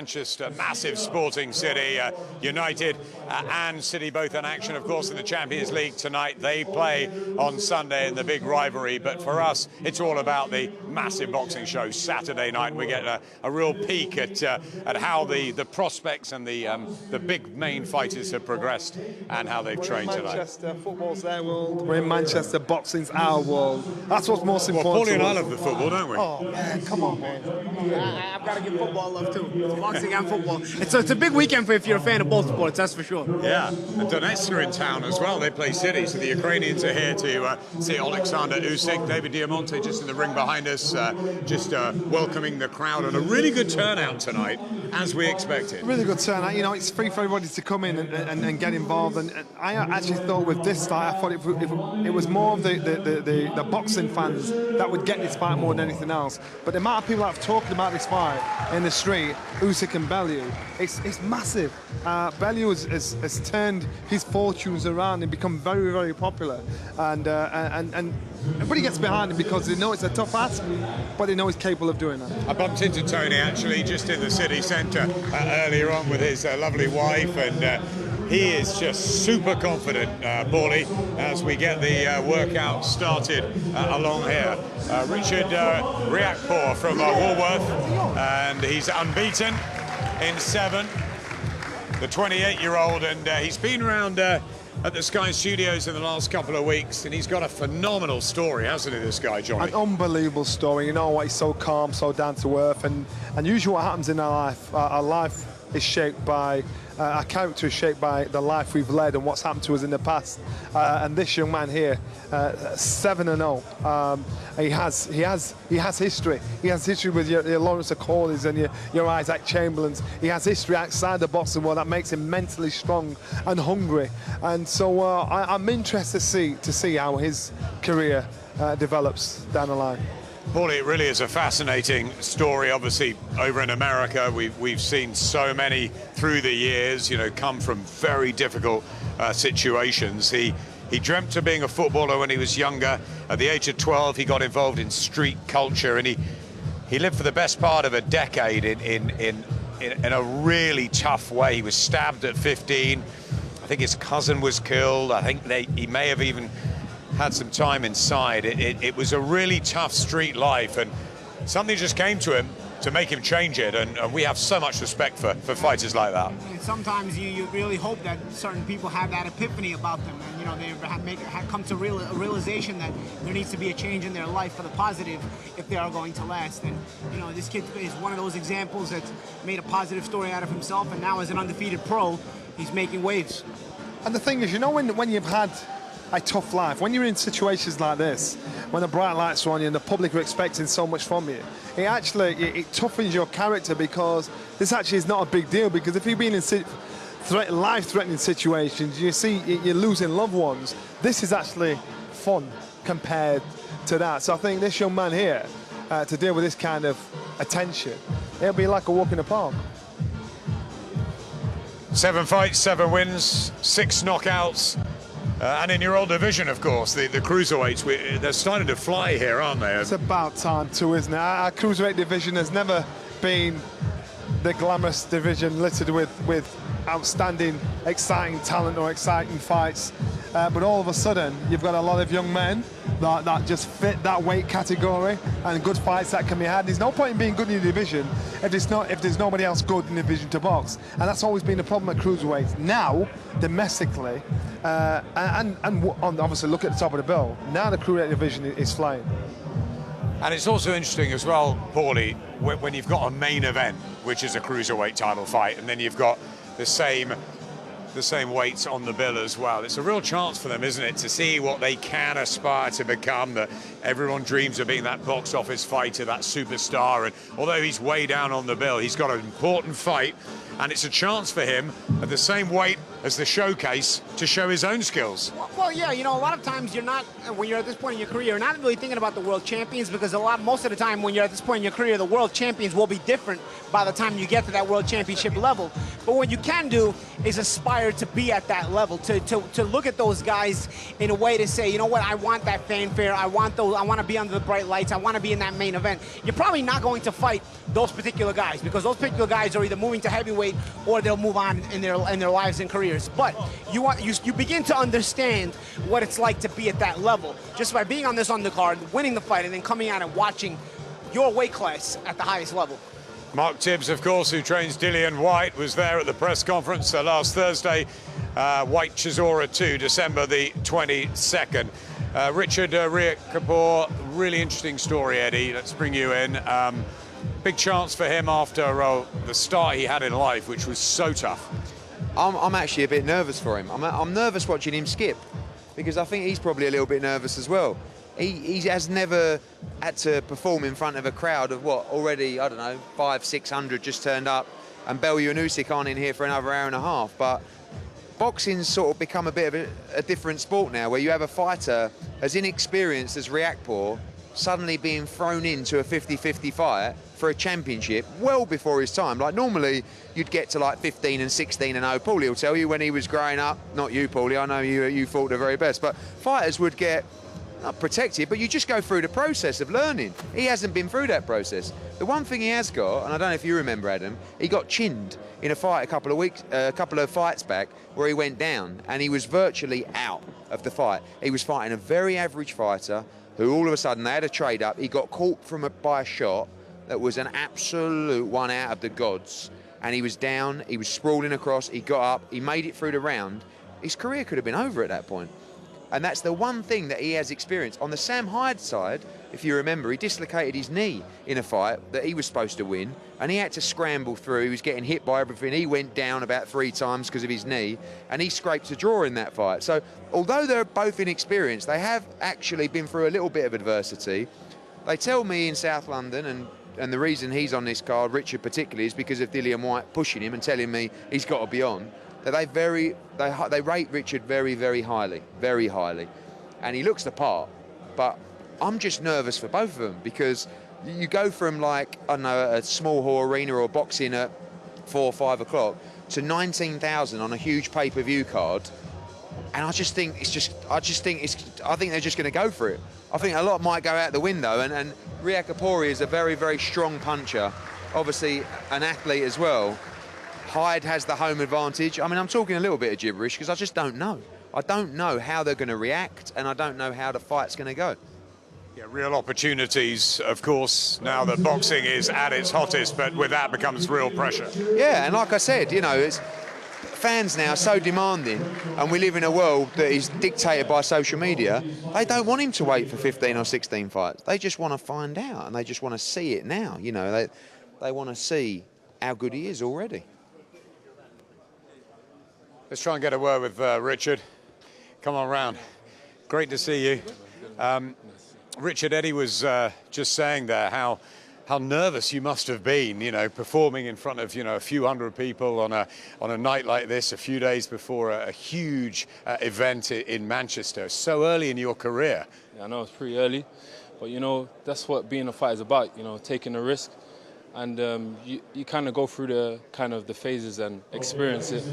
Manchester, massive sporting city, United and City both in action, of course, in the Champions League tonight. They play on Sunday in the big rivalry, but for us, it's all about the massive boxing show Saturday night. We get a real peek at how the prospects and the big main fighters have progressed and how they've trained tonight. Manchester, football's their world. We're in Manchester, boxing's our world. That's what's most important. Well, Paulie and I love the football, don't we? Oh, man, come on, man. I've got to give football love too. Boxing and football. It's a big weekend if you're a fan of both sports, that's for sure. Yeah, and Donetsk are in town as well. They play City, so the Ukrainians are here to see Oleksandr Usyk. David Diamante just in the ring behind us, just welcoming the crowd, and a really good turnout tonight, as we expected. Really good turnout. You know, it's free for everybody to come in and get involved. And I actually thought with this fight, I thought it was more of the boxing fans that would get this fight more than anything else. But the amount of people that have talked about this fight in the street, Usyk and Bellew, it's massive. Bellew has turned his fortunes around and become very, very popular. And everybody gets behind him because they know it's a tough ask, but they know he's capable of doing that. I bumped into Tony actually just in the city centre earlier on with his lovely wife, and he is just super confident, Paulie, as we get the workout started along here. Richard Riakporhe from Walworth, and he's unbeaten in 7. The 28-year-old, and he's been around at the Sky Studios in the last couple of weeks, and he's got a phenomenal story, hasn't he, this guy, Johnny? An unbelievable story. You know what? He's so calm, so down to earth, and usually what happens in our life is shaped by, our character is shaped by the life we've led and what's happened to us in the past. And this young man here, 7-0. He has history. He has history with your Lawrence Accords and your Isaac Chamberlains. He has history outside the boxing world that makes him mentally strong and hungry. And so I'm interested to see how his career develops down the line. Paulie, it really is a fascinating story. Obviously, over in America, we've seen so many through the years, you know, come from very difficult situations. He dreamt of being a footballer when he was younger. At the age of 12, he got involved in street culture, and he lived for the best part of a decade in a really tough way. He was stabbed at 15. I think his cousin was killed. I think he may have even had some time inside. It was a really tough street life, and something just came to him to make him change it, and we have so much respect for fighters like that. And sometimes you really hope that certain people have that epiphany about them, and you know, they have come to a realization that there needs to be a change in their life for the positive if they are going to last. And you know, this kid is one of those examples that's made a positive story out of himself, and now as an undefeated pro, he's making waves. And the thing is, you know, when you've had a tough life, when you're in situations like this, when the bright lights are on you and the public are expecting so much from you, it toughens your character, because this actually is not a big deal. Because if you've been in life-threatening situations, you see you're losing loved ones, this is actually fun compared to that. So I think this young man here, to deal with this kind of attention, it'll be like a walk in the park. 7 fights, 7 wins, 6 knockouts. And in your old division, of course, the Cruiserweights, they're starting to fly here, aren't they? It's about time too, isn't it? Our Cruiserweight division has never been the glamorous division littered with outstanding, exciting talent or exciting fights. But all of a sudden, you've got a lot of young men that just fit that weight category, and good fights that can be had. There's no point in being good in your division if there's nobody else good in the division to box. And that's always been the problem at Cruiserweight. Now, domestically, and obviously look at the top of the bill, now the Cruiserweight division is flying. And it's also interesting as well, Paulie, when you've got a main event, which is a Cruiserweight title fight, and then you've got the same weights on the bill as well. It's a real chance for them, isn't it, to see what they can aspire to become. That everyone dreams of being that box office fighter, that superstar. And although he's way down on the bill, he's got an important fight, and it's a chance for him at the same weight as the showcase to show his own skills. Well, yeah, you know, a lot of times you're not, when you're at this point in your career, you're not really thinking about the world champions, because most of the time when you're at this point in your career, the world champions will be different by the time you get to that world championship level. But But what you can do is aspire to be at that level, to look at those guys in a way to say, you know what, I want that fanfare, I want to be under the bright lights, I want to be in that main event. You're probably not going to fight those particular guys, because those particular guys are either moving to heavyweight or they'll move on in their lives and careers. But you begin to understand what it's like to be at that level just by being on this undercard, winning the fight, and then coming out and watching your weight class at the highest level. Mark Tibbs, of course, who trains Dillian Whyte, was there at the press conference last Thursday. Whyte Chisora 2, December the 22nd. Richard Kapoor, really interesting story, Eddie. Let's bring you in. Big chance for him after the start he had in life, which was so tough. I'm actually a bit nervous for him. I'm nervous watching him skip, because I think he's probably a little bit nervous as well. He has never had to perform in front of a crowd of what, already, I don't know, 500-600 just turned up, and Bellew and Usyk aren't in here for another hour and a half. But boxing's sort of become a bit of a different sport now, where you have a fighter as inexperienced as Riakporhe suddenly being thrown into a 50-50 fight for a championship well before his time. Like, normally you'd get to like 15 and 16 and 0. Paulie will tell you when he was growing up, not you, Paulie, I know you fought the very best, but fighters would get not protected, but you just go through the process of learning. He hasn't been through that process. The one thing he has got, and I don't know if you remember, Adam, he got chinned in a fight a couple of fights back, where he went down and he was virtually out of the fight. He was fighting a very average fighter who all of a sudden they had a trade up. He got caught by a shot that was an absolute one out of the gods, and he was down, he was sprawling across, he got up, he made it through the round. His career could have been over at that point. And that's the one thing that he has experienced. On the Sam Hyde side, if you remember, he dislocated his knee in a fight that he was supposed to win, and he had to scramble through. He was getting hit by everything. He went down about 3 times because of his knee, and he scraped a draw in that fight. So although they're both inexperienced, they have actually been through a little bit of adversity. They tell me in South London, and the reason he's on this card, Richard particularly, is because of Dillian Whyte pushing him and telling me he's got to be on. That they rate Richard very, very highly, and he looks the part. But I'm just nervous for both of them, because you go from, like, I don't know, a small hall arena or boxing at 4 or 5 o'clock to 19,000 on a huge pay-per-view card, and I think they're just going to go for it. I think a lot might go out the window, and Riakporhe is a very, very strong puncher, obviously an athlete as well. Hyde has the home advantage. I mean, I'm talking a little bit of gibberish because I just don't know. I don't know how they're going to react, and I don't know how the fight's going to go. Yeah, real opportunities, of course, now that boxing is at its hottest, but with that becomes real pressure. Yeah, and like I said, you know, it's fans now are so demanding, and we live in a world that is dictated by social media. They don't want him to wait for 15 or 16 fights. They just want to find out, and they just want to see it now. You know, they want to see how good he is already. Let's try and get a word with Richard. Come on round. Great to see you. Richard, Eddie was just saying there how nervous you must have been, you know, performing in front of, you know, a few hundred people on a night like this, a few days before a huge event in Manchester, so early in your career. Yeah, I know it's pretty early, but, you know, that's what being a fighter is about, you know, taking a risk. And you kind of go through the phases and experience it,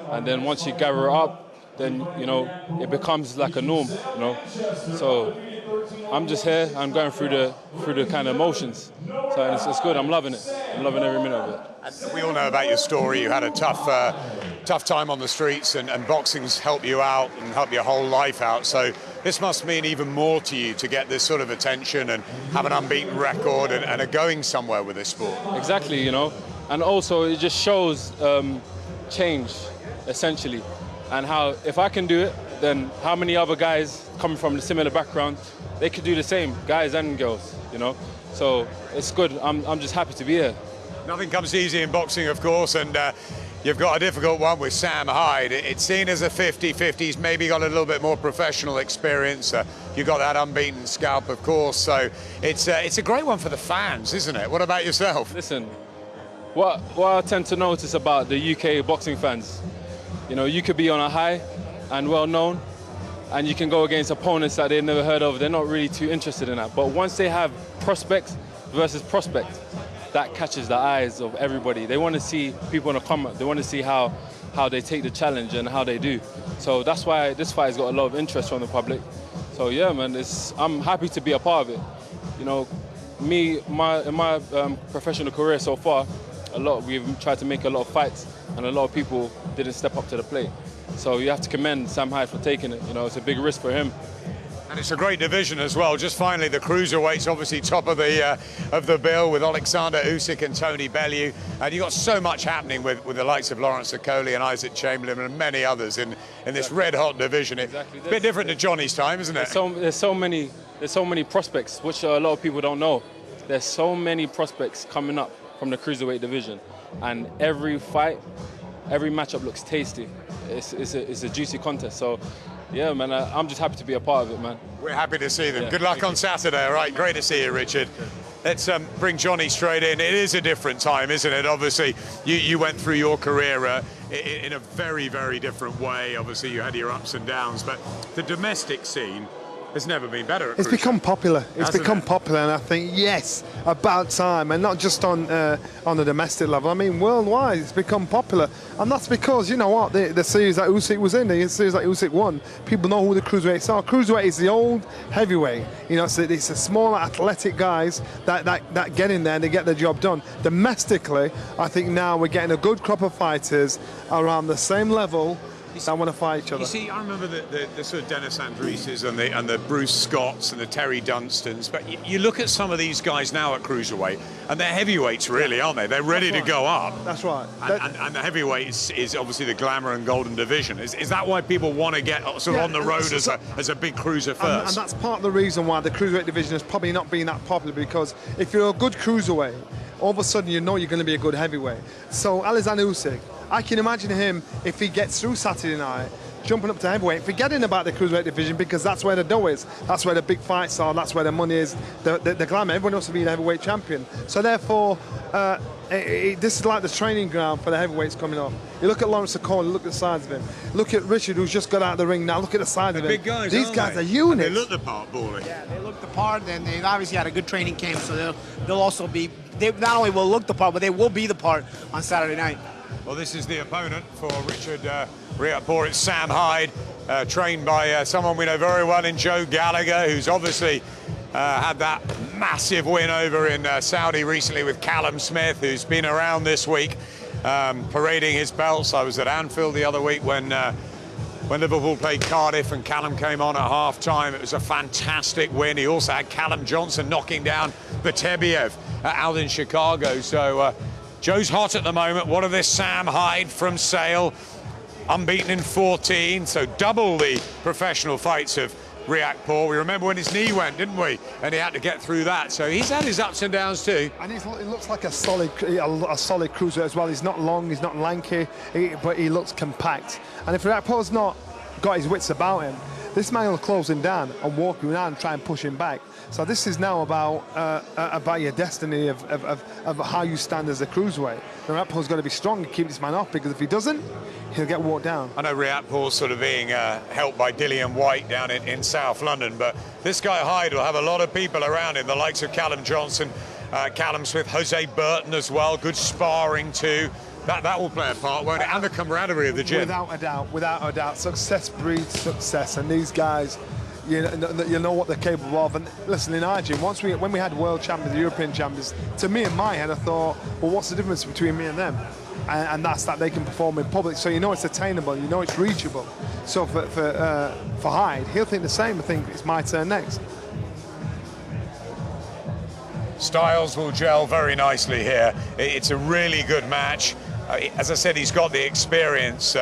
and then once you gather up, then, you know, it becomes like a norm, you know. So I'm just here, I'm going through the kind of emotions, so it's good. I'm loving it. I'm loving every minute of it. And we all know about your story. You had a tough time on the streets, and boxing's helped you out and helped your whole life out. So this must mean even more to you to get this sort of attention and have an unbeaten record and are going somewhere with this sport. Exactly, you know, and also it just shows change, essentially, and how if I can do it, then how many other guys coming from a similar background, they could do the same, guys and girls, you know. So it's good. I'm just happy to be here. Nothing comes easy in boxing, of course, and you've got a difficult one with Sam Hyde. It's seen as a 50-50. He's maybe got a little bit more professional experience. You've got that unbeaten scalp, of course, so it's a great one for the fans, isn't it? What about yourself? Listen, what I tend to notice about the UK boxing fans, you know, you could be on a high and well known, and you can go against opponents that they've never heard of. They're not really too interested in that. But once they have prospects versus prospect, that catches the eyes of everybody. They want to see people in the comment. They want to see how they take the challenge and how they do. So that's why this fight has got a lot of interest from the public. So yeah, man, I'm happy to be a part of it. You know, in my professional career so far, we've tried to make a lot of fights, and a lot of people didn't step up to the plate. So you have to commend Sam Hyde for taking it. You know, it's a big risk for him. And it's a great division as well. Just finally, the Cruiserweights obviously top of the bill with Oleksandr Usyk and Tony Bellew. And you've got so much happening with the likes of Lawrence Okoli and Isaac Chamberlain and many others in this red-hot division. Exactly. It's a bit different to Johnny's time, isn't it? There's so many prospects, which a lot of people don't know. There's so many prospects coming up from the Cruiserweight division. And every fight, every matchup looks tasty. It's a juicy contest. So, yeah, man, I'm just happy to be a part of it, man. We're happy to see them. Yeah, good luck on Saturday, all right? Great to see you, Richard. Let's bring Johnny straight in. It is a different time, isn't it? Obviously, you went through your career in a very, very different way. Obviously, you had your ups and downs, but the domestic scene has never been better. It's become popular. It's become popular, and I think, yes, about time, and not just on a domestic level. I mean, worldwide, it's become popular, and that's because, you know what, the series that Usyk was in, the series that Usyk won, people know who the Cruiserweights are. Cruiserweight is the old heavyweight. You know, it's a small, athletic guys that get in there and they get the job done. Domestically, I think now we're getting a good crop of fighters around the same level. I want to fight each other. You see, I remember the sort of Dennis Andreses and the Bruce Scotts and the Terry Dunstons, but you look at some of these guys now at Cruiserweight, and they're heavyweights, really, aren't they? They're ready to go up. That's right. And the heavyweight is obviously the glamour and golden division. Is that why people want to get sort of on the road as a big cruiser first? And that's part of the reason why the Cruiserweight division has probably not been that popular, because if you're a good Cruiserweight, all of a sudden you know you're going to be a good heavyweight. So Oleksandr Usyk, I can imagine him, if he gets through Saturday night, jumping up to heavyweight, forgetting about the Cruiserweight division, because that's where the dough is, that's where the big fights are, that's where the money is, the glamour. Everyone wants to be the heavyweight champion. So therefore, this is like the training ground for the heavyweights coming up. You look at Lawrence Okoli, look at the size of him. Look at Richard, who's just got out of the ring now. Look at the size of him. Big guys, these guys are units. And they look the part, Bawley. Yeah, they look the part, and they've obviously had a good training camp, so they'll also be. They not only will look the part, but they will be the part on Saturday night. Well, this is the opponent for Richard Riatpour. It's Sam Hyde, trained by someone we know very well in Joe Gallagher, who's obviously had that massive win over in Saudi recently with Callum Smith, who's been around this week parading his belts. I was at Anfield the other week when Liverpool played Cardiff and Callum came on at half-time. It was a fantastic win. He also had Callum Johnson knocking down Batebiev out in Chicago. So Joe's hot at the moment. What of this Sam Hyde from Sale? Unbeaten in 14, so double the professional fights of Riatpour. We remember when his knee went, didn't we? And he had to get through that. So he's had his ups and downs too. And he looks like a solid cruiser as well. He's not long, he's not lanky, but he looks compact. And if Riatpour's not got his wits about him, this man will close him down and walk him down and try and push him back. So this is now about your destiny of how you stand as a cruiserweight. Riatpour's got to be strong and keep this man off, because if he doesn't, he'll get walked down. I know Riatpour's sort of being helped by Dillian White down in South London, but this guy Hyde will have a lot of people around him, the likes of Callum Johnson, Callum Smith, Jose Burton as well, good sparring too. That will play a part, won't it? And the camaraderie of the gym. Without a doubt. Success breeds success, and these guys, you know what they're capable of. And listen, in our gym, when we had world champions, European champions, to me in my head, I thought, well, what's the difference between me and them? And that's that they can perform in public, so you know it's attainable, you know it's reachable. So for Hyde, he'll think the same. I think it's my turn next. Styles will gel very nicely here. It's a really good match. As I said, he's got the experience,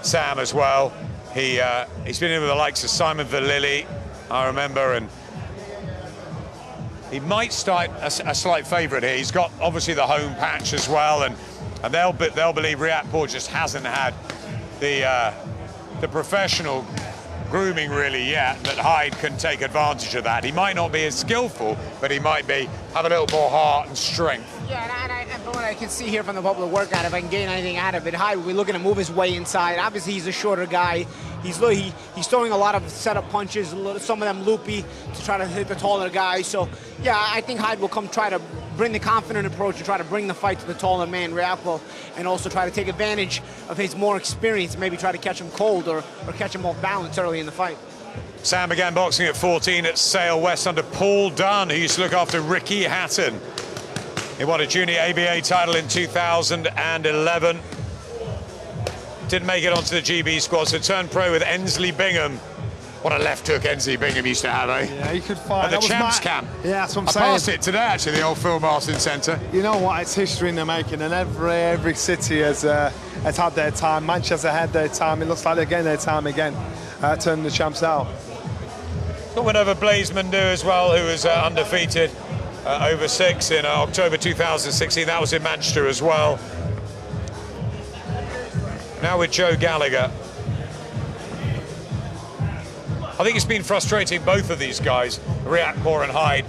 Sam, as well. He's been in with the likes of Simon Vallily, I remember, and he might start a slight favourite here. He's got obviously the home patch as well, and they'll believe Riatpour just hasn't had the professional grooming really yet, that Hyde can take advantage of that. He might not be as skillful, but he might have a little more heart and strength. Yeah, and from what I can see here from the public workout, if I can gain anything out of it, Hyde will be looking to move his way inside. Obviously, he's a shorter guy. He's throwing a lot of setup punches, some of them loopy, to try to hit the taller guy. So, yeah, I think Hyde will come try to bring the confident approach and try to bring the fight to the taller man, Riakpo, and also try to take advantage of his more experience, maybe try to catch him cold or catch him off balance early in the fight. Sam began boxing at 14 at Sale West under Paul Dunn, who used to look after Ricky Hatton. He won a junior ABA title in 2011. Didn't make it onto the GB squad, so turned pro with Ensley Bingham. What a left hook Ensley Bingham used to have, eh? Yeah, he could fight. At the Champs Camp. Yeah, that's what I'm I saying. passed it today, actually, the old Phil Martin Centre. You know what? It's history in the making, and every city has had their time. Manchester had their time. It looks like they're getting their time again, turning the champs out. Got one over Blaise Mandu as well, who was undefeated over 6 in October 2016. That was in Manchester as well. Now with Joe Gallagher. I think it's been frustrating, both of these guys, Riakpo and Hyde,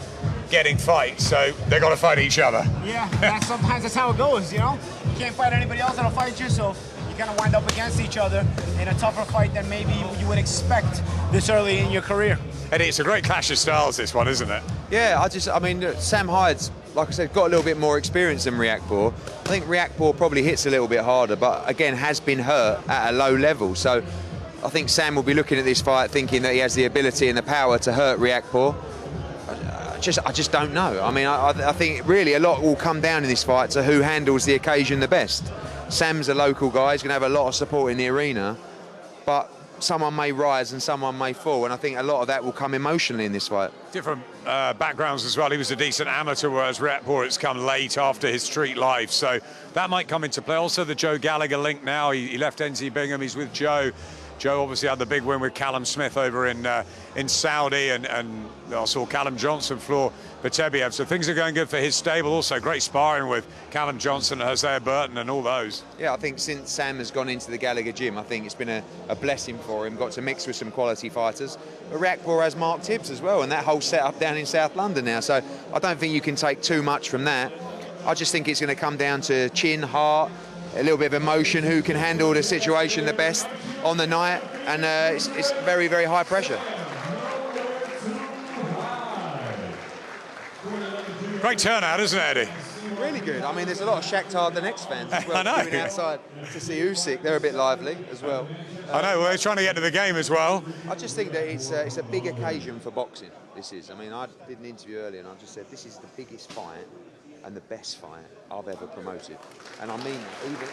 getting fights, so they've got to fight each other. Yeah, sometimes that's how it goes, you know? You can't fight anybody else that'll fight you, so you kind of wind up against each other in a tougher fight than maybe you would expect this early in your career. Eddie, it's a great clash of styles, this one, isn't it? Yeah, I mean, Sam Hyde's, like I said, got a little bit more experience than Riakpo. I think Riakpo probably hits a little bit harder, but again, has been hurt at a low level. So I think Sam will be looking at this fight thinking that he has the ability and the power to hurt Riakpo. I just don't know. I mean, I think really a lot will come down in this fight to who handles the occasion the best. Sam's a local guy, he's going to have a lot of support in the arena, but someone may rise and someone may fall, and I think a lot of that will come emotionally in this fight. Different backgrounds as well. He was a decent amateur, whereas Riakpo has come late after his street life, so that might come into play. Also the Joe Gallagher link now. He left Ensley Bingham, he's with Joe. Joe obviously had the big win with Callum Smith over in Saudi, and I saw Callum Johnson floor Batebiev, so things are going good for his stable. Also great sparring with Callum Johnson and Hosea Burton and all those. Yeah, I think since Sam has gone into the Gallagher gym, I think it's been a blessing for him, got to mix with some quality fighters. But Riakpo has Mark Tibbs as well, and that whole setup down in South London now, so I don't think you can take too much from that. I just think it's going to come down to chin, heart, a little bit of emotion, who can handle the situation the best on the night, and it's very, very high pressure. Great turnout, isn't it, Eddie? Really good. I mean, there's a lot of Shakhtar Donetsk fans as well coming outside to see Usyk. They're a bit lively as well. I know, well, they're trying to get to the game as well. I just think that it's a big occasion for boxing, this is. I mean, I did an interview earlier and I just said this is the biggest fight and the best fight I've ever promoted. And I mean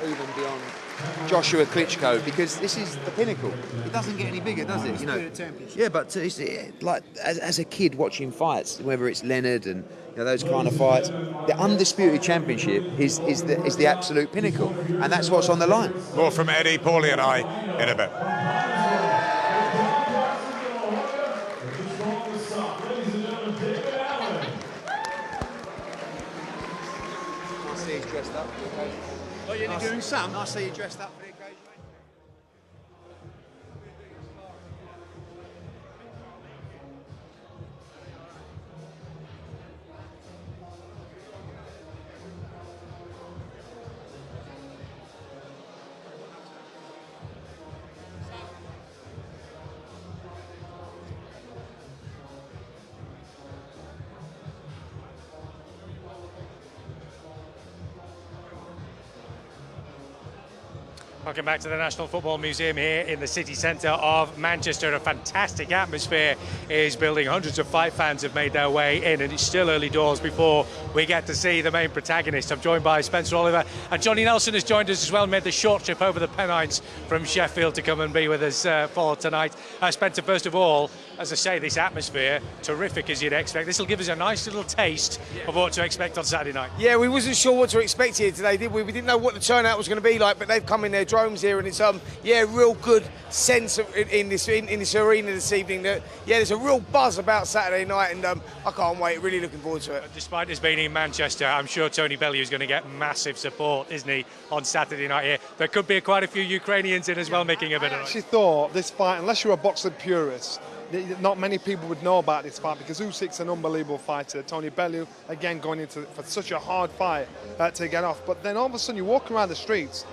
even beyond Joshua Klitschko, because this is the pinnacle. It doesn't get any bigger, does it? You know? Yeah, but it's like as a kid watching fights, whether it's Leonard and those kind of fights, the undisputed championship is the absolute pinnacle, and that's what's on the line. More from Eddie, Paulie and I in a bit. Dressed up for the occasion. What are you doing, Sam? Nice to see you dressed up for the occasion, mate. Welcome back to the National Football Museum here in the city centre of Manchester. A fantastic atmosphere is building. Hundreds of fight fans have made their way in, and it's still early doors before we get to see the main protagonist. I'm joined by Spencer Oliver, and Johnny Nelson has joined us as well, made the short trip over the Pennines from Sheffield to come and be with us for tonight. Spencer, first of all, as I say, this atmosphere, terrific as you'd expect. This will give us a nice little taste of what to expect on Saturday night. Yeah, we wasn't sure what to expect here today, did we? We didn't know what the turnout was going to be like, but they've come in their drones here, and it's real good sense in this arena this evening. That there's a real buzz about Saturday night, and I can't wait. Really looking forward to it. Despite us being in Manchester, I'm sure Tony Bellew is going to get massive support, isn't he, on Saturday night here? There could be quite a few Ukrainians in as well, making a bit of noise. I actually thought this fight, unless you're a boxing purist, not many people would know about this fight, because Usyk's an unbelievable fighter. Tony Bellew, again, going into for such a hard fight to get off. But then all of a sudden you walk around the streets,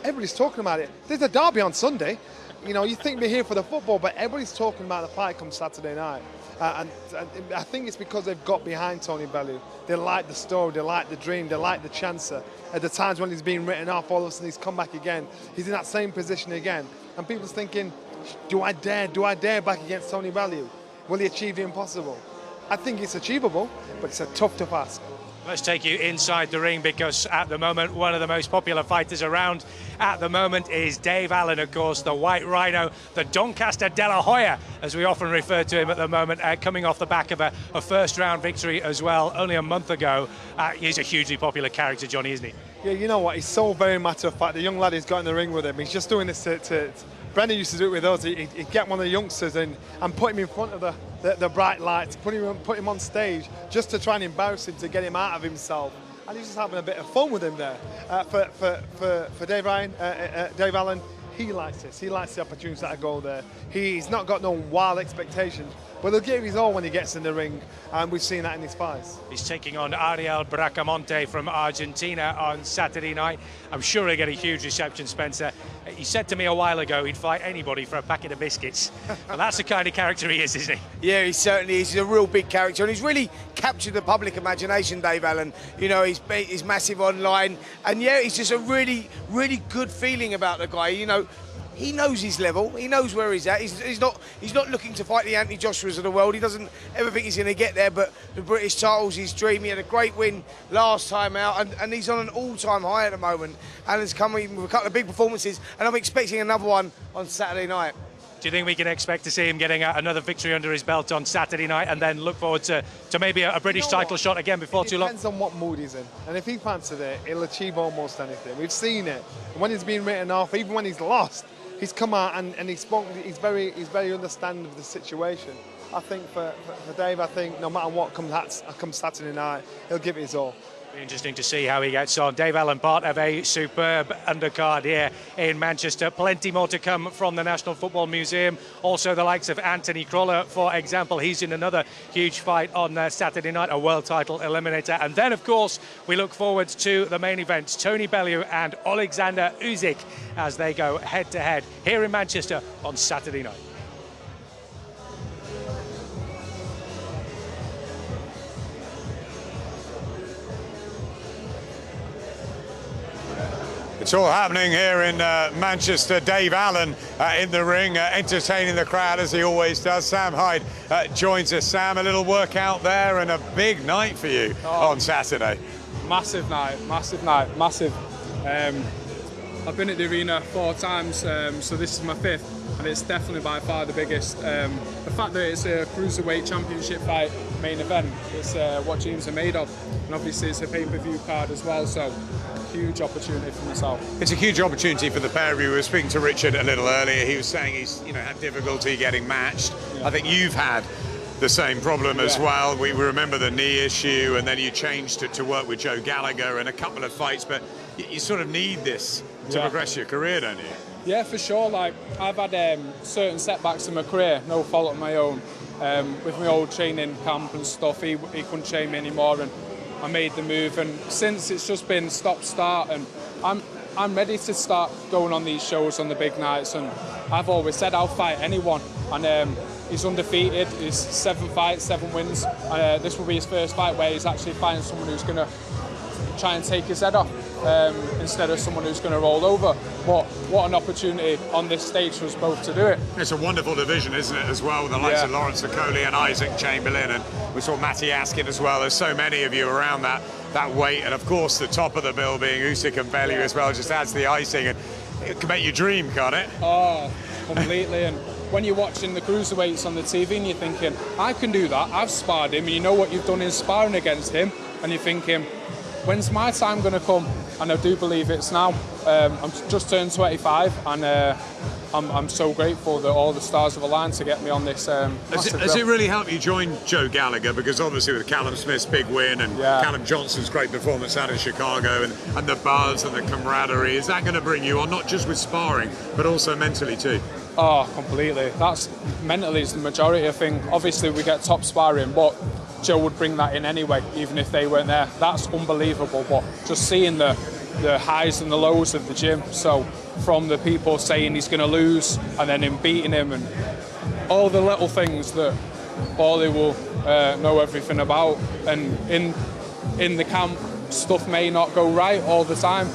everybody's talking about it. There's a derby on Sunday. You think we're here for the football, but everybody's talking about the fight come Saturday night. And I think it's because they've got behind Tony Bellew. They like the story, they like the dream, they like the chancer. At the times when he's been written off, all of a sudden he's come back again. He's in that same position again. And people's thinking, do I dare back against Tony Bellew? Will he achieve the impossible? I think it's achievable, but it's a tough ask. Let's take you inside the ring, because at the moment, one of the most popular fighters around at the moment is Dave Allen, of course, the White Rhino, the Doncaster de la Hoya, as we often refer to him at the moment, coming off the back of a first-round victory as well, only a month ago. He's a hugely popular character, Johnny, isn't he? Yeah, you know what? He's so very matter of fact. The young lad who's got in the ring with him, he's just doing this to Brendan used to do it with us. He'd get one of the youngsters and put him in front of the bright lights, put him on stage just to try and embarrass him, to get him out of himself. And he's just having a bit of fun with him there. For Dave Allen, he likes this. He likes the opportunities that go there. He's not got no wild expectations, but he'll give his all when he gets in the ring, and we've seen that in his fights. He's taking on Ariel Bracamonte from Argentina on Saturday night. I'm sure he'll get a huge reception, Spencer. He said to me a while ago he'd fight anybody for a packet of biscuits. Well, that's the kind of character he is, isn't he? Yeah, he certainly is. He's a real big character, and he's really captured the public imagination, Dave Allen. You know, he's massive online, and yeah, he's just a really, really good feeling about the guy. You know, he knows his level. He knows where he's at. He's not looking to fight the Anthony Joshuas of the world. He doesn't ever think he's going to get there. But the British title's his dream. He had a great win last time out, and he's on an all-time high at the moment. And has come with a couple of big performances, and I'm expecting another one on Saturday night. Do you think we can expect to see him getting another victory under his belt on Saturday night, and then look forward to maybe a British title shot again before too long? It depends on what mood he's in. And if he fancied it, he'll achieve almost anything. We've seen it. When he's been written off, even when he's lost, he's come out and he's spoken. He's very understanding of the situation. I think for Dave, I think no matter what comes Saturday night, he'll give it his all. Be interesting to see how he gets on. Dave Allen, part of a superb undercard here in Manchester. Plenty more to come from the National Football Museum. Also the likes of Anthony Crolla, for example. He's in another huge fight on Saturday night, a world title eliminator. And then, of course, we look forward to the main event, Tony Bellew and Oleksandr Usyk, as they go head-to-head here in Manchester on Saturday night. It's all happening here in Manchester. Dave Allen in the ring, entertaining the crowd as he always does. Sam Hyde joins us. Sam, a little workout there and a big night for you on Saturday. Massive night, massive night, massive. I've been at the arena 4 times, so this is my 5th, and it's definitely by far the biggest. The fact that it's a Cruiserweight Championship fight main event, it's what dreams are made of, and obviously it's a pay-per-view card as well, so huge opportunity for myself. It's a huge opportunity for the pair of you. We were speaking to Richard a little earlier. He was saying he's had difficulty getting matched. Yeah. I think you've had the same problem as well. We remember the knee issue, and then you changed to work with Joe Gallagher in a couple of fights, but you sort of need this to progress your career, don't you? Yeah, for sure. Like, I've had certain setbacks in my career, no fault of my own. With my old training camp and stuff, he couldn't train me anymore, and I made the move, and since it's just been stop-start, and I'm ready to start going on these shows on the big nights, and I've always said I'll fight anyone, and he's undefeated, he's 7 fights, 7 wins, and this will be his first fight where he's actually fighting someone who's going to try and take his head off instead of someone who's going to roll over. But what an opportunity on this stage for us both to do it. It's a wonderful division, isn't it, as well, with the likes of Lawrence Okoli and Isaac Chamberlain, and we saw Matty Askin as well. There's so many of you around that weight, and of course the top of the bill being Usyk and Bellew as well, just adds the icing, and it can make you dream, can't it? Oh, completely. And when you're watching the Cruiserweights on the TV and you're thinking, I can do that, I've sparred him, and you know what you've done in sparring against him, and you're thinking, when's my time going to come? And I do believe it's now. I'm just turned 25, and I'm so grateful that all the stars have aligned to get me on this. Has it really helped you join Joe Gallagher? Because obviously with Callum Smith's big win and Callum Johnson's great performance out in Chicago, and the buzz and the camaraderie, is that going to bring you on, not just with sparring, but also mentally too? Oh, completely. That's mentally is the majority. I think obviously we get top sparring, but Joe would bring that in anyway, even if they weren't there. That's unbelievable. But just seeing the highs and the lows of the gym. So from the people saying he's going to lose, and then him beating him, and all the little things that all he will know everything about. And in the camp, stuff may not go right all the time,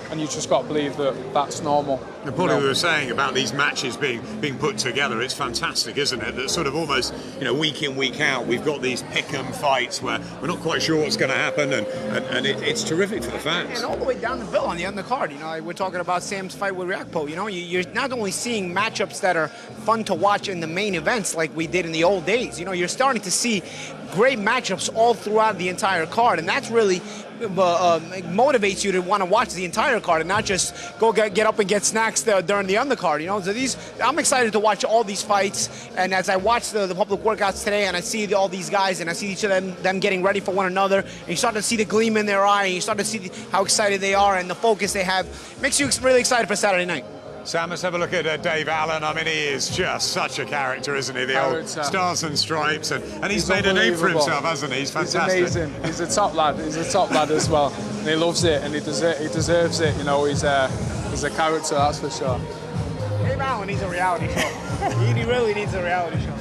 and you just got to believe that that's normal. The point we were saying about these matches being put together, it's fantastic, isn't it? That sort of almost, week in, week out, we've got these pick-em fights where we're not quite sure what's going to happen, and it's terrific for the fans. And all the way down the bill on the undercard, we're talking about Sam's fight with Rakpo. You're not only seeing matchups that are fun to watch in the main events like we did in the old days. You're starting to see great matchups all throughout the entire card, and that's really motivates you to want to watch the entire card and not just go get up and get snacks during the undercard. So I'm excited to watch all these fights, and as I watch the public workouts today, and I see all these guys, and I see each of them getting ready for one another, and you start to see the gleam in their eye, and you start to see how excited they are and the focus they have. Makes you really excited for Saturday night. Sam, let's have a look at Dave Allen. I mean, he is just such a character, isn't he? The old Stars and Stripes, and he's made a name for himself, hasn't he? He's fantastic. He's amazing. He's a top lad. He's a top lad as well, and he loves it, and he deserves it. He's a character, that's for sure. Dave Allen needs a reality show. He really needs a reality show.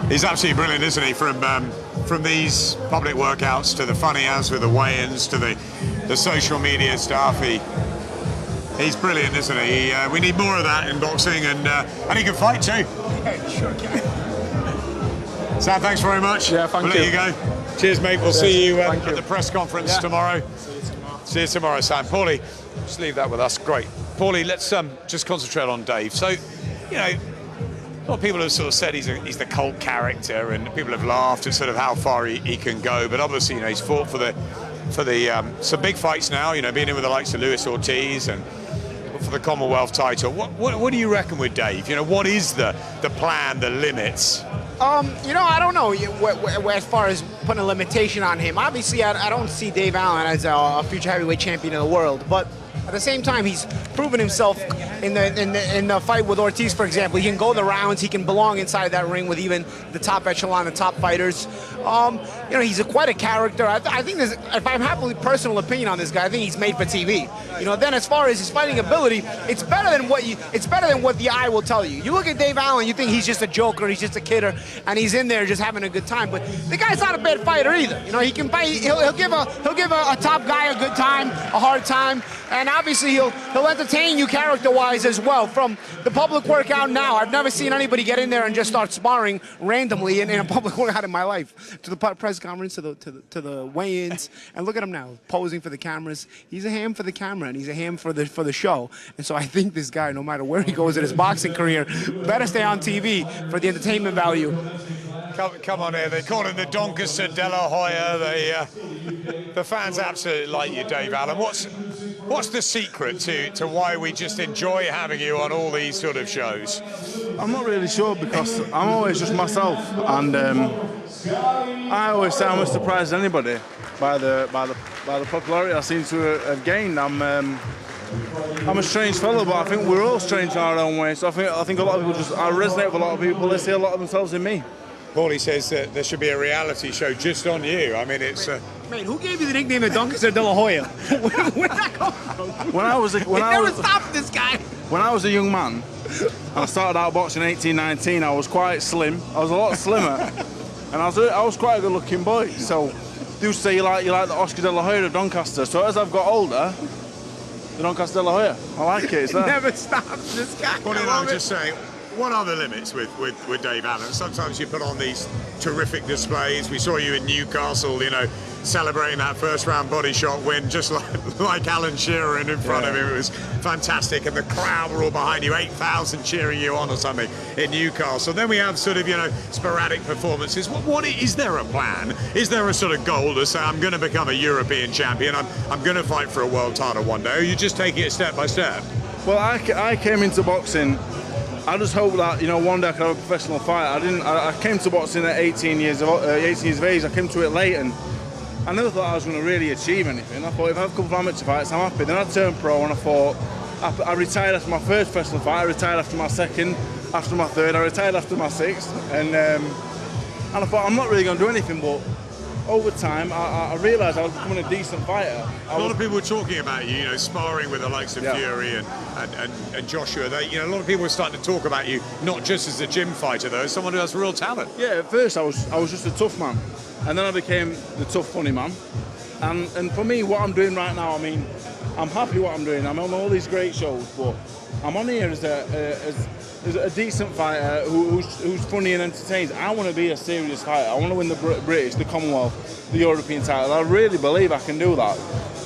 He's absolutely brilliant, isn't he? From these public workouts to the funny house with the weigh-ins to the social media stuff, he's brilliant, isn't he? We need more of that in boxing, and he can fight too. Yeah, sure can. Sam, thanks very much. Yeah, thank you. We'll let you go. Cheers, mate. We'll see you at the press conference tomorrow. See you tomorrow, Sam. Paulie, just leave that with us. Great. Paulie, let's just concentrate on Dave. So, a lot of people have sort of said he's the cult character, and people have laughed at sort of how far he can go. But obviously, he's fought for some big fights now. Being in with the likes of Luis Ortiz and for the Commonwealth title. What do you reckon with Dave? What is the plan, the limits? I don't know as far as putting a limitation on him. Obviously, I don't see Dave Allen as a future heavyweight champion of the world, but at the same time, he's proven himself in the fight with Ortiz, for example. He can go the rounds. He can belong inside that ring with even the top echelon, the top fighters. He's quite a character. I think if I have a personal opinion on this guy, I think he's made for TV. Then as far as his fighting ability, it's better than what the eye will tell you. You look at Dave Allen, you think he's just a joker, he's just a kidder, and he's in there just having a good time. But the guy's not a bad fighter either. He can fight. He'll give a top guy a good time, a hard time, and obviously he'll entertain you character-wise as well. From the public workout now, I've never seen anybody get in there and just start sparring randomly in a public workout in my life. To the press conference, to the weigh-ins, and look at him now, posing for the cameras. He's a ham for the camera, and he's a ham for the show. And so I think this guy, no matter where he goes in his boxing career, better stay on TV for the entertainment value. Come on here. They call him the Doncaster de la Hoya. The fans absolutely like you, Dave Allen. What's the secret to why we just enjoy having you on all these sort of shows? I'm not really sure, because I'm always just myself, and I always say I'm as surprised as anybody by the popularity I seem to have gained. I'm a strange fellow, but I think we're all strange in our own way. So I think a lot of people I resonate with a lot of people. They see a lot of themselves in me. Paulie says that there should be a reality show just on you. I mean, it's. Man, who gave you the nickname of Doncaster de la Hoya? Where'd that come from? Never stopped this guy. When I was a young man, I started out boxing in 1819. I was quite slim. I was a lot slimmer, and I was quite a good-looking boy. So, they used to say you like the Oscar de la Hoya of Doncaster. So as I've got older, the Doncaster de la Hoya. I like it. It's there. Never stopped this guy. What did I just say? What are the limits with Dave Allen? Sometimes you put on these terrific displays. We saw you in Newcastle, celebrating that first round body shot win, just like Alan Shearer in front of him. It was fantastic, and the crowd were all behind you, 8,000 cheering you on or something in Newcastle. Then we have sort of, sporadic performances. What is there a plan? Is there a sort of goal to say, I'm going to become a European champion, I'm going to fight for a world title one day, or you just take it step by step? Well, I came into boxing, I just hope that one day I could have a professional fight. I came to boxing at 18 years of age. I came to it late, and I never thought I was going to really achieve anything. I thought if I have a couple of amateur fights, I'm happy. Then I turned pro, and I thought I retired after my first professional fight. I retired after my second, after my third. I retired after my sixth, and I thought I'm not really going to do anything but over time, I realised I was becoming a decent fighter. A lot of people were talking about you, sparring with the likes of Fury and Joshua. A lot of people were starting to talk about you, not just as a gym fighter, though, as someone who has real talent. Yeah, at first I was just a tough man, and then I became the tough, funny man. And for me, what I'm doing right now, I mean, I'm happy what I'm doing. I'm on all these great shows, but I'm on here as a decent fighter who's funny and entertains. I want to be a serious fighter. I want to win the British, the Commonwealth, the European title. I really believe I can do that.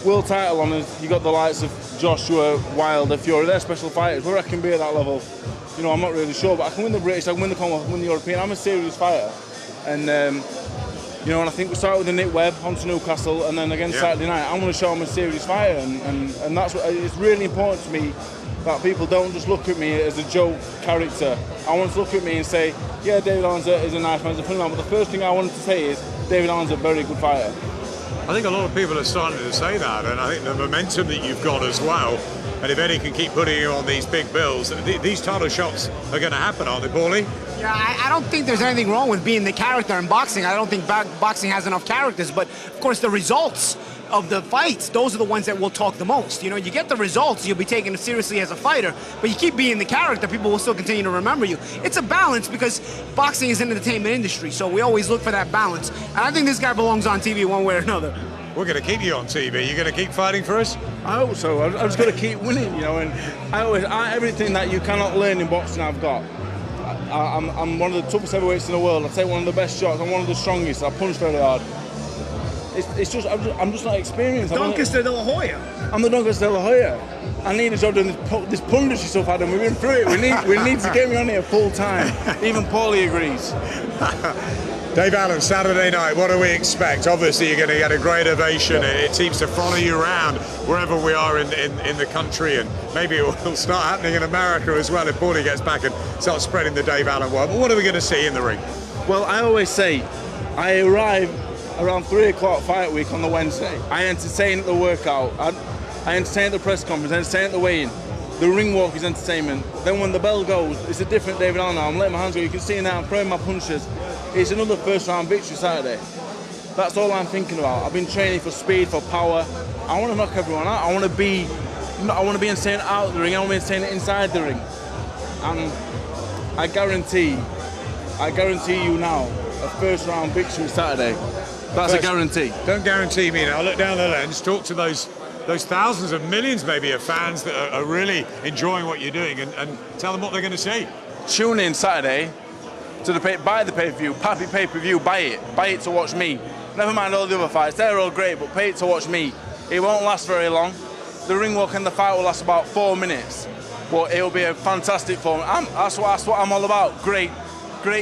World title honours, you got the likes of Joshua, Wilder, Fury. They're special fighters. Where I can be at that level, I'm not really sure. But I can win the British, I can win the Commonwealth, I can win the European. I'm a serious fighter, and and I think we started with the Nick Webb onto Newcastle, and then again Saturday night. I want to show I'm a serious fighter, and that's what it's really important to me, that people don't just look at me as a joke character. I want to look at me and say, yeah, David Allen's is a nice man, he's a funny man, but the first thing I wanted to say is David Allen's a very good fighter. I think a lot of people are starting to say that, and I think the momentum that you've got as well, and if Eddie can keep putting you on these big bills, these title shots are going to happen, aren't they, Paulie? Yeah, I don't think there's anything wrong with being the character in boxing. I don't think boxing has enough characters, but of course the results of the fights, those are the ones that will talk the most. You get the results, you'll be taken seriously as a fighter, but you keep being the character, people will still continue to remember you. It's a balance, because boxing is an entertainment industry, so we always look for that balance. And I think this guy belongs on TV one way or another. We're going to keep you on TV. You're going to keep fighting for us? I hope so. I've just got to keep winning, and everything that you cannot learn in boxing I've got. I'm one of the toughest heavyweights in the world. I take one of the best shots. I'm one of the strongest. I punch very hard. It's just I'm just not experienced. Doncaster de la Hoya. I'm the Doncaster de la Hoya. I need a job doing this punditry stuff, Adam. We've been through it. We need to get me on here full time. Even Paulie agrees. Dave Allen, Saturday night, what do we expect? Obviously, you're going to get a great ovation. It seems to follow you around wherever we are in the country, and maybe it will start happening in America as well if Paulie gets back and starts spreading the Dave Allen word. But what are we going to see in the ring? Well, I always say I arrive around 3 o'clock fight week on the Wednesday. I entertain at the workout. I entertain at the press conference, I entertain at the weigh-in. The ring walk is entertainment. Then when the bell goes, it's a different David Allen now. I'm letting my hands go. You can see now I'm throwing my punches. It's another first round victory Saturday. That's all I'm thinking about. I've been training for speed, for power. I want to knock everyone out. I want to be entertained out of the ring. I want to be entertained inside the ring. And I guarantee you now a first round victory Saturday. That's a guarantee. Don't guarantee me now. Look down the lens. Talk to those thousands of millions maybe of fans that are really enjoying what you're doing, and tell them what they're going to see. Tune in Saturday to buy the pay-per-view, Pappy pay-per-view, buy it to watch me. Never mind all the other fights, they're all great, but pay it to watch me. It won't last very long. The ring walk and the fight will last about 4 minutes, but it'll be a fantastic form. That's what I'm all about. Great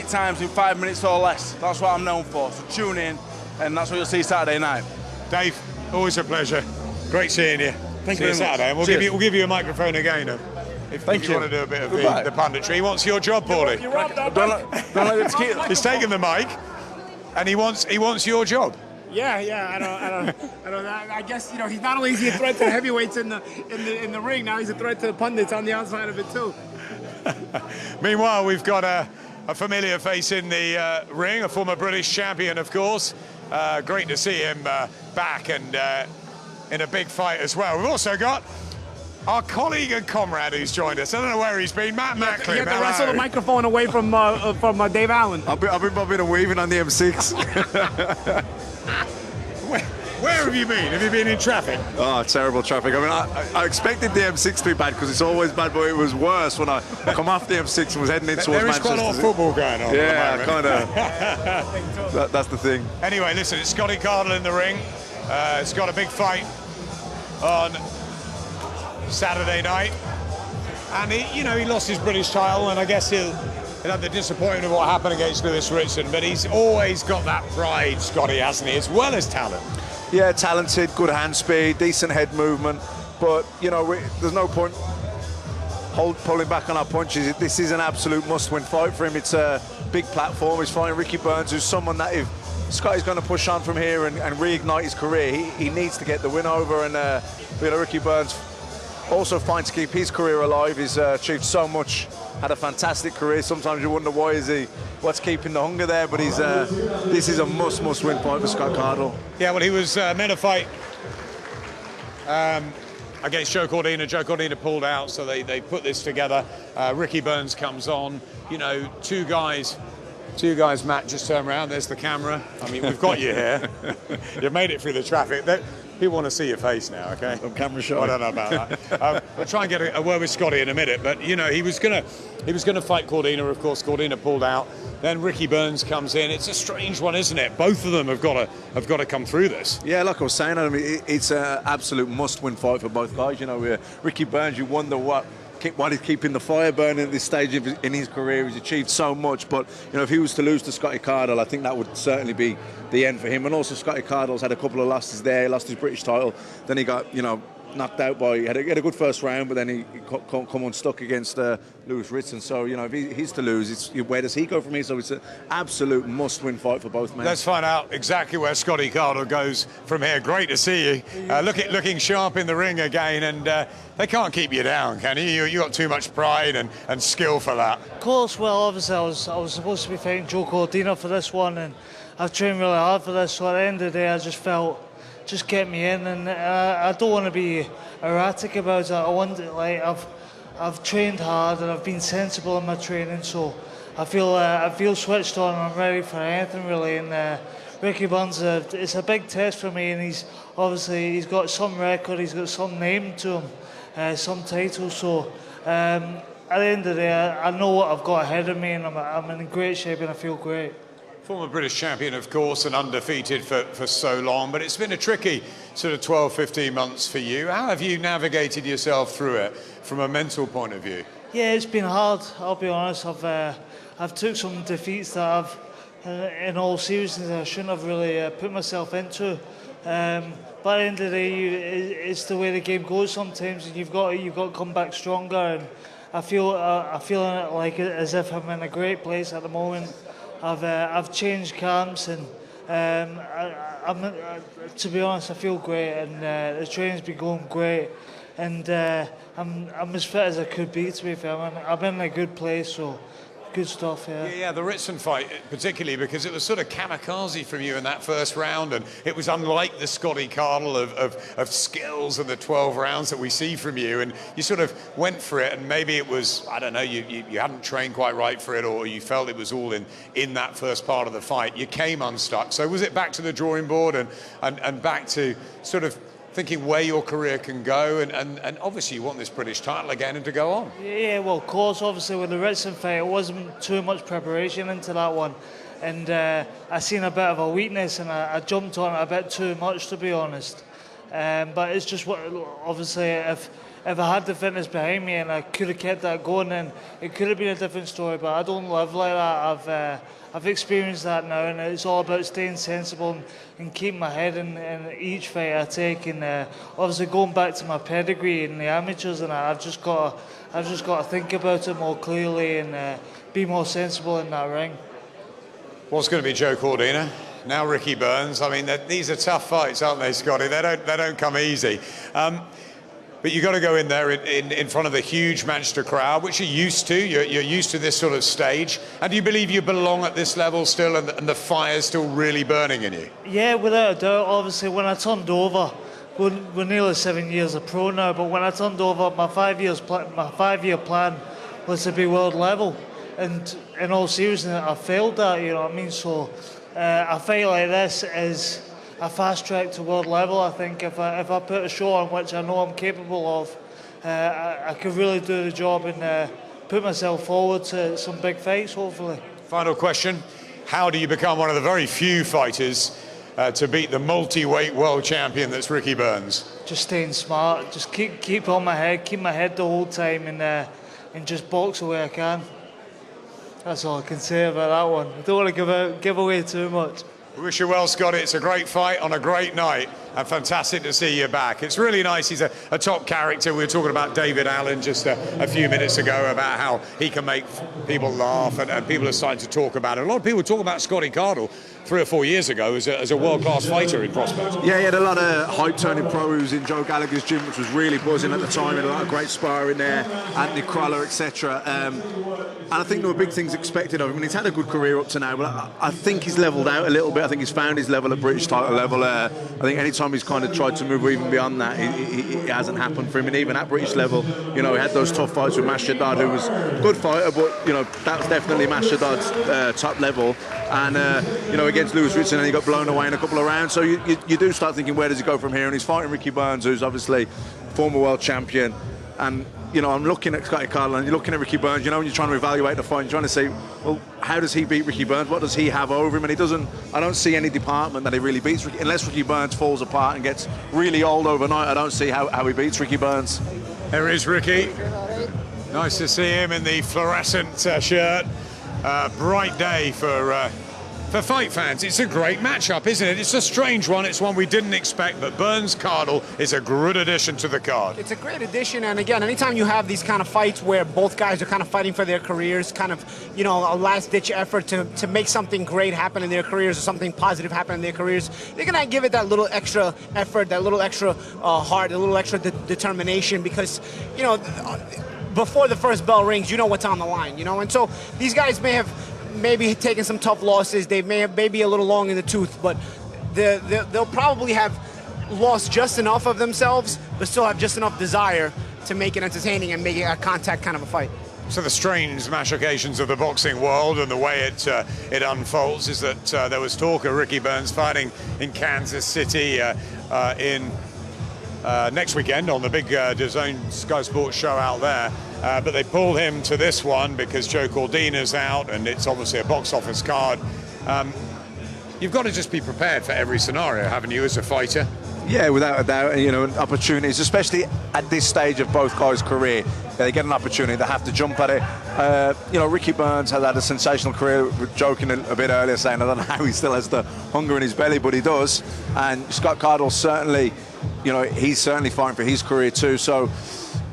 times in 5 minutes or less. That's what I'm known for. So tune in, and that's what you'll see Saturday night. Dave, always a pleasure. Great seeing you. Thank you very much. Saturday, and we'll give you a microphone again. If you want to do a bit of the punditry. He wants your job, Paulie. He's taking the mic, and he wants your job. Yeah. I guess he's not only is he a threat to the heavyweights in the ring, now he's a threat to the pundits on the outside of it too. Meanwhile, we've got a familiar face in the ring, a former British champion, of course. Great to see him back and in a big fight as well. We've also got our colleague and comrade who's joined us. I don't know where he's been. Matt Macklin. You have to wrestle the microphone away from Dave Allen. I've been bobbing and weaving on the M6. Where have you been? Have you been in traffic? Oh, terrible traffic. I mean, I expected the M6 to be bad because it's always bad, but it was worse when I come off the M6 and was heading in towards Manchester. There is quite a lot of football going on. Yeah, kind of. That's the thing. Anyway, listen, it's Scotty Cardle in the ring. It's got a big fight on Saturday night, and he lost his British title, and I guess he'll have the disappointment of what happened against Lewis Ritson, but he's always got that pride, Scotty, hasn't he, as well as talent. Yeah, talented, good hand speed, decent head movement, but there's no point pulling back on our punches. This is an absolute must-win fight for him. It's a big platform. He's fighting Ricky Burns, who's someone that if Scotty's going to push on from here and reignite his career, he needs to get the win over, and Ricky Burns also fighting to keep his career alive. He's achieved so much had a fantastic career. Sometimes you wonder what's keeping the hunger there, but this is a must-win fight for Scott Cardle. Yeah, well, he was meant to fight against Joe Cordina. Joe Cordina pulled out, so they put this together. Ricky Burns comes on. You know, two guys, Matt, just turn around. There's the camera. I mean, we've got you here. You've made it through the traffic. People want to see your face now, okay? I'm camera shy. I don't know about that. We'll try and get a word with Scotty in a minute. But you know, he was gonna fight Cordina. Of course, Cordina pulled out. Then Ricky Burns comes in. It's a strange one, isn't it? Both of them have got to come through this. Yeah, like I was saying, I mean, it's an absolute must-win fight for both guys. You know, Ricky Burns, you wonder why he's keeping the fire burning at this stage in his career. He's achieved so much, but you know, if he was to lose to Scotty Cardle, I think that would certainly be the end for him. And also, Scotty Cardle's had a couple of losses there. He lost his British title, then he got, you know, knocked out by. He had a good first round, but then he come unstuck against Lewis Ritson. So you know, if he's to lose, where does he go from here? So it's an absolute must-win fight for both men. Let's find out exactly where Scotty Cardle goes from here. Great to see you, looking sharp in the ring again, and they can't keep you down, can you? You got too much pride and skill for that. Of course, well, obviously I was supposed to be fighting Joe Cordina for this one, and I've trained really hard for this. So at the end of the day, I just felt, just get me in, and I don't want to be erratic about it. I want, like, I've trained hard and I've been sensible in my training, so I feel switched on and I'm ready for anything really. And Ricky Burns, it's a big test for me, and he's got some record, he's got some name to him, some titles. So at the end of the day, I know what I've got ahead of me, and I'm in great shape and I feel great. Former British champion, of course, and undefeated for so long, but it's been a tricky sort of 12, 15 months for you. How have you navigated yourself through it from a mental point of view? Yeah, it's been hard, I'll be honest. I've took some defeats that in all seriousness, I shouldn't have really put myself into. But at the end of the day, it's the way the game goes sometimes, and you've got to come back stronger. And I feel like as if I'm in a great place at the moment. I've changed camps, and to be honest, I feel great, and the training's been going great, and I'm as fit as I could be, to be fair. I'm in a good place, so good stuff. Yeah, the Ritson fight particularly, because it was sort of kamikaze from you in that first round, and it was unlike the Scotty Cardle of skills and the 12 rounds that we see from you, and you sort of went for it, and maybe it was, I don't know, you hadn't trained quite right for it, or you felt it was all in that first part of the fight. You came unstuck. So was it back to the drawing board and back to sort of thinking where your career can go, and obviously you want this British title again and to go on? Yeah, well, of course, obviously with the Ritson fight, it wasn't too much preparation into that one, and I seen a bit of a weakness, and I jumped on it a bit too much, to be honest. But it's just what, obviously, if I had the fitness behind me and I could have kept that going, then it could have been a different story. But I don't live like that. I've experienced that now, and it's all about staying sensible and keeping my head in each fight I take. And obviously going back to my pedigree in the amateurs, and I've just got to think about it more clearly and be more sensible in that ring. What's going to be Joe Cordina? Now Ricky Burns. I mean, these are tough fights, aren't they, Scotty? They don't come easy. But you've got to go in there in front of the huge Manchester crowd, which you're used to. You're used to this sort of stage. And do you believe you belong at this level still, and the fire's still really burning in you? Yeah, without a doubt. Obviously, when I turned over, we're nearly 7 years a pro now, but when I turned over, my 5 year plan was to be world level. And in all seriousness, I failed that, you know what I mean? So a fight like this is a fast track to world level. I think if I put a show on, which I know I'm capable of, I could really do the job and put myself forward to some big fights, hopefully. Final question. How do you become one of the very few fighters to beat the multi-weight world champion that's Ricky Burns? Just staying smart, just keep on my head, keep my head the whole time, and just box the way I can. That's all I can say about that one. I don't want to give away too much. We wish you well, Scotty. It's a great fight on a great night. and fantastic to see you back. It's really nice. He's a top character. We were talking about David Allen just a few minutes ago about how he can make people laugh, and people are starting to talk about it. A lot of people talk about Scotty Cardle 3 or 4 years ago as a world-class fighter in prospect. Yeah, he had a lot of hype turning pro. He was in Joe Gallagher's gym, which was really buzzing at the time. He had a lot of great sparring there, Anthony Crolla, etc. And I think there were big things expected of him. And he's had a good career up to now, but I think he's levelled out a little bit. I think he's found his level at British title level. I think any time he's kind of tried to move even beyond that, it hasn't happened for him. And even at British level, you know, he had those tough fights with Mashadad, who was a good fighter, but you know, that was definitely Mashadad's top level. And you know, against Lewis Richardson, and he got blown away in a couple of rounds. So you do start thinking, where does he go from here? And he's fighting Ricky Burns, who's obviously former world champion. And you know, I'm looking at Scotty Cardle and you're looking at Ricky Burns. You know, when you're trying to evaluate the fight, you're trying to say, well, how does he beat Ricky Burns? What does he have over him? And he doesn't. I don't see any department that he really beats Ricky, unless Ricky Burns falls apart and gets really old overnight. I don't see how he beats Ricky Burns. There is Ricky. Nice to see him in the fluorescent shirt. Bright day for fight fans. It's a great matchup, isn't it? It's a strange one. It's one we didn't expect, but Burns-Cardle is a good addition to the card. It's a great addition, and again, anytime you have these kind of fights where both guys are kind of fighting for their careers, kind of, you know, a last-ditch effort to make something great happen in their careers or something positive happen in their careers, they're going to give it that little extra effort, that little extra heart, a little extra determination, because, you know, before the first bell rings, you know what's on the line, you know? And so these guys may have maybe taken some tough losses. They may have maybe a little long in the tooth, but they'll probably have lost just enough of themselves, but still have just enough desire to make it entertaining and make it a contact kind of a fight. So the strange machinations of the boxing world and the way it unfolds is that there was talk of Ricky Burns fighting in Kansas City in next weekend on the big DAZN Sky Sports show out there. But they pulled him to this one because Joe Cordina's out, and it's obviously a box office card. You've got to just be prepared for every scenario, haven't you, as a fighter? Yeah, without a doubt. You know, opportunities, especially at this stage of both guys' career, they get an opportunity, they have to jump at it. You know, Ricky Burns has had a sensational career. We're joking a bit earlier, saying I don't know how he still has the hunger in his belly, but he does. And Scott Cardle certainly, you know, he's certainly fighting for his career too. So,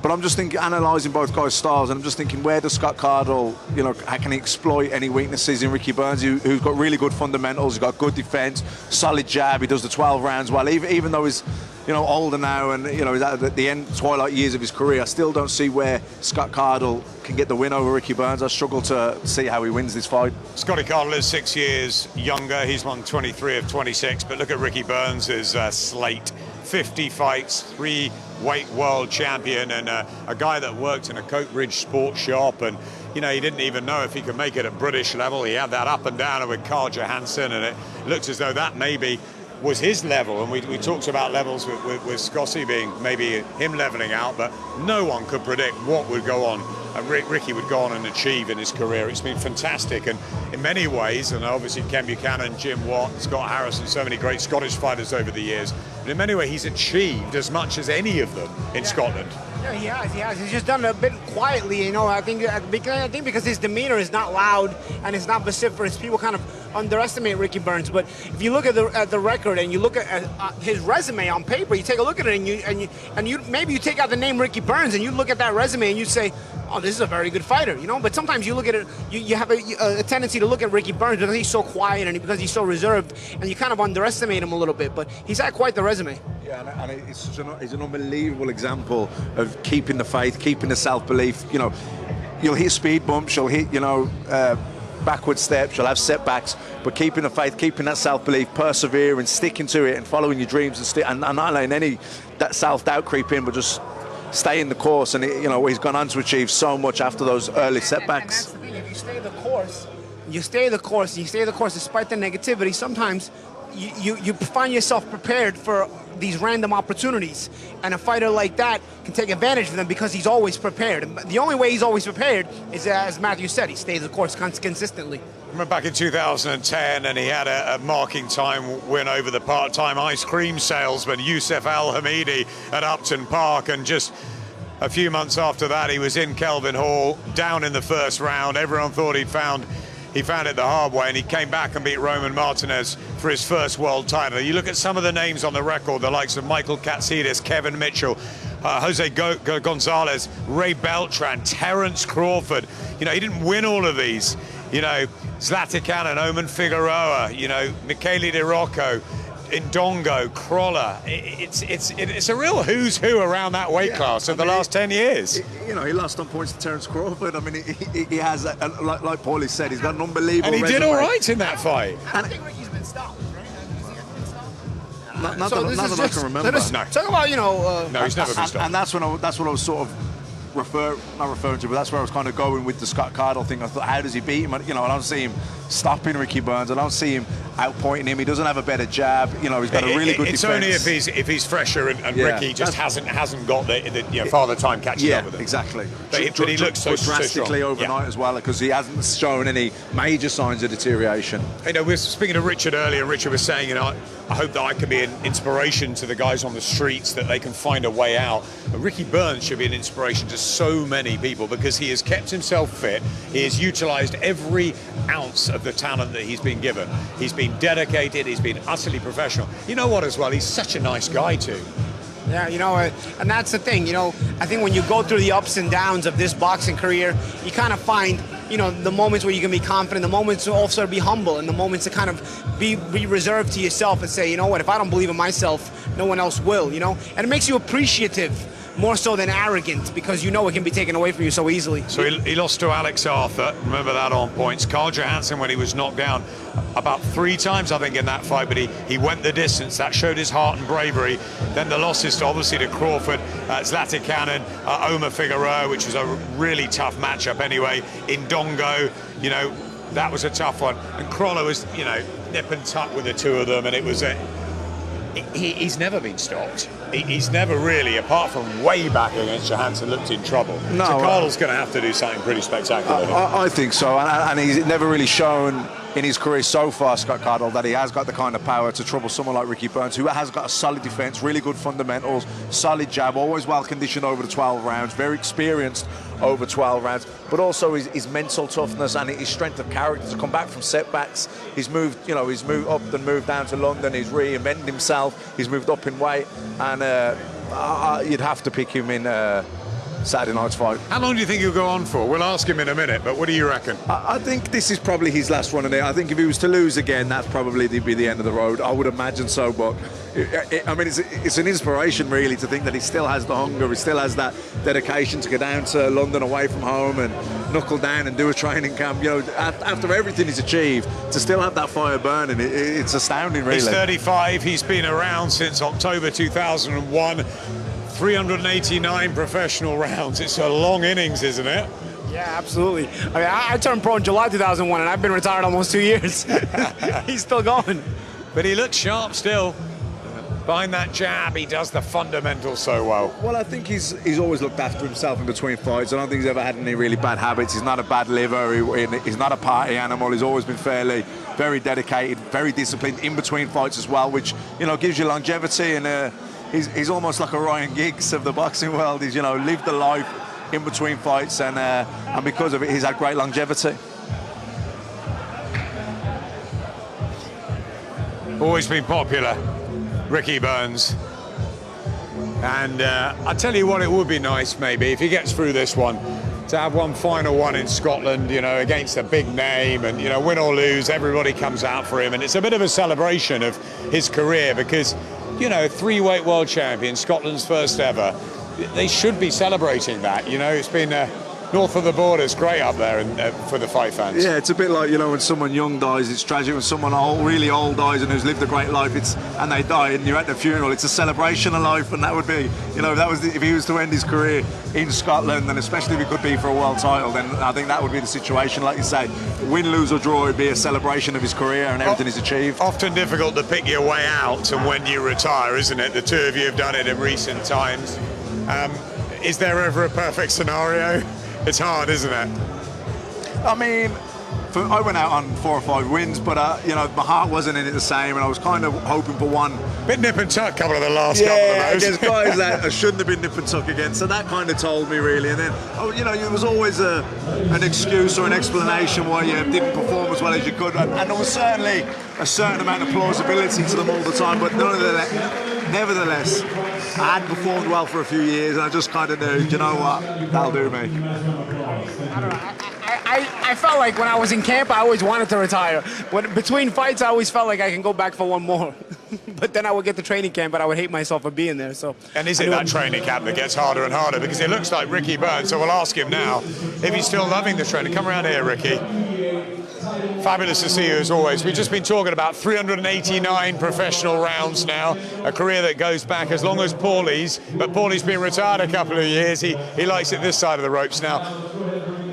but I'm just thinking, analysing both guys' styles, and I'm just thinking, where does Scott Cardle, you know, how can he exploit any weaknesses in Ricky Burns, who's got really good fundamentals, he's got good defence, solid jab, he does the 12 rounds well, even though he's, you know, older now and, you know, he's at the end, twilight years of his career, I still don't see where Scott Cardle can get the win over Ricky Burns. I struggle to see how he wins this fight. Scotty Cardle is 6 years younger. He's won 23 of 26, but look at Ricky Burns' slate. 50 fights, 3-weight world champion, and a guy that worked in a Coatbridge sports shop, and you know, he didn't even know if he could make it at British level. He had that up and down with Carl Johansson, and it looked as though that maybe was his level. And we talked about levels with Scotty being maybe him leveling out, but no one could predict what would go on and Ricky would go on and achieve in his career. It's been fantastic, and in many ways, and obviously Ken Buchanan, Jim Watt, Scott Harrison, so many great Scottish fighters over the years, but in many ways he's achieved as much as any of them in Scotland. Yeah, he has. He's just done it a bit quietly, you know. I think because his demeanor is not loud and it's not vociferous, people kind of underestimate Ricky Burns. But if you look at the record and you look at his resume on paper, you take a look at it and you maybe you take out the name Ricky Burns and you look at that resume and you say, oh, this is a very good fighter, you know. But sometimes you look at it, you have a tendency to look at Ricky Burns because he's so quiet and because he's so reserved, and you kind of underestimate him a little bit. But he's had quite the resume. Yeah, and it's an unbelievable example of keeping the faith, keeping the self-belief. You know, you'll hit speed bumps, you'll hit, you know, backward steps, you'll have setbacks, but keeping the faith, keeping that self-belief, persevering, sticking to it, and following your dreams, and not letting any that self-doubt creep in, but just staying the course. And you know, he's gone on to achieve so much after those early setbacks. And that's the thing. If you stay the course, you stay the course despite the negativity. Sometimes you find yourself prepared for these random opportunities, and a fighter like that can take advantage of them because he's always prepared. And the only way he's always prepared is, as Matthew said, he stays the course consistently. I remember back in 2010, and he had a marking time win over the part-time ice cream salesman Youssef Al-Hamidi at Upton Park, and just a few months after that he was in Kelvin Hall, down in the first round. Everyone thought he'd found he found it the hard way, and he came back and beat Roman Martinez for his first world title. You look at some of the names on the record, the likes of Michael Katsidis, Kevin Mitchell, Jose Gonzalez, Ray Beltran, Terence Crawford. You know, he didn't win all of these. You know, Zlatican, Oman Figueroa, you know, Michele De Rocco, Indongo, Crawler. It's a real who's who around that weight class of the last 10 years. You know, he lost on points to Terence Crawford. I mean, he has, like Paulie said, he's got an unbelievable And he resume. did all right in that fight. I think Ricky's been stopped, right? Not that I can remember. No. Talk about, you know... No, he's never been stopped. And that's what I was sort of not referring to, but that's where I was kind of going with the Scott Cardle thing. I thought, how does he beat him? You know, I don't see him stopping Ricky Burns. I don't see him outpointing him. He doesn't have a better jab. You know, he's got a really good defense. It's only if he's fresher and Ricky just hasn't got the father time catching up with him. Exactly. But he looks so drastically strong. overnight as well, because he hasn't shown any major signs of deterioration. You know, we were speaking to Richard earlier. Richard was saying, you know, I hope that I can be an inspiration to the guys on the streets, that they can find a way out. But Ricky Burns should be an inspiration to so many people, because he has kept himself fit. He has utilised every ounce of the talent that he's been given. He's been dedicated. He's been utterly professional. You know what, as well, he's such a nice guy too. Yeah, you know, and that's the thing, you know, I think when you go through the ups and downs of this boxing career, you kind of find, you know, the moments where you can be confident, the moments to also be humble, and the moments to kind of be reserved to yourself and say, you know what, if I don't believe in myself, no one else will, you know? And it makes you appreciative more so than arrogant, because you know it can be taken away from you so easily. So he lost to Alex Arthur, remember that, on points. Carl Johansson, when he was knocked down about 3 times, I think, in that fight, but he went the distance. That showed his heart and bravery. Then the losses, obviously, to Crawford, Zlatican, Omar Figueroa, which was a really tough matchup anyway. Indongo, you know, that was a tough one. And Crawler was, you know, nip and tuck with the two of them, and it was he's never been stopped. He's never really, apart from way back against Johansson, looked in trouble. No, so Cardle's going to have to do something pretty spectacular. I think so, and he's never really shown in his career so far, Scott Cardle, that he has got the kind of power to trouble someone like Ricky Burns, who has got a solid defence, really good fundamentals, solid jab, always well conditioned over the 12 rounds, very experienced over 12 rounds, but also his mental toughness and his strength of character to come back from setbacks. He's moved up and moved down to London. He's reinvented himself. He's moved up in weight, and you'd have to pick him in Saturday night's fight. How long do you think he'll go on for? We'll ask him in a minute, but what do you reckon? I think this is probably his last run in it. I think if he was to lose again, that's probably be the end of the road. I would imagine so, but I mean, it's an inspiration really to think that he still has the hunger, he still has that dedication to go down to London away from home and knuckle down and do a training camp. You know, after everything he's achieved, to still have that fire burning, it's astounding really. He's 35, he's been around since October 2001. 389 professional rounds. It's a long innings, isn't it? Yeah, absolutely. I mean, I turned pro in July 2001, and I've been retired almost 2 years. He's still going. But he looks sharp still. Behind that jab, he does the fundamentals so well. Well, I think he's always looked after himself in between fights. I don't think he's ever had any really bad habits. He's not a bad liver. He's not a party animal. He's always been very dedicated, very disciplined in between fights as well, which, you know, gives you longevity. And he's almost like a Ryan Giggs of the boxing world. He's, you know, lived the life in between fights, and because of it, he's had great longevity. Always been popular, Ricky Burns. And I tell you what, it would be nice maybe if he gets through this one to have one final one in Scotland, you know, against a big name, and, you know, win or lose, everybody comes out for him, and it's a bit of a celebration of his career, because, you know, 3-weight world champion, Scotland's first ever. They should be celebrating that. You know, it's been north of the border. It's great up there for the fight fans. Yeah, it's a bit like, you know, when someone young dies, it's tragic. When someone really old dies and who's lived a great life, and they die and you're at the funeral, it's a celebration of life. And that would be, you know, if he was to end his career in Scotland, and especially if it could be for a world title, then I think that would be the situation. Like you say, win, lose or draw, it'd be a celebration of his career and everything he's achieved. Often difficult to pick your way out and when you retire, isn't it? The two of you have done it in recent times. Is there ever a perfect scenario? It's hard, isn't it? I mean, I went out on 4 or 5 wins, but you know, my heart wasn't in it the same, and I was kind of hoping for one. Bit nip and tuck, couple of the last couple of those. Against guys that I shouldn't have been nip and tuck against. So that kind of told me really. And then, you know, there was always an excuse or an explanation why you didn't perform as well as you could, and there was certainly a certain amount of plausibility to them all the time. But nevertheless, I hadn't performed well for a few years, and I just kind of knew, you know what, that'll do me. I don't know. I felt like when I was in camp, I always wanted to retire. But between fights, I always felt like I can go back for one more. But then I would get to training camp, but I would hate myself for being there. So. And is it that training camp that gets harder and harder? Because it looks like Ricky Burns, so we'll ask him now if he's still loving the training. Come around here, Ricky. Fabulous to see you as always. We've just been talking about 389 professional rounds now, a career that goes back as long as Paulie's, but Paulie's been retired a couple of years. He likes it this side of the ropes now.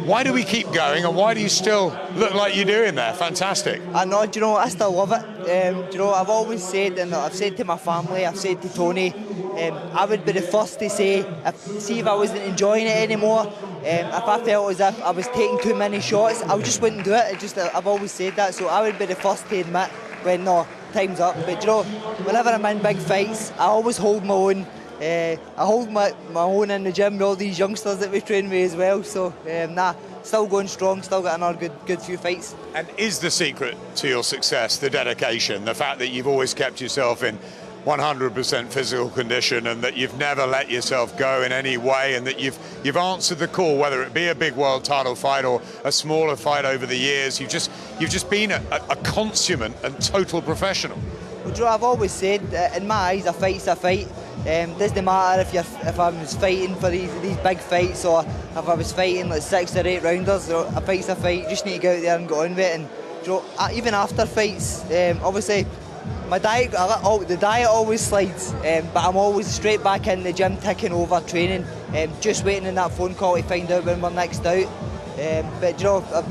Why do we keep going, and why do you still look like you're doing there? Fantastic. I know, do you know, I still love it. Do you know, I've always said, and I've said to my family, I've said to Tony, I would be the first to say, if I wasn't enjoying it anymore, if I felt as if I was taking too many shots, I just wouldn't do it. I've always said that, so I would be the first to admit when, no, time's up. But you know, whenever I'm in big fights, I always hold my own. I hold my own in the gym with all these youngsters that we train with as well. So, still going strong, still got another good few fights. And is the secret to your success the dedication, the fact that you've always kept yourself in 100% physical condition, and that you've never let yourself go in any way, and that you've answered the call, whether it be a big world title fight or a smaller fight over the years? You've just been a consummate and total professional. Well, Joe, I've always said, in my eyes, a fight's a fight. Doesn't matter if I was fighting for these big fights, or if I was fighting like 6 or 8 rounders. You know, a fight's a fight. You just need to go out there and go on with it. And you know, even after fights, obviously my diet, the diet always slides, but I'm always straight back in the gym, ticking over, training, just waiting on that phone call to find out when we're next out. But you know,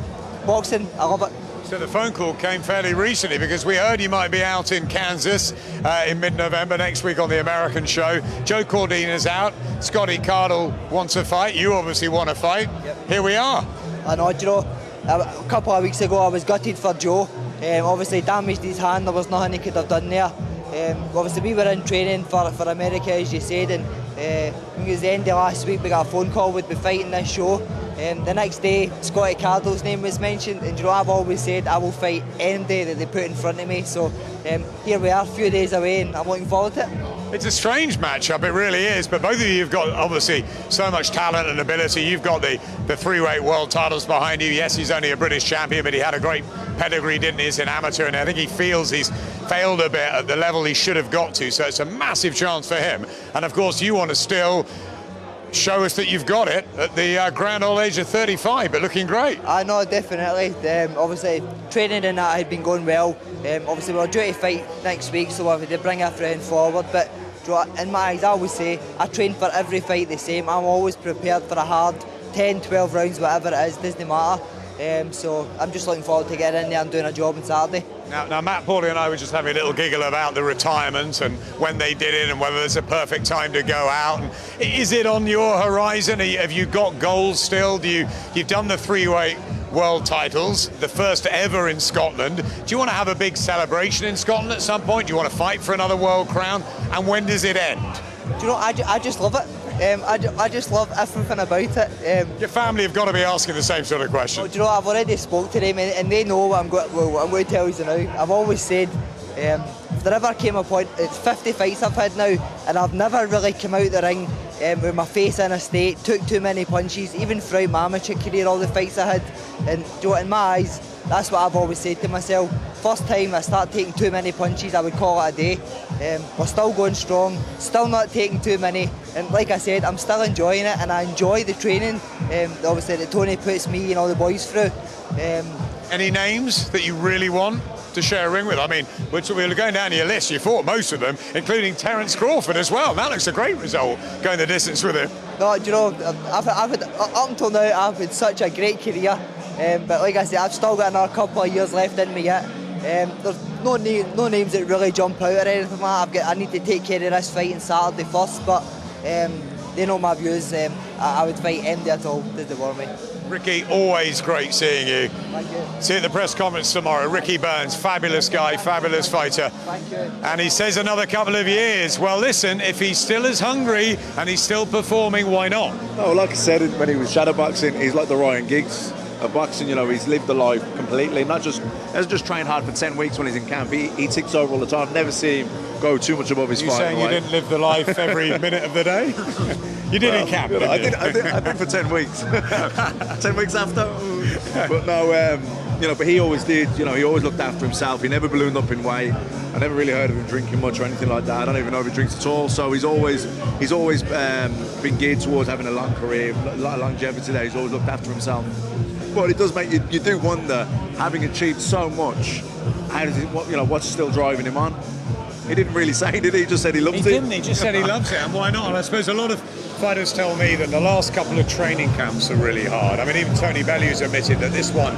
boxing, I love it. So the phone call came fairly recently, because we heard you might be out in Kansas in mid-November next week on the American show. Joe Cordina's out. Scotty Cardle wants a fight. You obviously want a fight. Yep. Here we are. I know, you know, a couple of weeks ago I was gutted for Joe. Obviously damaged his hand. There was nothing he could have done there. Obviously we were in training for America, as you said, and I think it was the end of last week we got a phone call, we'd be fighting this show. The next day, Scotty Cardle's name was mentioned, and you know, I've always said I will fight any day that they put in front of me. So here we are, a few days away, and I'm looking forward to it. It's a strange matchup, it really is, but both of you have got obviously so much talent and ability. You've got the 3-weight world titles behind you. Yes, he's only a British champion, but he had a great pedigree, didn't he, as an amateur, and I think he feels he's failed a bit at the level he should have got to, so it's a massive chance for him. And of course, you want to still show us that you've got it at the grand old age of 35, but looking great. I know, definitely. Obviously, training and that had been going well. Obviously, we're due to fight next week, so we did bring our friend forward. But in my eyes, I always say I train for every fight the same. I'm always prepared for a hard 10, 12 rounds, whatever it is, doesn't matter. So I'm just looking forward to getting in there and doing a job on Saturday. Now Matt, Paulie and I were just having a little giggle about the retirement and when they did it and whether there's a perfect time to go out. And is it on your horizon? Have you got goals still? You've done the 3-weight world titles, the first ever in Scotland. Do you want to have a big celebration in Scotland at some point? Do you want to fight for another world crown? And when does it end? Do you know, I just love it. I just love everything about it. Your family have got to be asking the same sort of question. Do you know, I've already spoke to them, and they know what I'm going to tell you now. I've always said, if there ever came a point, it's 50 fights I've had now, and I've never really come out the ring with my face in a state, took too many punches, even throughout my amateur career, all the fights I had. And do you know, in my eyes, that's what I've always said to myself. First time I start taking too many punches, I would call it a day. We're still going strong, still not taking too many, and like I said, I'm still enjoying it, and I enjoy the training, obviously that Tony puts me and all the boys through. Any names that you really want to share a ring with? I mean, we're going down your list, you fought most of them, including Terence Crawford as well. That looks a great result, going the distance with him. No, do you know, I've had, up until now, I've had such a great career, but like I said, I've still got another couple of years left in me yet. There's no names that really jump out or anything like that. I need to take care of this fight on Saturday first, but they know my views. I would fight anybody at all to devour me. Ricky, always great seeing you. Thank you. See you at the press conference tomorrow. Ricky Burns, fabulous guy, fabulous fighter. Thank you. And he says another couple of years. Well, listen, if he's still as hungry and he's still performing, why not? No, like I said, when he was shadowboxing, he's like the Ryan Giggs of boxing. You know, he's lived the life completely. Hasn't just trained hard for 10 weeks when he's in camp. He ticks over all the time. Never see him go too much above his You fight. saying you didn't live the life every minute of the day? You did in camp, didn't you? I did for 10 weeks. 10 weeks after. But no, you know, but he always did. You know, he always looked after himself. He never ballooned up in weight. I never really heard of him drinking much or anything like that. I don't even know if he drinks at all. So he's always been geared towards having a long career, a lot of longevity there. He's always looked after himself. But it does make you do wonder, having achieved so much, how does it, what's still driving him on? He didn't really say, did he? He just said he loves it. He didn't. He just said he loves it, and why not? And I suppose a lot of fighters tell me that the last couple of training camps are really hard. I mean, even Tony Bellew's admitted that this one,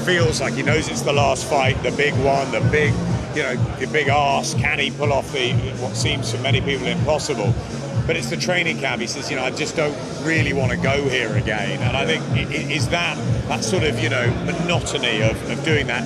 feels like he knows it's the last fight, the big one, the big, the big ask. Can he pull off what seems to many people impossible? But it's the training camp. He says, I just don't really want to go here again. And I think is that sort of, monotony of doing that,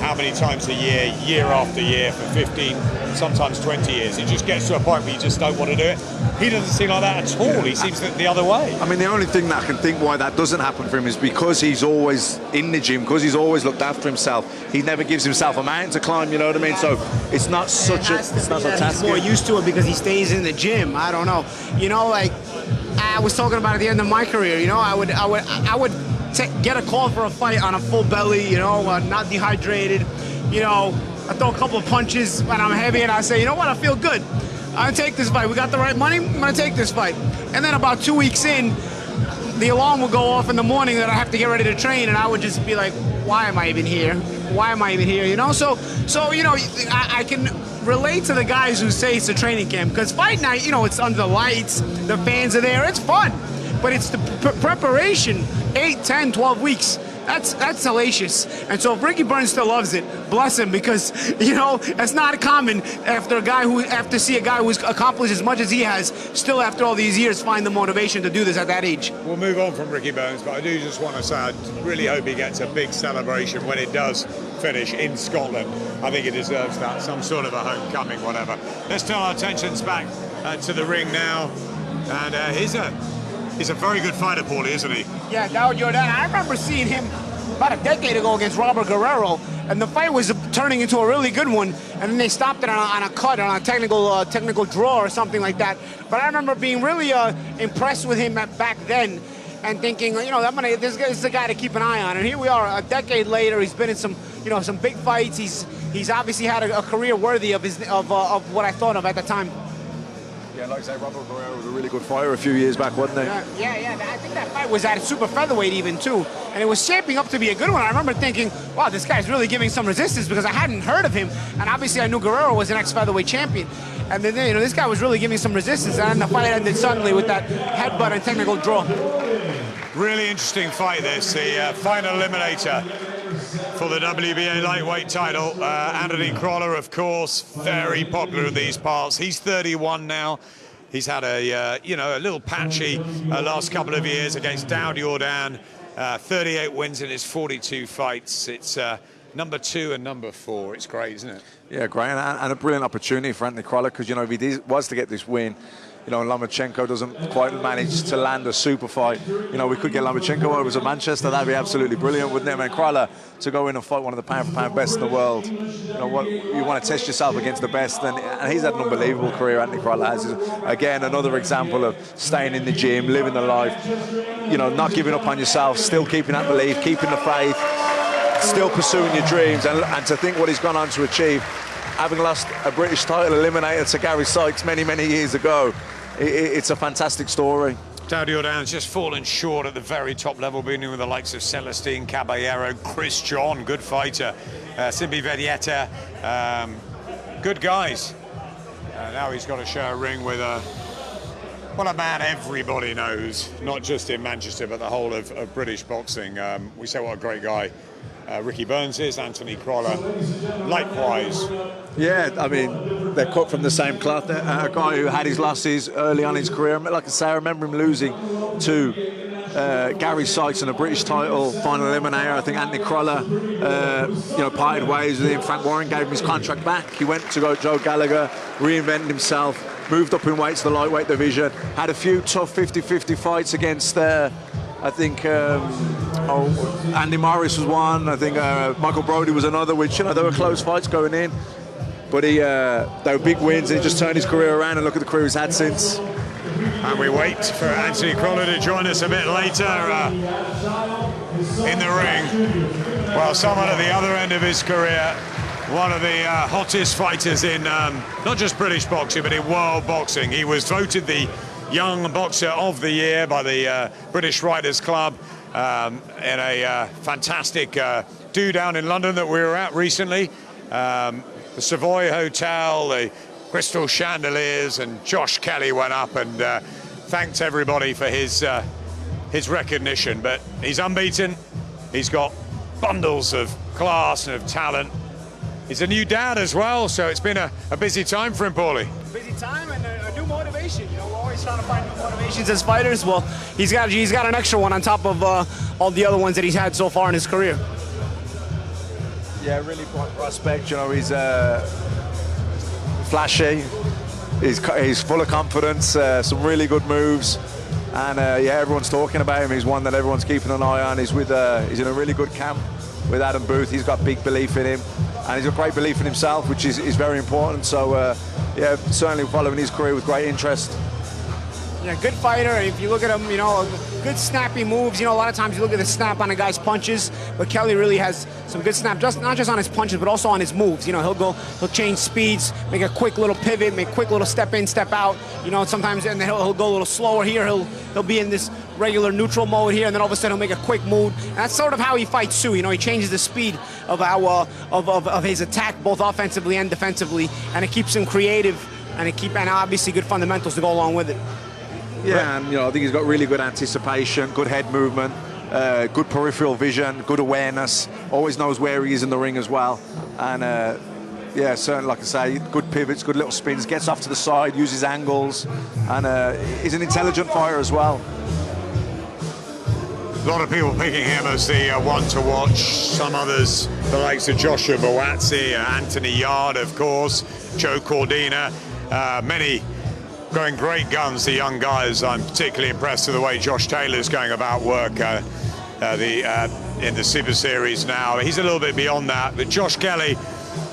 how many times a year after year for 15, sometimes 20 years. It just gets to a point where you just don't want to do it. He doesn't seem like that at all. Yeah. He seems the other way. I mean, the only thing that I can think why that doesn't happen for him is because he's always in the gym, because he's always looked after himself. He never gives himself a mountain to climb, you know what I mean? So it's not such a task. He's more used to it because he stays in the gym. I don't know. Like I was talking about at the end of my career, I would get a call for a fight on a full belly, not dehydrated, I throw a couple of punches when I'm heavy and I say, I feel good. I'm gonna take this fight. We got the right money, I'm gonna take this fight. And then about 2 weeks in, the alarm would go off in the morning that I have to get ready to train, and I would just be like, why am I even here? Why am I even here? So I can relate to the guys who say it's a training camp, because fight night, it's under the lights, the fans are there, it's fun. But it's the preparation, 8, 10, 12 weeks. That's salacious. And so if Ricky Burns still loves it, bless him, because, it's not common after see a guy who's accomplished as much as he has, still after all these years find the motivation to do this at that age. We'll move on from Ricky Burns, but I do just want to say I really hope he gets a big celebration when it does finish in Scotland. I think it deserves that, some sort of a homecoming, whatever. Let's turn our attentions back to the ring now. And he's a very good fighter, Paulie, isn't he? Yeah, Daud Yordan. I remember seeing him about a decade ago against Robert Guerrero, and the fight was turning into a really good one, and then they stopped it on a cut, on a technical draw or something like that. But I remember being really impressed with him back then, and thinking, this is the guy to keep an eye on. And here we are, a decade later. He's been in some big fights. He's obviously had a career worthy of what I thought of at the time. Yeah, like I say, Robert Guerrero was a really good fighter a few years back, wasn't he? Yeah. I think that fight was at super featherweight even too, and it was shaping up to be a good one. I remember thinking, wow, this guy's really giving some resistance, because I hadn't heard of him, and obviously I knew Guerrero was an ex-featherweight champion. And then, this guy was really giving some resistance, and then the fight ended suddenly with that headbutt and technical draw. Really interesting fight, this. The final eliminator for the WBA lightweight title. Anthony Crawler, of course, very popular in these parts. He's 31 now. He's had a little patchy last couple of years against Daud Yordan. 38 wins in his 42 fights. It's number 2 and number 4. It's great, isn't it? Yeah, great, and a brilliant opportunity for Anthony Crawler, because if he was to get this win, Lomachenko doesn't quite manage to land a super fight. We could get Lomachenko over to Manchester. That'd be absolutely brilliant, wouldn't it? I mean, Crawler to go in and fight one of the pound-for-pound best in the world. You want to test yourself against the best, and he's had an unbelievable career. Anthony Crawler has. Again, another example of staying in the gym, living the life. Not giving up on yourself, still keeping that belief, keeping the faith, still pursuing your dreams, and to think what he's gone on to achieve, having lost a British title eliminator to Gary Sykes many, many years ago. It's a fantastic story. Daud Yordan's just fallen short at the very top level, being with the likes of Celestine Caballero, Chris John, good fighter, Simbi Vedieta, good guys. Now he's got to share a ring with a man everybody knows, not just in Manchester, but the whole of British boxing. We say what a great guy Ricky Burns is, Anthony Crawler, likewise. Yeah, I mean, they're cut from the same cloth. A guy who had his losses early on in his career. Like I say, I remember him losing to Gary Sykes in a British title final eliminator. I think Anthony Crolla, parted ways with him. Frank Warren gave him his contract back. He went to go Joe Gallagher, reinvented himself, moved up in weight to the lightweight division, had a few tough 50-50 fights against I think Andy Morris was one. I think Michael Brody was another, which, there were close fights going in. But they were big wins, and he just turned his career around, and look at the career he's had since. And we wait for Anthony Crolla to join us a bit later in the ring. Well, someone at the other end of his career, one of the hottest fighters in not just British boxing, but in world boxing. He was voted the Young Boxer of the Year by the British Writers Club in a fantastic do down in London that we were at recently. The Savoy Hotel, the Crystal Chandeliers, and Josh Kelly went up and thanked everybody for his recognition. But he's unbeaten. He's got bundles of class and of talent. He's a new dad as well, so it's been a busy time for him, Paulie. Busy time and a new motivation. We're always trying to find new motivations as fighters. Well, he's got an extra one on top of all the other ones that he's had so far in his career. Yeah, really bright prospect. He's flashy. He's full of confidence. Some really good moves, and everyone's talking about him. He's one that everyone's keeping an eye on. He's in a really good camp with Adam Booth. He's got big belief in him, and he's got great belief in himself, which is very important. So certainly following his career with great interest. Yeah, good fighter. If you look at him, good snappy moves. A lot of times you look at the snap on a guy's punches, but Kelly really has some good snap, not just on his punches, but also on his moves. He'll change speeds, make a quick little pivot, make a quick little step in, step out. Sometimes, and then he'll go a little slower here. He'll be in this regular neutral mode here, and then all of a sudden he'll make a quick move. And that's sort of how he fights too. He changes the speed of of his attack, both offensively and defensively, and it keeps him creative, and obviously good fundamentals to go along with it. Yeah, and I think he's got really good anticipation, good head movement, good peripheral vision, good awareness, always knows where he is in the ring as well. And certainly, like I say, good pivots, good little spins, gets off to the side, uses angles, and he's an intelligent fighter as well. A lot of people picking him as the one to watch. Some others, the likes of Joshua Buatsi, Anthony Yard, of course, Joe Cordina, many going great guns, the young guys. I'm particularly impressed with the way Josh Taylor's going about work in the Super Series now. He's a little bit beyond that, but Josh Kelly,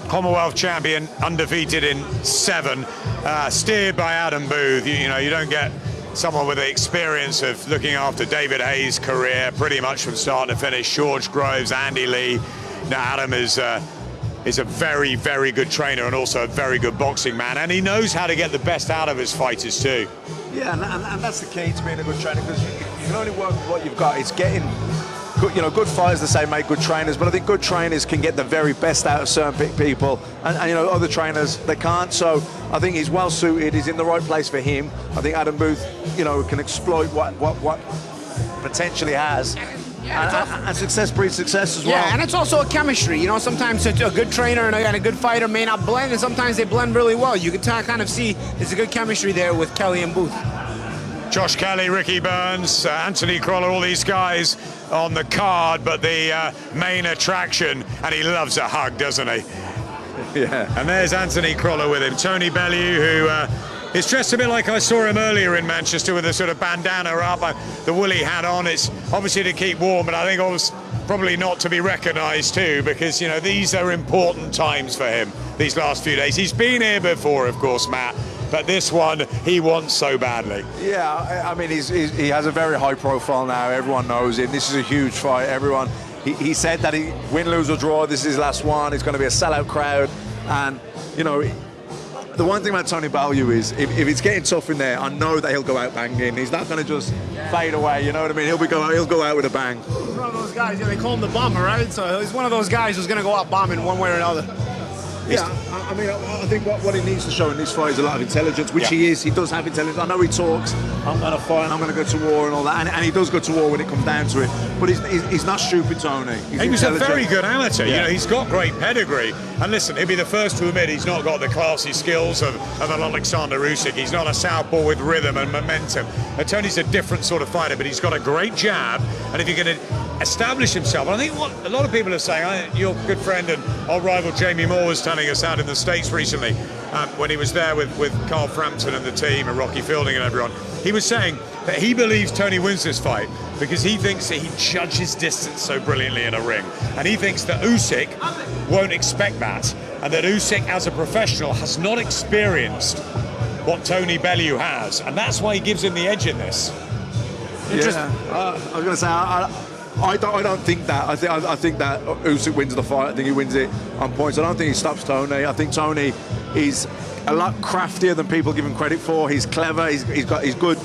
Commonwealth champion, undefeated in 7, steered by Adam Booth. You don't get someone with the experience of looking after David Hayes' career pretty much from start to finish, George Groves, Andy Lee. Now Adam is a very, very good trainer and also a very good boxing man, and he knows how to get the best out of his fighters too. Yeah, and that's the key to being a good trainer, because you can only work with what you've got. It's getting good, good fighters, they say, make good trainers, but I think good trainers can get the very best out of certain people, and other trainers, they can't. So I think he's well suited, he's in the right place for him. I think Adam Booth, can exploit what potentially has. And success breeds success as well. Yeah, and it's also a chemistry. Sometimes a good trainer and a good fighter may not blend, and sometimes they blend really well. You can kind of see there's a good chemistry there with Kelly and Booth. Josh Kelly, Ricky Burns, Anthony Crolla, all these guys on the card, but the main attraction, and he loves a hug, doesn't he? Yeah. And there's Anthony Crolla with him. Tony Bellew, who is dressed a bit like I saw him earlier in Manchester, with a sort of bandana up, the woolly hat on. It's obviously to keep warm, but I think probably not to be recognised too, because these are important times for him, these last few days. He's been here before, of course, Matt, but this one he wants so badly. Yeah, I mean, he has a very high profile now. Everyone knows him. This is a huge fight. He said that he win, lose or draw, this is his last one. It's going to be a sellout crowd, and the one thing about Tony Bellew is, if it's getting tough in there, I know that he'll go out banging. He's not going to just fade away, you know what I mean? He'll go out with a bang. He's one of those guys, they call him the bomber, right? So he's one of those guys who's going to go out bombing one way or another. Yeah, I mean, I think what he needs to show in this fight is a lot of intelligence, which he is. He does have intelligence. I know he talks, I'm going to fight, I'm going to go to war and all that, and he does go to war when it comes down to it. But he's not stupid, Tony. He was a very good amateur. You know, he's got great pedigree. And listen, he'll be the first to admit he's not got the classy skills of an Oleksandr Usyk. He's not a southpaw with rhythm and momentum. Tony's a different sort of fighter, but he's got a great jab. And if you're going to establish himself, and I think what a lot of people are saying, your good friend and old rival Jamie Moore was telling us out in the States recently, when he was there with Carl Frampton and the team and Rocky Fielding and everyone, he was saying that he believes Tony wins this fight because he thinks that he judges distance so brilliantly in a ring. And he thinks that Usyk won't expect that. And that Usyk, as a professional, has not experienced what Tony Bellew has. And that's why he gives him the edge in this. Yeah, I was going to say, I don't think that. I think that Usyk wins the fight. I think he wins it on points. I don't think he stops Tony. I think Tony is a lot craftier than people give him credit for. He's clever. He's good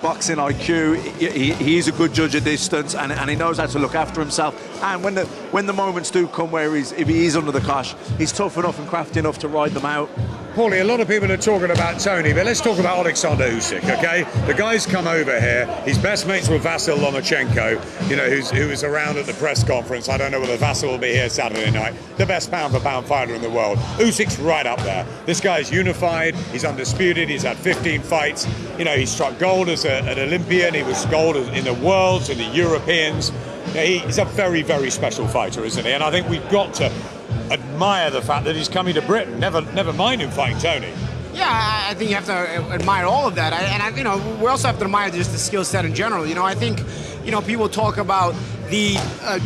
boxing IQ. He is a good judge of distance, and he knows how to look after himself. And when the moments do come where if he is under the cosh, he's tough enough and crafty enough to ride them out. Paulie, a lot of people are talking about Tony, but let's talk about Oleksandr Usyk, okay? The guy's come over here. He's best mates with Vasyl Lomachenko, you know, who was around at the press conference. I don't know whether Vasyl will be here Saturday night. The best pound-for-pound fighter in the world. Usyk's right up there. This guy's unified. He's undisputed. He's had 15 fights. You know, he struck gold as an Olympian. He was gold in the Worlds and the Europeans. You know, he's a very, very special fighter, isn't he? And I think we've got to admire the fact that he's coming to Britain. Never mind him fighting Tony. Yeah, I think you have to admire all of that, and you know, we also have to admire just the skill set in general. You know, I think, you know, people talk about the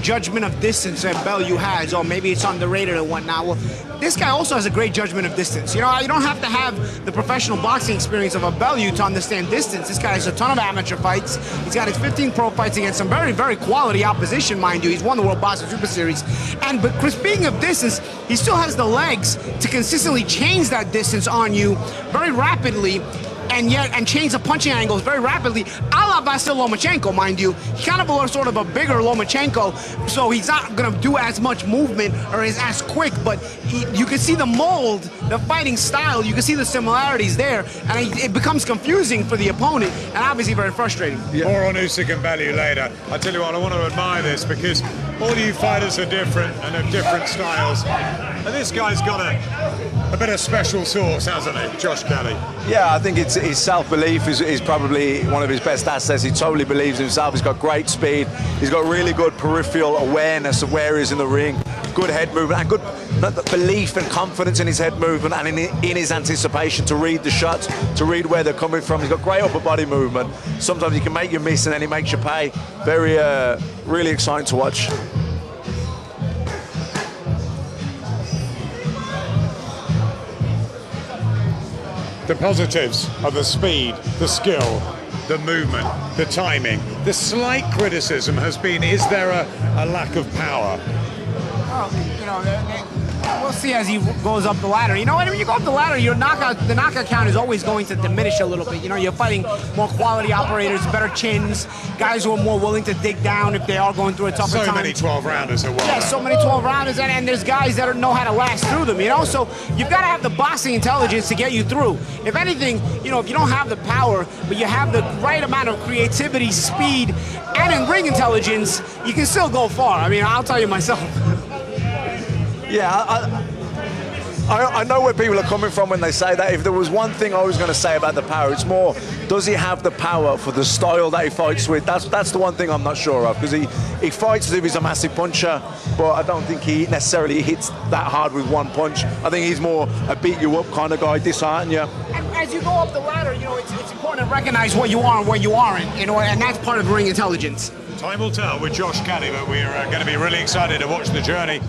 judgment of distance that Bellew has, or maybe it's underrated or whatnot. Well, this guy also has a great judgment of distance. You know, you don't have to have the professional boxing experience of a Bellew to understand distance. This guy has a ton of amateur fights. He's got his 15 pro fights against some very, very quality opposition, mind you. He's won the World Boxing Super Series. But speaking of distance, he still has the legs to consistently change that distance on you very rapidly, and change the punching angles very rapidly, a la Vasyl Lomachenko, mind you. He's kind of a sort of a bigger Lomachenko, so he's not going to do as much movement or is as quick, but you can see the mold, the fighting style, you can see the similarities there, and it becomes confusing for the opponent, and obviously very frustrating. More on Usyk and Bellew later. I tell you what, I want to admire this because all you fighters are different and have different styles. And this guy's got a bit of special sauce, hasn't he, Josh Kelly? Yeah, I think it's his self-belief is probably one of his best assets. He totally believes in himself. He's got great speed. He's got really good peripheral awareness of where he is in the ring. Good head movement and good belief and confidence in his head movement and in his anticipation to read the shots, to read where they're coming from. He's got great upper body movement. Sometimes he can make you miss and then he makes you pay. Very, really exciting to watch. The positives are the speed, the skill, the movement, the timing. The slight criticism has been, is there a lack of power? Oh, you know, we'll see as he goes up the ladder. You know what? When you go up the ladder, the knockout count is always going to diminish a little bit. You know, you're fighting more quality operators, better chins, guys who are more willing to dig down if they are going through a tougher time. So many 12-rounders at once. Yeah, so many 12-rounders, and there's guys that know how to last through them, you know? So you've got to have the boxing intelligence to get you through. If anything, you know, if you don't have the power, but you have the right amount of creativity, speed, and in-ring intelligence, you can still go far. I mean, I'll tell you myself. Yeah, I know where people are coming from when they say that. If there was one thing I was going to say about the power, it's more, does he have the power for the style that he fights with? That's the one thing I'm not sure of, because he fights as if he's a massive puncher, but I don't think he necessarily hits that hard with one punch. I think he's more a beat you up kind of guy, dishearten you. And as you go up the ladder, you know, it's important to recognize what you are and where you aren't, you know, and that's part of ring intelligence. Time will tell with Josh Kelly, but we're going to be really excited to watch the journey.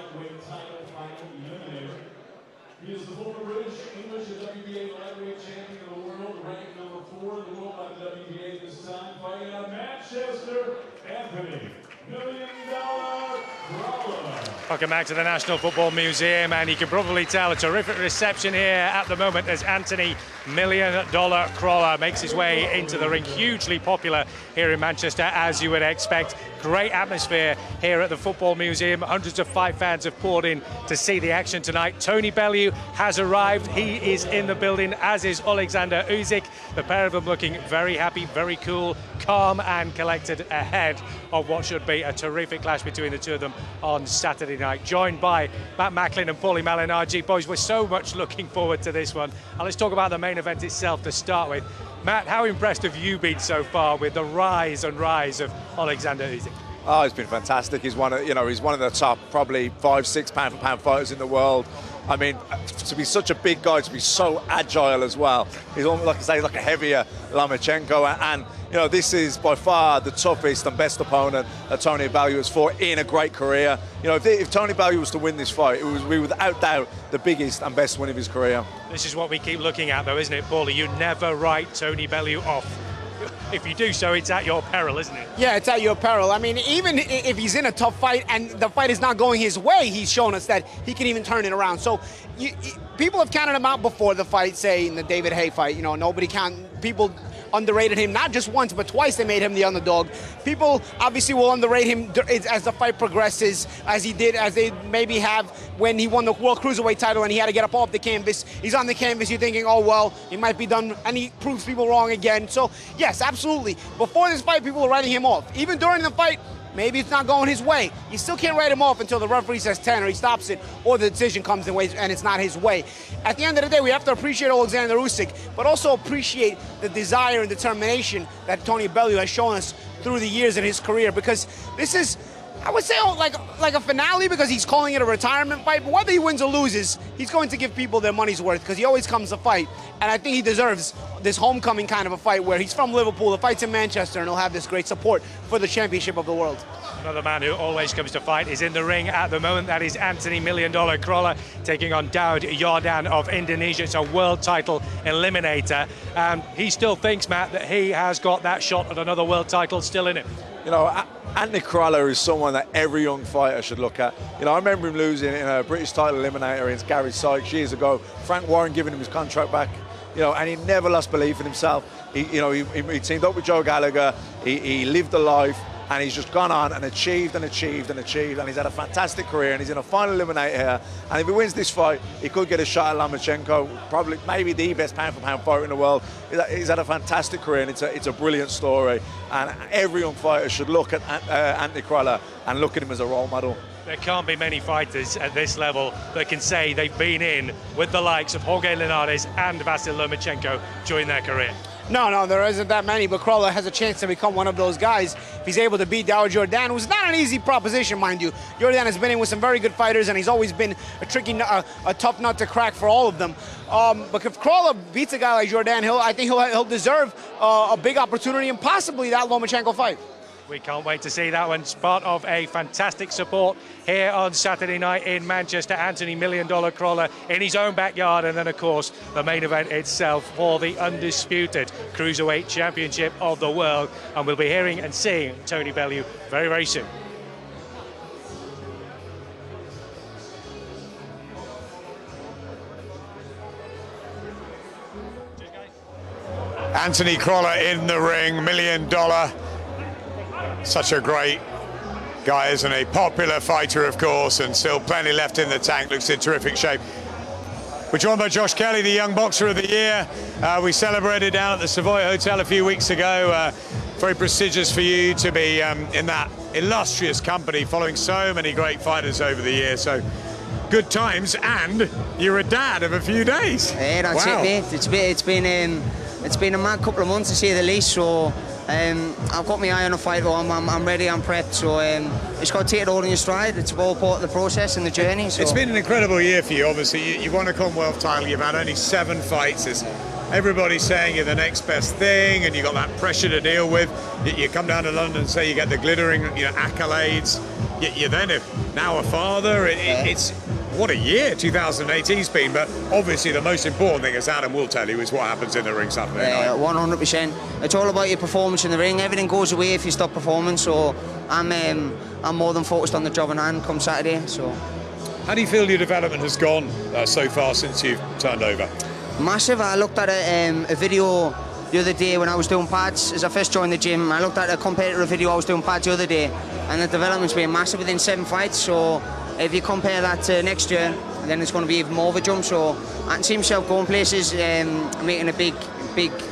lightweight title final eliminator. He is the former British, English, and WBA lightweight champion of the world, ranked number 4 in the world by the WBA this time, fighting out of Manchester, Anthony $1 Million Crawler. Welcome back to the National Football Museum, and you can probably tell a terrific reception here at the moment as Anthony $1 Million Crawler makes his way into the ring. Hugely popular here in Manchester, as you would expect. Great atmosphere here at the Football Museum. Hundreds of fight fans have poured in to see the action tonight. Tony Bellew has arrived. He is in the building, as is Oleksandr Usyk. The pair of them looking very happy, very cool, calm and collected ahead of what should be a terrific clash between the two of them on Saturday night. Joined by Matt Macklin and Paulie Malignaggi. Boys, we're so much looking forward to this one. And let's talk about the main event itself to start with. Matt, how impressed have you been so far with the rise and rise of Oleksandr Usyk? Oh, he's been fantastic. He's one of, he's one of the top, probably 5-6 pound for pound fighters in the world. I mean, to be such a big guy, to be so agile as well. He's almost, like I say, like a heavier Lomachenko, and this is by far the toughest and best opponent that Tony Bellew has fought in a great career. If Tony Bellew was to win this fight, it would be without doubt the biggest and best win of his career. This is what we keep looking at, though, isn't it, Paulie? You never write Tony Bellew off. If you do so, it's at your peril, isn't it? Yeah, it's at your peril. I mean, even if he's in a tough fight and the fight is not going his way, he's shown us that he can even turn it around. So people have counted him out before the fight, say in the David Haye fight. People underrated him not just once but twice. They made him the underdog. People obviously will underrate him as the fight progresses, as they maybe have when he won the World Cruiserweight title and he had to get up off the canvas. He's on the canvas, you're thinking, oh well, he might be done, and he proves people wrong again. So yes, absolutely. Before this fight, people were writing him off. Even during the fight, maybe it's not going his way. You still can't write him off until the referee says 10 or he stops it or the decision comes in ways and it's not his way. At the end of the day, we have to appreciate Oleksandr Usyk, but also appreciate the desire and determination that Tony Bellew has shown us through the years in his career, because this is, I would say, like a finale, because he's calling it a retirement fight. But whether he wins or loses, he's going to give people their money's worth, because he always comes to fight. And I think he deserves this homecoming kind of a fight where he's from Liverpool, the fight's in Manchester, and he'll have this great support for the championship of the world. Another man who always comes to fight is in the ring at the moment. That is Anthony $1 Million Crawler taking on Daud Yordan of Indonesia. It's a world title eliminator. And he still thinks, Matt, that he has got that shot at another world title still in him. Anthony Crawler is someone that every young fighter should look at. I remember him losing in a British title eliminator against Gary Sykes years ago. Frank Warren giving him his contract back. And he never lost belief in himself. He teamed up with Joe Gallagher. He lived the life, and he's just gone on and achieved and achieved and achieved, and he's had a fantastic career, and he's in a final eliminator here. And if he wins this fight, he could get a shot at Lomachenko, probably maybe the best pound for pound fighter in the world. He's had a fantastic career, and it's a brilliant story. And every young fighter should look at Anthony Crawler and look at him as a role model. There can't be many fighters at this level that can say they've been in with the likes of Jorge Linares and Vasyl Lomachenko during their career. No, there isn't that many, but Crawler has a chance to become one of those guys if he's able to beat Daud Yordan, who's not an easy proposition, mind you. Yordan has been in with some very good fighters, and he's always been a tough nut to crack for all of them. But if Crawler beats a guy like Yordan, I think he'll deserve a big opportunity and possibly that Lomachenko fight. We can't wait to see that one. It's part of a fantastic support here on Saturday night in Manchester. Anthony $1 Million Crawler in his own backyard, and then of course the main event itself for the undisputed Cruiserweight Championship of the world. And we'll be hearing and seeing Tony Bellew very, very soon. Anthony Crawler in the ring, $1 Million. Such a great guy, isn't he? Popular fighter, of course, and still plenty left in the tank. Looks in terrific shape. We're joined by Josh Kelly, the Young Boxer of the Year. We celebrated down at the Savoy Hotel a few weeks ago. Very prestigious for you to be in that illustrious company, following so many great fighters over the years. So good times, and you're a dad of a few days. Yeah, that's wow. it, mate. It's been a mad couple of months, to say the least. So I've got my eye on the fight. I'm ready. I'm prepped. So it's got to take it all in your stride. It's all part of the process and the journey. So. It's been an incredible year for you. Obviously, you've won a Commonwealth title. You've had only 7 fights. Everybody's saying you're the next best thing, and you've got that pressure to deal with. You come down to London and say you get the glittering, accolades. you're then now a father. It's what a year 2018's been, but obviously the most important thing, as Adam will tell you, is what happens in the ring Saturday night. 100%. It's all about your performance in the ring. Everything goes away if you stop performing. So I'm more than focused on the job in hand come Saturday. So. How do you feel your development has gone so far since you've turned over? Massive. I looked at a video the other day when I was doing pads as I first joined the gym. I looked at a competitor video I was doing pads the other day, and the development's been massive within 7 fights. So if you compare that to next year, then it's going to be even more of a jump. So I can see myself going places, making a big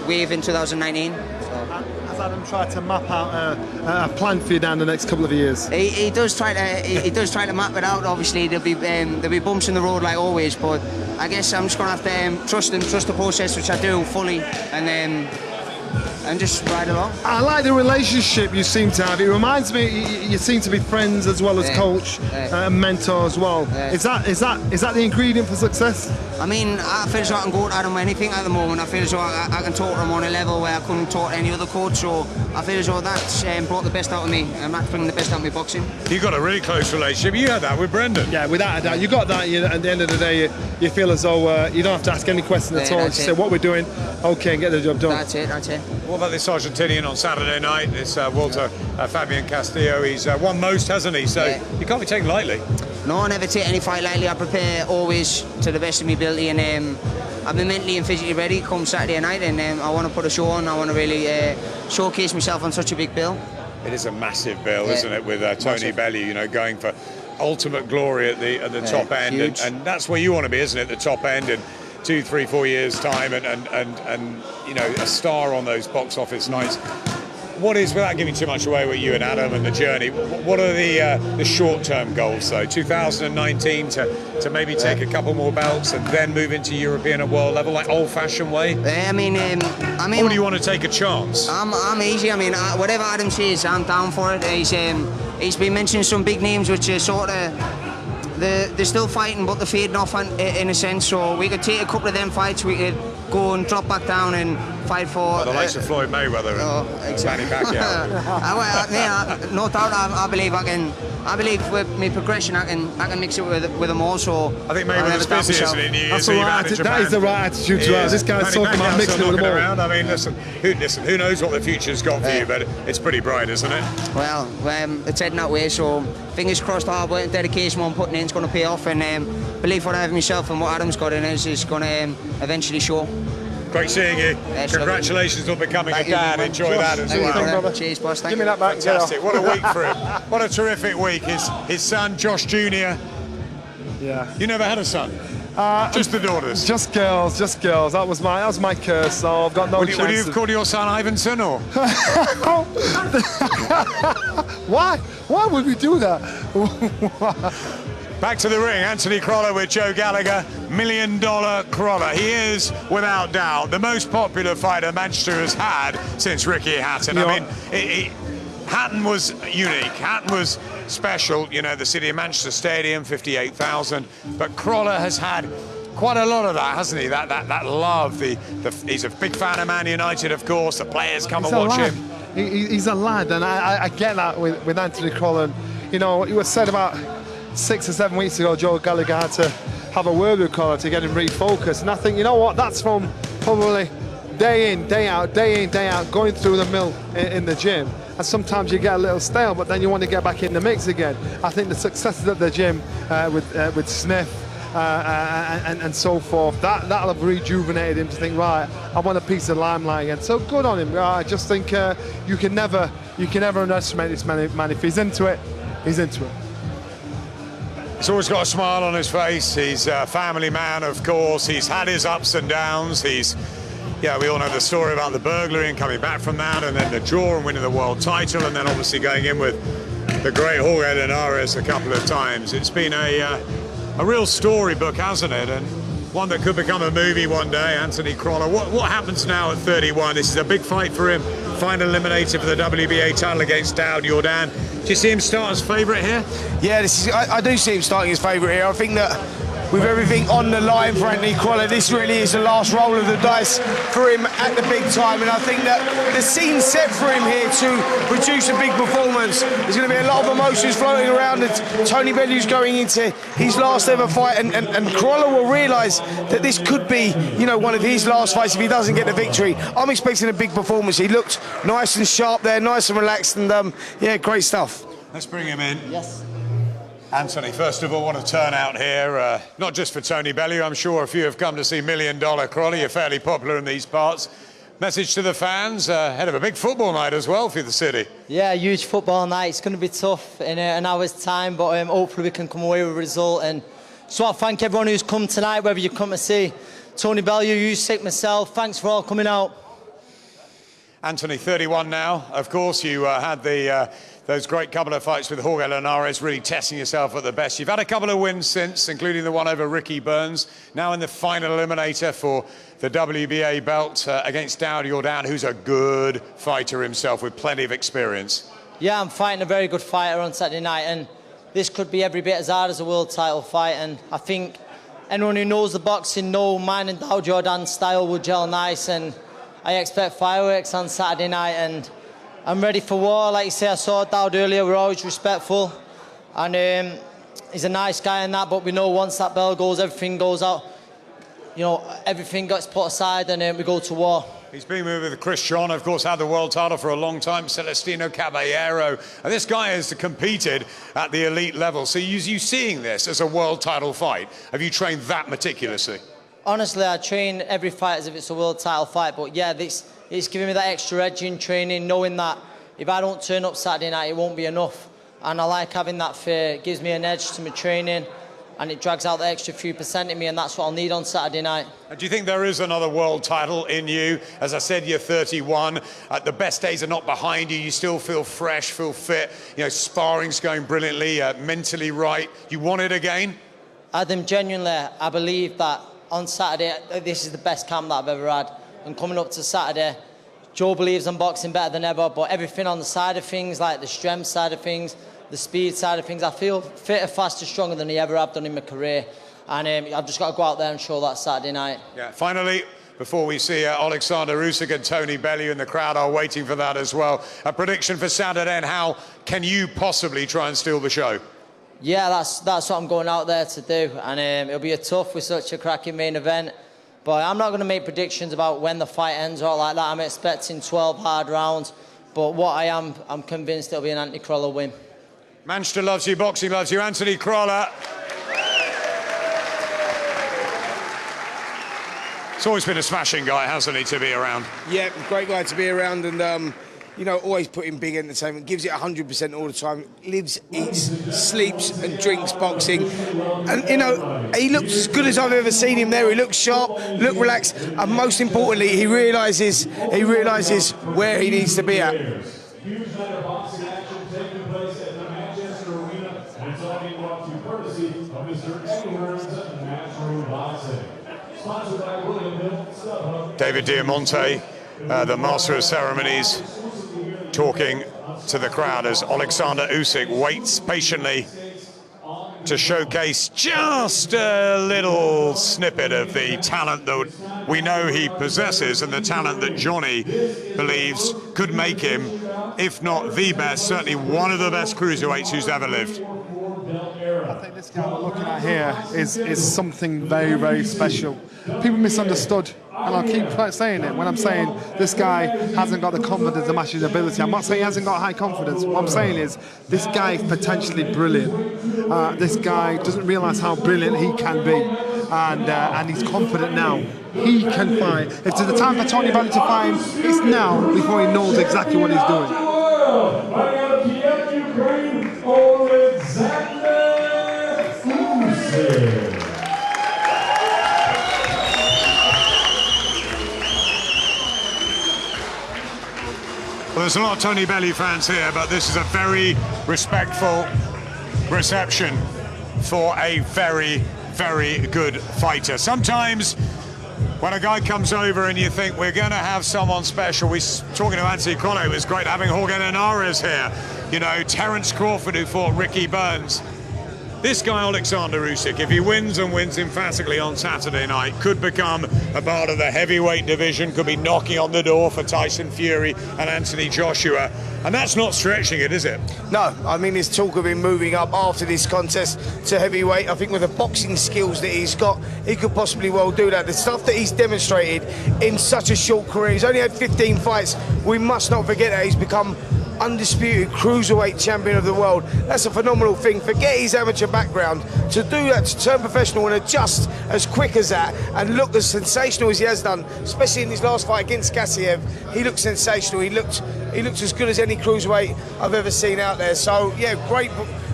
wave in 2019. Has Adam tried to map out a plan for you down the next couple of years? He does try to map it out. Obviously there'll be bumps in the road like always, but I guess I'm just going to have to trust him, trust the process, which I do fully, and just ride along. I like the relationship you seem to have. It reminds me, you seem to be friends as well as coach and mentor as well. Is that the ingredient for success? I mean, I feel as though I can go to Adam anything at the moment. I feel as though I can talk to him on a level where I couldn't talk to any other coach. So I feel as though that's brought the best out of me, and that's bringing the best out of me boxing. You've got a really close relationship. You had that with Brendan. Yeah, without a doubt. You got that. At the end of the day, you feel as though you don't have to ask any questions at all. Just say what we're doing, okay, and get the job done. That's it. What about this Argentinian on Saturday night? This Walter Fabian Castillo. He's won most, hasn't he? So you can't be taken lightly. No, I never take any fight lightly. I prepare always to the best of my ability, and I've been mentally and physically ready come Saturday night, and I want to put a show on. I want to really showcase myself on such a big bill. It is a massive bill, isn't it, with Tony Bellew, you know, going for ultimate glory at the top end, and that's where you want to be, isn't it? The top end in 2, 3, 4 years' time, and you know, a star on those box office nights. What is, without giving too much away with you and Adam and the journey, what are the short-term goals, though? 2019 to maybe take a couple more belts and then move into European and world level, like old-fashioned way? I mean, or do you want to take a chance? I'm easy. I mean, whatever Adam says, I'm down for it. He's been mentioning some big names, which are sort of they're still fighting, but they're fading off in a sense. So we could take a couple of them fights. We could go and drop back down and fight for the likes of Floyd Mayweather and Manny Pacquiao. No doubt, I believe I can. I believe with my progression, I can mix it with them all. So I think Mayweather's busy, isn't he? That is the right attitude to have. This guy's talking about mixing it with them all. I mean, listen, who knows what the future's got for you, but it's pretty bright, isn't it? Well, it's heading that way. So fingers crossed, hard work and dedication what I'm putting in is going to pay off, and believe what I have myself and what Adam's got in is going to eventually show. Great seeing you. Congratulations on becoming a dad. Enjoy that as well. Cheers, boss. Give me that back. Fantastic. What a week for him. What a terrific week. His son, Josh Jr. Yeah. You never had a son? Just the daughters? Just girls. That was my curse, so I've got no chance. Would you have called your son Ivanson, or? Why? Why would we do that? Back to the ring, Anthony Crolla with Joe Gallagher, $1 Million Crolla. He is, without doubt, the most popular fighter Manchester has had since Ricky Hatton. I mean, Hatton was unique. Hatton was special. You know, the city of Manchester Stadium, 58,000. But Crolla has had quite a lot of that, hasn't he? That love. He's a big fan of Man United, of course. The players come and watch him. He's a lad, and I get that with Anthony Crolla. You know, it was said about 6 or 7 weeks ago, Joe Gallagher had to have a word with Crolla to get him refocused. And I think, you know what, that's from probably day in, day out, going through the mill in the gym. And sometimes you get a little stale, but then you want to get back in the mix again. I think the successes at the gym with Sniff and so forth, that'll have rejuvenated him to think, right, I want a piece of limelight again. So good on him. I just think you can never underestimate this man. If he's into it, he's into it. He's always got a smile on his face. He's a family man, of course. He's had his ups and downs. We all know the story about the burglary and coming back from that, and then the draw and winning the world title, and then obviously going in with the great Jorge Linares a couple of times. It's been a real storybook, hasn't it? And one that could become a movie one day, Anthony Crolla. What happens now at 31? This is a big fight for him. Final eliminator for the WBA title against Daud Yordan. Do you see him start as favourite here? Yeah, I do see him starting as favourite here. I think that with everything on the line for Anthony Crawler. This really is the last roll of the dice for him at the big time, and I think that the scene's set for him here to produce a big performance. There's going to be a lot of emotions floating around, and Tony Bellew's going into his last ever fight, and Crawler will realise that this could be, you know, one of his last fights if he doesn't get the victory. I'm expecting a big performance. He looked nice and sharp there, nice and relaxed, and yeah, great stuff. Let's bring him in. Yes. Anthony, first of all, what a turnout here, not just for Tony Bellew. I'm sure a few have come to see $1 Million Crawler. You're fairly popular in these parts. Message to the fans, ahead of a big football night as well for the city. Yeah, a huge football night. It's going to be tough in an hour's time, but hopefully we can come away with a result. And so I thank everyone who's come tonight, whether you come to see Tony Bellew, Usyk, myself. Thanks for all coming out. Anthony, 31 now. Of course, you had those great couple of fights with Jorge Linares, really testing yourself at the best. You've had a couple of wins since, including the one over Ricky Burns. Now in the final eliminator for the WBA belt against Daud Yordan, who's a good fighter himself with plenty of experience. Yeah, I'm fighting a very good fighter on Saturday night, and this could be every bit as hard as a world title fight. And I think anyone who knows the boxing knows mine and Daud Yordan's style will gel nice, and I expect fireworks on Saturday night, and I'm ready for war. Like you say, I saw Daud earlier, we're always respectful, and he's a nice guy and that, but we know once that bell goes, everything goes out, you know, everything gets put aside, and we go to war. He's been with Chris John, of course, had the world title for a long time, Celestino Caballero, and this guy has competed at the elite level. So you seeing this as a world title fight? Have you trained that meticulously? Honestly, I train every fight as if it's a world title fight, but yeah, it's giving me that extra edge in training, knowing that if I don't turn up Saturday night, it won't be enough. And I like having that fear. It gives me an edge to my training, and it drags out the extra few percent in me, and that's what I'll need on Saturday night. Do you think there is another world title in you? As I said, you're 31. The best days are not behind you. You still feel fresh, feel fit. You know, sparring's going brilliantly, mentally right. You want it again? Adam, genuinely, I believe that on Saturday, this is the best camp that I've ever had. And coming up to Saturday, Joe believes I'm boxing better than ever, but everything on the side of things, like the strength side of things, the speed side of things, I feel fitter, faster, stronger than I ever have done in my career. And I've just got to go out there and show that Saturday night. Yeah. Finally, before we see Oleksandr Usyk and Tony Bellew in the crowd are waiting for that as well, a prediction for Saturday, and how can you possibly try and steal the show? Yeah, that's what I'm going out there to do, and it'll be a tough with such a cracking main event. But I'm not going to make predictions about when the fight ends or like that. I'm expecting 12 hard rounds, but what I'm convinced it'll be an Anthony Crawler win. Manchester loves you, boxing loves you. Anthony Crawler. It's always been a smashing guy, hasn't he, to be around? Yeah, great guy to be around, and you know, always put in big entertainment, gives it 100% all the time, lives, eats, sleeps and drinks boxing. And, you know, he looks as good as I've ever seen him there. He looks sharp, look relaxed, and most importantly, he realises where he needs to be at. Huge night of boxing action taking place at the Manchester Arena, and it's all being brought to you courtesy of Mr. Eddie Hearns Natural Boxing. Sponsored by William Hill, StubHub. David Diamante, the master of ceremonies, talking to the crowd as Oleksandr Usyk waits patiently to showcase just a little snippet of the talent that we know he possesses, and the talent that Johnny believes could make him, if not the best, certainly one of the best cruiserweights who's ever lived. I think this guy we're looking at here is something very, very special. People misunderstood, and I'll keep saying it when I'm saying this guy hasn't got the confidence to match his ability. I'm not saying he hasn't got high confidence. What I'm saying is this guy is potentially brilliant. This guy doesn't realise how brilliant he can be, and he's confident now. He can fight. If there's a time for Tony Bellew to fight him, it's now, before he knows exactly what he's doing. Oleksandr Usyk. Well, there's a lot of Tony Bellew fans here, but this is a very respectful reception for a very, very good fighter. Sometimes when a guy comes over and you think we're going to have someone special, we're talking to Anthony Crawler, it was great having Jorge Linares here. You know, Terence Crawford, who fought Ricky Burns. This guy, Oleksandr Usyk, if he wins and wins emphatically on Saturday night, could become a part of the heavyweight division, could be knocking on the door for Tyson Fury and Anthony Joshua. And that's not stretching it, is it? No, I mean, there's talk of him moving up after this contest to heavyweight. I think with the boxing skills that he's got, he could possibly well do that. The stuff that he's demonstrated in such a short career, he's only had 15 fights. We must not forget that he's become undisputed Cruiserweight champion of the world. That's a phenomenal thing. Forget his amateur background. To do that, to turn professional and adjust as quick as that and look as sensational as he has done, especially in his last fight against Gassiev, he looked sensational. He looked as good as any Cruiserweight I've ever seen out there. So yeah, great.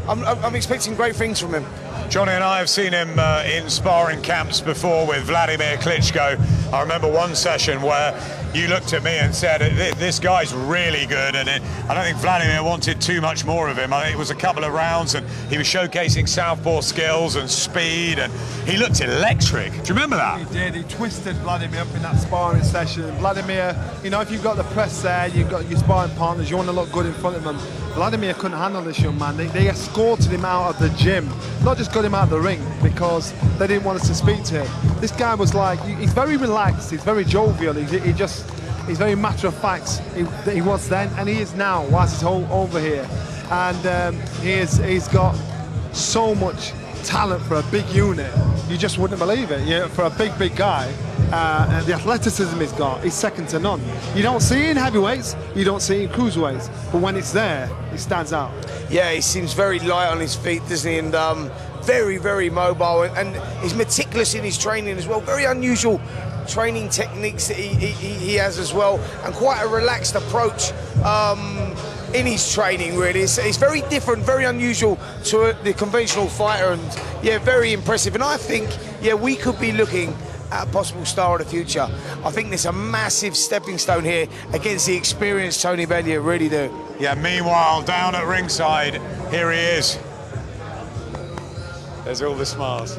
I'm expecting great things from him. Johnny and I have seen him in sparring camps before with Vladimir Klitschko. I remember one session where you looked at me and said, this guy's really good, and I don't think Vladimir wanted too much more of him. I think it was a couple of rounds and he was showcasing southpaw skills and speed, and he looked electric. Do you remember that? He did. He twisted Vladimir up in that sparring session. Vladimir, you know, if you've got the press there, you've got your sparring partners, you want to look good in front of them. Vladimir couldn't handle this young man. They escorted him out of the gym, not just got him out of the ring because they didn't want us to speak to him. This guy was like, he's very relaxed, he's very jovial, he's very matter of fact. He was then and he is now whilst he's over here. And he's got so much talent for a big unit, you just wouldn't believe it. Yeah, for a big guy, and the athleticism he's got is second to none. You don't see it in heavyweights, you don't see it in cruiserweights, but when it's there, it stands out. Yeah, he seems very light on his feet, doesn't he? And very mobile, and he's meticulous in his training as well. Very unusual training techniques that he has as well, and quite a relaxed approach in his training, really. It's very different, very unusual to the conventional fighter, and yeah, very impressive. And I think, yeah, we could be looking at a possible star of the future. I think there's a massive stepping stone here against the experienced Tony Bellew, really do. Yeah, meanwhile, down at ringside, here he is. There's all the smiles.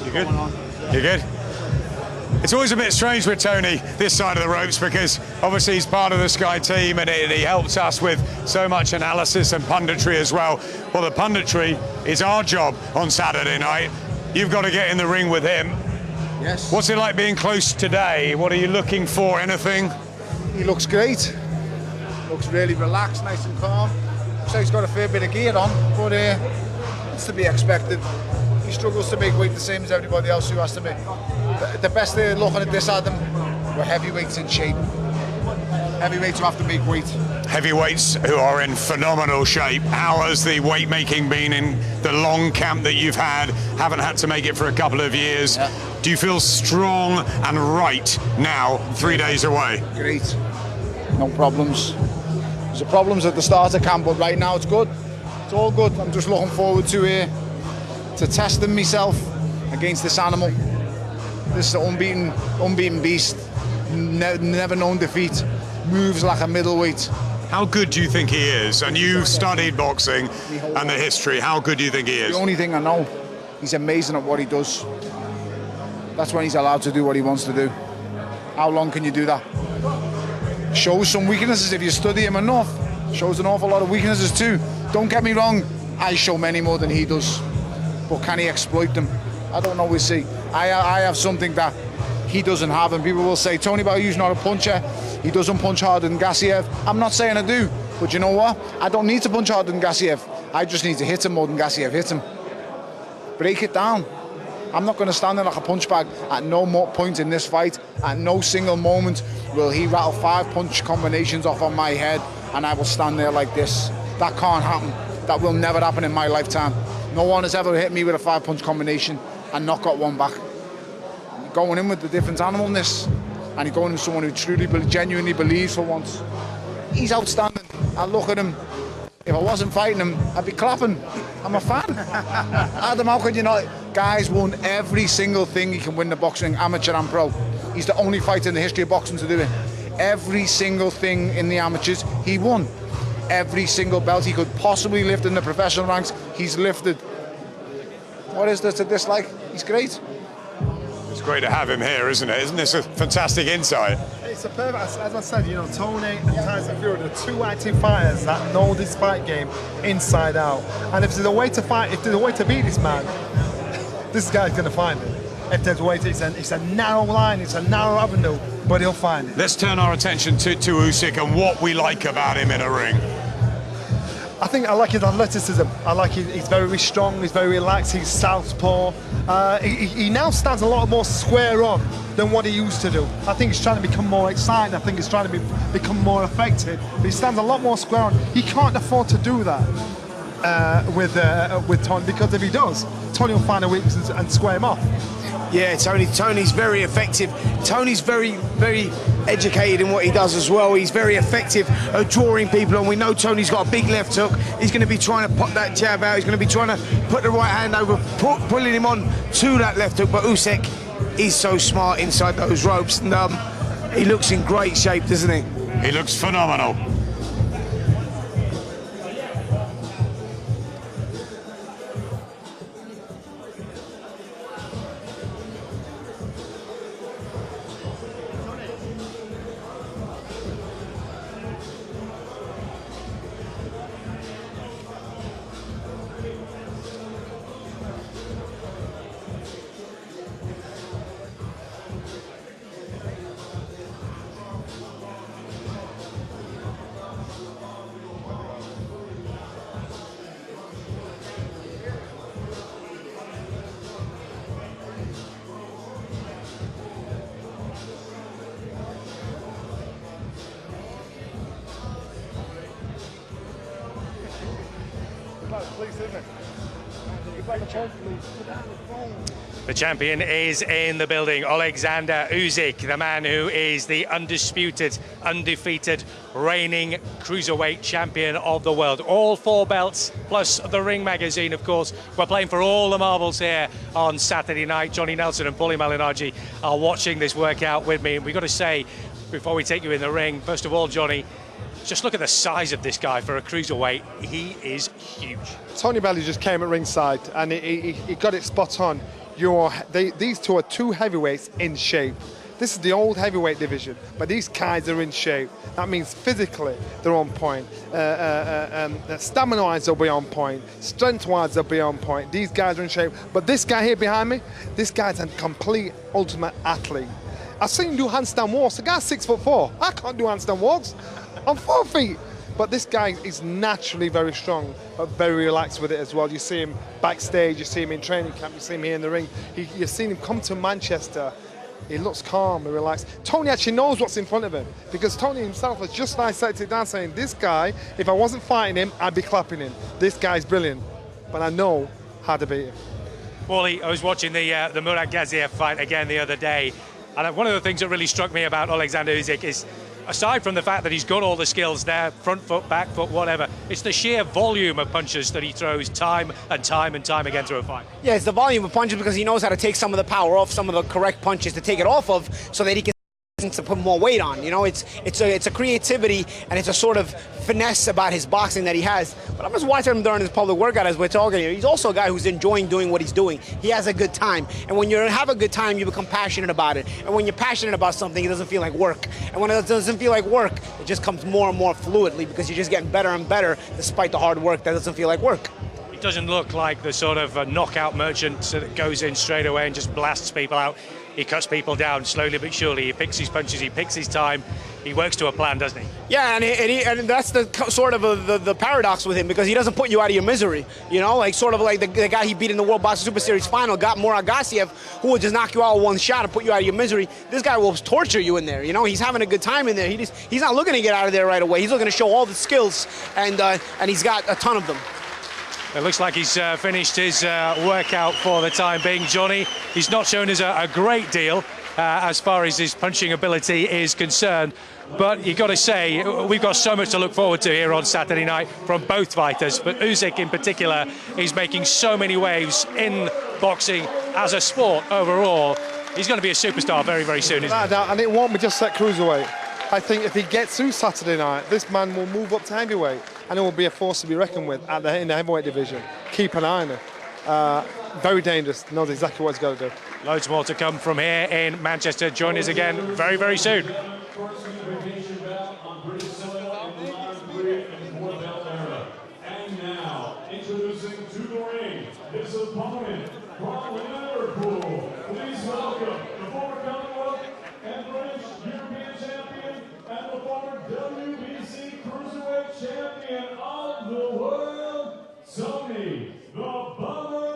You good? You good? It's always a bit strange with Tony this side of the ropes because obviously he's part of the Sky team and he helps us with so much analysis and punditry as well. Well, the punditry is our job on Saturday night. You've got to get in the ring with him. Yes. What's it like being close today? What are you looking for? Anything? He looks great. Looks really relaxed, nice and calm. So he's got a fair bit of gear on, but it's to be expected. He struggles to make weight the same as everybody else who has to be. The best thing looking at this, Adam, we're heavyweights in shape. Heavyweights who have to make weight. Heavyweights who are in phenomenal shape. How has the weight making been in the long camp that you've had? Haven't had to make it for a couple of years. Yeah. Do you feel strong and right now, 3 days away? Great. No problems. There's problems at the start of camp, but right now it's good. It's all good. I'm just looking forward to testing myself against this animal. This unbeaten beast, never known defeat, moves like a middleweight. How good do you think he is? And you've studied boxing and the history. How good do you think he is? The only thing I know, he's amazing at what he does. That's when he's allowed to do what he wants to do. How long can you do that? Shows some weaknesses if you study him enough. Shows an awful lot of weaknesses too. Don't get me wrong, I show many more than he does. But can he exploit them? I don't know, we'll see. I have something that he doesn't have, and people will say, Tony Bellew's not a puncher. He doesn't punch harder than Gassiev. I'm not saying I do, but you know what? I don't need to punch harder than Gassiev. I just need to hit him more than Gassiev hits him. Break it down. I'm not going to stand there like a punch bag. At no point in this fight, at no single moment will he rattle 5 punch combinations off on my head and I will stand there like this. That can't happen. That will never happen in my lifetime. No one has ever hit me with a 5 punch combination and not got one back. Going in with the different animalness, and he's going in with someone who truly, genuinely believes for once. He's outstanding. I look at him. If I wasn't fighting him, I'd be clapping. I'm a fan. Adam, how could you not? Guy's won every single thing he can win in the boxing, amateur and pro. He's the only fighter in the history of boxing to do it. Every single thing in the amateurs, he won. Every single belt he could possibly lift in the professional ranks, he's lifted. What is there to dislike? He's great. It's great to have him here, isn't it? Isn't this a fantastic insight? it's a perfect, as I said, you know, Tony and Tyson Fury are two active fighters that know this fight game inside out. And if there's a way to fight, if there's a way to beat this man, this guy's going to find it. If there's a way to, it's a narrow line, it's a narrow avenue, but he'll find it. Let's turn our attention to Usyk and what we like about him in a ring. I think I like his athleticism. I like he's very strong, he's very relaxed, he's southpaw. He now stands a lot more square on than what he used to do. I think he's trying to become more exciting, I think he's trying to become more effective. But he stands a lot more square on. He can't afford to do that with Tony, because if he does, Tony will find a weakness and square him off. Yeah, Tony's very effective. Tony's very, very educated in what he does as well. He's very effective at drawing people on. We know Tony's got a big left hook. He's going to be trying to pop that jab out. He's going to be trying to put the right hand over, pulling him on to that left hook. But Usyk is so smart inside those ropes. And he looks in great shape, doesn't he? He looks phenomenal. The champion is in the building, Oleksandr Usyk, the man who is the undisputed, undefeated, reigning Cruiserweight champion of the world. All 4 belts, plus the Ring magazine, of course. We're playing for all the marbles here on Saturday night. Johnny Nelson and Paulie Malignaggi are watching this workout with me. And we've got to say, before we take you in the ring, first of all, Johnny, just look at the size of this guy for a cruiserweight. He is huge. Tony Bellew just came at ringside and he got it spot on. These two are 2 heavyweights in shape. This is the old heavyweight division, but these guys are in shape. That means physically they're on point. Stamina-wise they'll be on point. Strength-wise they'll be on point. These guys are in shape. But this guy here behind me, this guy's a complete ultimate athlete. I've seen him do handstand walks. The guy's 6'4". I can't do handstand walks. I'm 4 feet. But this guy is naturally very strong, but very relaxed with it as well. You see him backstage, you see him in training camp, you see him here in the ring. You've seen him come to Manchester. He looks calm and relaxed. Tony actually knows what's in front of him, because Tony himself has just dissected it down saying, this guy, if I wasn't fighting him, I'd be clapping him. This guy's brilliant, but I know how to beat him. Paulie, I was watching the Murat Gaziev fight again the other day, and one of the things that really struck me about Oleksandr Usyk is, aside from the fact that he's got all the skills there, front foot, back foot, whatever, it's the sheer volume of punches that he throws time and time and time again through a fight. Yeah, it's the volume of punches, because he knows how to take some of the power off, some of the correct punches to take it off of, so that he can to put more weight on. You know, it's a creativity and it's a sort of finesse about his boxing that he has. But I'm just watching him during his public workout as we're talking here. He's also a guy who's enjoying doing what he's doing. He has a good time, and when you have a good time, you become passionate about it. And when you're passionate about something, it doesn't feel like work. And when it doesn't feel like work, it just comes more and more fluidly, because you're just getting better and better despite the hard work that doesn't feel like work. He doesn't look like the sort of knockout merchant that goes in straight away and just blasts people out. He cuts people down slowly but surely. He picks his punches, he picks his time. He works to a plan, doesn't he? Yeah, and that's the sort of the paradox with him, because he doesn't put you out of your misery. You know, like sort of like the guy he beat in the World Boxing Super Series final, got Murat Gaziev, who would just knock you out with one shot and put you out of your misery. This guy will torture you in there. You know, he's having a good time in there. He's not looking to get out of there right away. He's looking to show all the skills, and he's got a ton of them. It looks like he's finished his workout for the time being, Johnny. He's not shown us a great deal as far as his punching ability is concerned. But you've got to say, we've got so much to look forward to here on Saturday night from both fighters. But Usyk in particular is making so many waves in boxing as a sport overall. He's going to be a superstar very, very soon, isn't he? And it won't be just at cruiserweight. I think if he gets through Saturday night, this man will move up to heavyweight, and it will be a force to be reckoned with in the heavyweight division. Keep an eye on him. very dangerous, knows exactly what he's got to do. Loads more to come from here in Manchester. Join us again very, very soon. And now, introducing to the ring, his opponent from Liverpool. Please welcome the former Commonwealth and British European champion and the former WBC Cruiserweight champion of the world, Tony the Bellew.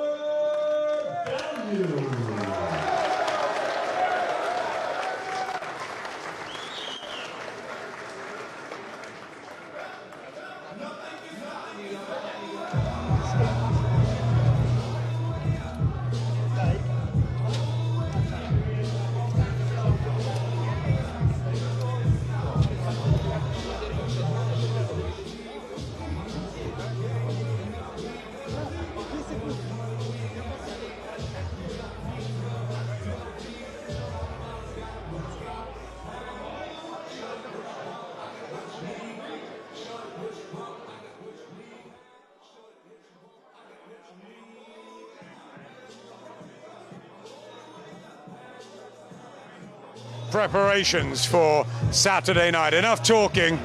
Preparations for Saturday night. Enough talking.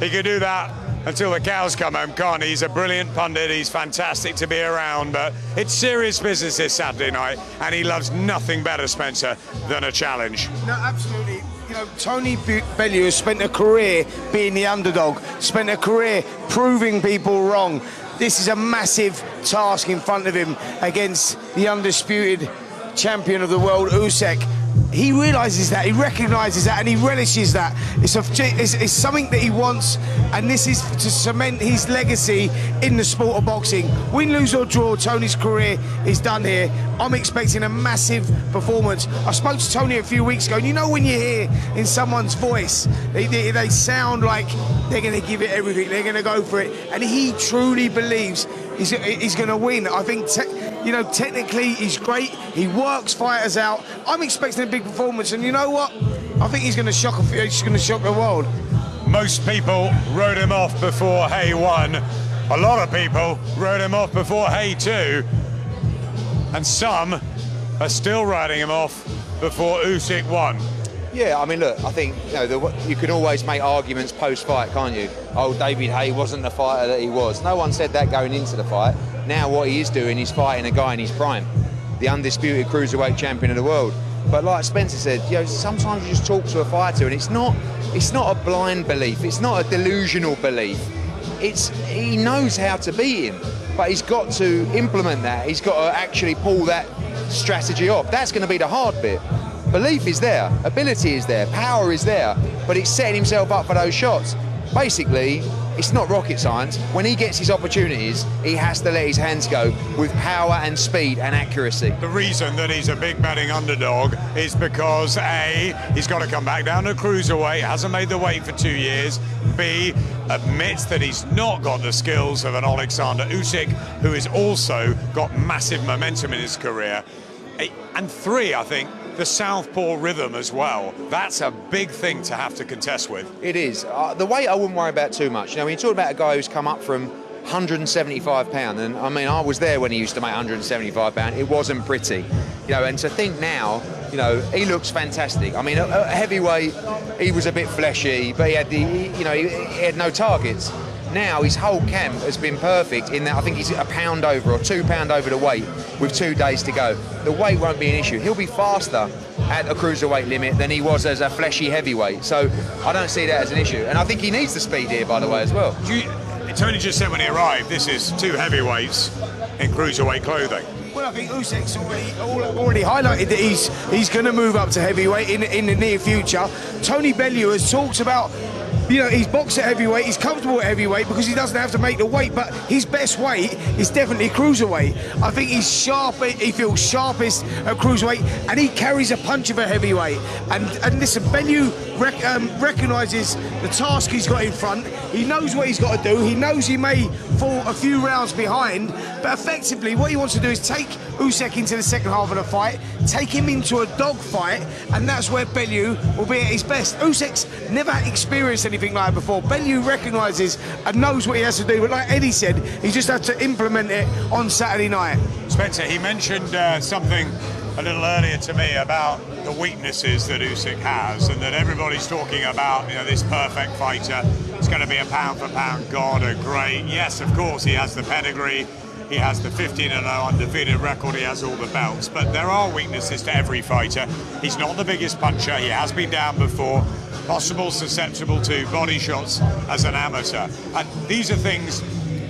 He could do that until the cows come home, can't he? He's a brilliant pundit. He's fantastic to be around, but it's serious business this Saturday night, and he loves nothing better, Spencer, than a challenge. No, absolutely. You know, Tony Bellew has spent a career being the underdog, spent a career proving people wrong. This is a massive task in front of him against the undisputed champion of the world, Usyk. He realises that, he recognises that, and he relishes that. It's something that he wants, and this is to cement his legacy in the sport of boxing. Win, lose or draw, Tony's career is done here. I'm expecting a massive performance. I spoke to Tony a few weeks ago, and you know when you hear in someone's voice, they sound like they're going to give it everything, they're going to go for it, and he truly believes he's going to win. I think, you know, technically he's great. He works fighters out. I'm expecting a big performance, and you know what? I think he's going to shock the world. Most people wrote him off before Hay won. A lot of people wrote him off before Hay 2. And some are still writing him off before Usyk won. Yeah, I mean, look, I think you can always make arguments post-fight, can't you? Oh, David Hay wasn't the fighter that he was. No one said that going into the fight. Now what he is doing is fighting a guy in his prime, the undisputed Cruiserweight champion of the world. But like Spencer said, you know, sometimes you just talk to a fighter and it's not a blind belief, it's not a delusional belief. He knows how to beat him, but he's got to implement that. He's got to actually pull that strategy off. That's going to be the hard bit. Belief is there, ability is there, power is there, but it's setting himself up for those shots. Basically, it's not rocket science. When he gets his opportunities, he has to let his hands go with power and speed and accuracy. The reason that he's a big betting underdog is because A, he's got to come back down to cruiserweight, hasn't made the weight for 2 years. B, admits that he's not got the skills of an Oleksandr Usyk, who has also got massive momentum in his career. And 3, I think, the southpaw rhythm as well. That's a big thing to have to contest with. It is. The weight I wouldn't worry about too much. You know, when you talk about a guy who's come up from 175 pound, and I mean, I was there when he used to make 175 pound. It wasn't pretty, you know. And to think now, you know, he looks fantastic. I mean, at heavyweight, he was a bit fleshy, but he had he had no targets. Now his whole camp has been perfect in that I think he's a pound over or 2 pound over the weight with 2 days to go. The weight won't be an issue. He'll be faster at a cruiserweight limit than he was as a fleshy heavyweight. So I don't see that as an issue. And I think he needs the speed here, by the way, as well. Tony just said when he arrived, this is 2 heavyweights in cruiserweight clothing. Well, I think Usyk's already highlighted that he's going to move up to heavyweight in the near future. Tony Bellew has talked about, you know, he's boxed at heavyweight, he's comfortable at heavyweight because he doesn't have to make the weight, but his best weight is definitely cruiserweight. I think he's sharp, he feels sharpest at cruiserweight, and he carries a punch of a heavyweight. And listen, Bellew recognises the task he's got in front. He knows what he's got to do. He knows he may fall a few rounds behind, but effectively what he wants to do is take Usyk into the second half of the fight, take him into a dog fight, and that's where Bellew will be at his best. Usyk's never experienced any anything like that before. Bellew recognises and knows what he has to do, but like Eddie said, he just has to implement it on Saturday night. Spencer, he mentioned something a little earlier to me about the weaknesses that Usyk has, and that everybody's talking about, you know, this perfect fighter. It's going to be a pound-for-pound god, a great. Yes, of course, he has the pedigree. He has the 15-0 undefeated record. He has all the belts. But there are weaknesses to every fighter. He's not the biggest puncher. He has been down before. Possible susceptible to body shots as an amateur. And these are things.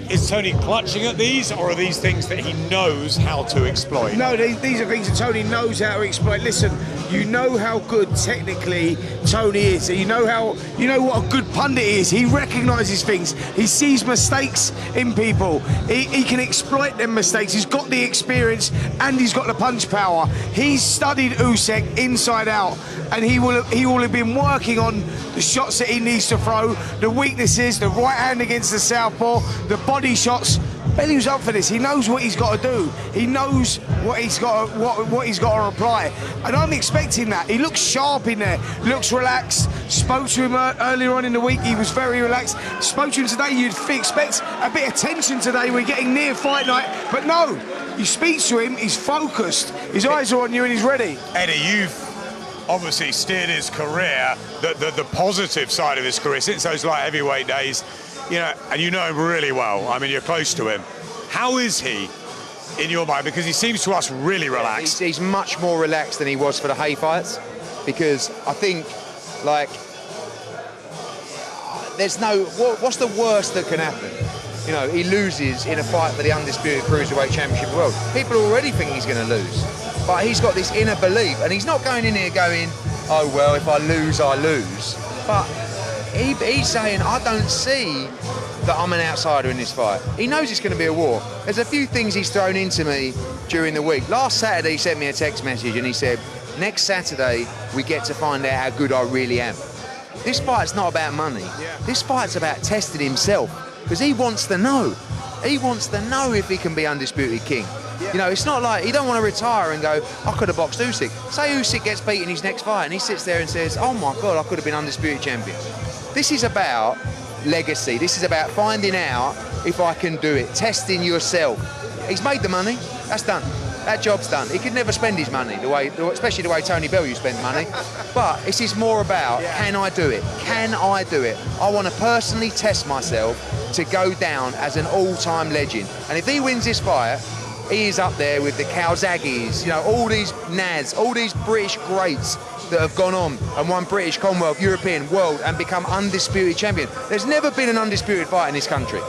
Is Tony clutching at these, or are these things that he knows how to exploit? No, these are things that Tony knows how to exploit. Listen, you know how good technically Tony is. You know what a good pundit is. He recognises things. He sees mistakes in people. He can exploit them mistakes. He's got the experience and he's got the punch power. He's studied Usyk inside out, and he will have been working on the shots that he needs to throw, the weaknesses, the right hand against the southpaw, the body shots. Bellew's up for this. He knows what he's got to do. He knows what he's got to apply, and I'm expecting that. He looks sharp in there, looks relaxed. Spoke to him earlier on in the week. He was very relaxed. Spoke to him today. You'd expect a bit of tension today. We're getting near fight night, but no. You speak to him. He's focused. His eyes are on you, and he's ready. Eddie, you've obviously steered his career, the positive side of his career since those light heavyweight days. You know, and you know him really well. I mean, you're close to him. How is he in your mind? Because he seems to us really relaxed. He's much more relaxed than he was for the Hay fights, because I think, like, there's no... What's the worst that can happen? You know, he loses in a fight for the undisputed Cruiserweight Championship world. People already think he's going to lose. But he's got this inner belief, and he's not going in here going, oh, well, if I lose, I lose. But he's saying, I don't see that I'm an outsider in this fight. He knows it's going to be a war. There's a few things he's thrown into me during the week. Last Saturday, he sent me a text message, and he said, next Saturday, we get to find out how good I really am. This fight's not about money. This fight's about testing himself, because he wants to know. He wants to know if he can be undisputed king. You know, it's not like he don't want to retire and go, I could have boxed Usyk. Say Usyk gets beat in his next fight and he sits there and says, oh my God, I could have been undisputed champion. This is about legacy. This is about finding out if I can do it, testing yourself. He's made the money, that's done. That job's done. He could never spend his money, especially the way Tony Bellew spends money. But this is more about, can I do it? Can I do it? I want to personally test myself to go down as an all-time legend. And if he wins this fight, he is up there with the Calzaghes, you know, all these Nads, all these British greats that have gone on and won British, Commonwealth, European, world, and become undisputed champion. There's never been an undisputed fight in this country.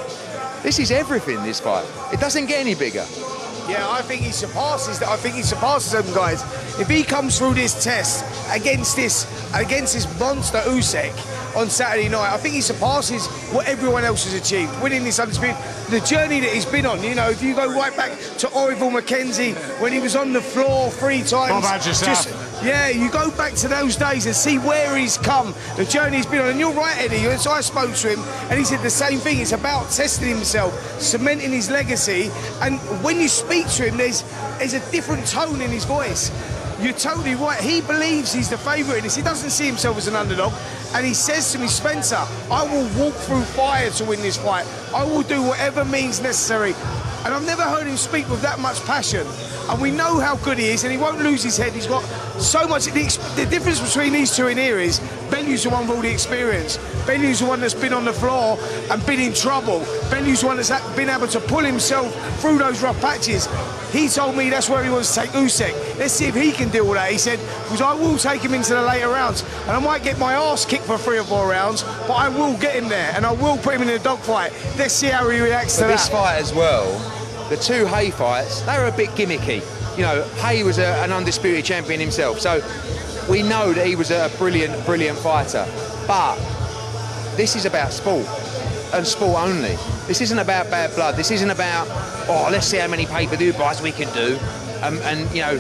This is everything, this fight. It doesn't get any bigger. Yeah, I think he surpasses that. I think he surpasses them guys. If he comes through this test against this monster Usyk on Saturday night, I think he surpasses what everyone else has achieved, winning this undisputed. The journey that he's been on, you know, if you go right back to Orville McKenzie when he was on the floor 3 times. Yeah, you go back to those days and see where he's come, the journey he's been on. And you're right, Eddie, so I spoke to him and he said the same thing. It's about testing himself, cementing his legacy. And when you speak to him, there's a different tone in his voice. You're totally right. He believes he's the favourite in this. He doesn't see himself as an underdog. And he says to me, Spencer, I will walk through fire to win this fight. I will do whatever means necessary. And I've never heard him speak with that much passion. And we know how good he is, and he won't lose his head. He's got so much. The difference between these two in here is Bellew's the one with all the experience. Bellew's the one that's been on the floor and been in trouble. Bellew's the one that's been able to pull himself through those rough patches. He told me that's where he wants to take Usyk. Let's see if he can deal with that. He said, because I will take him into the later rounds, and I might get my arse kicked for 3 or 4 rounds, but I will get him there, and I will put him in a dogfight. Let's see how he reacts to that. This fight as well, the 2 Hay fights, they were a bit gimmicky. You know, Hay was an undisputed champion himself, so we know that he was a brilliant, brilliant fighter. But this is about sport, and sport only. This isn't about bad blood. This isn't about, oh, let's see how many pay-per-view buys we can do, and you know,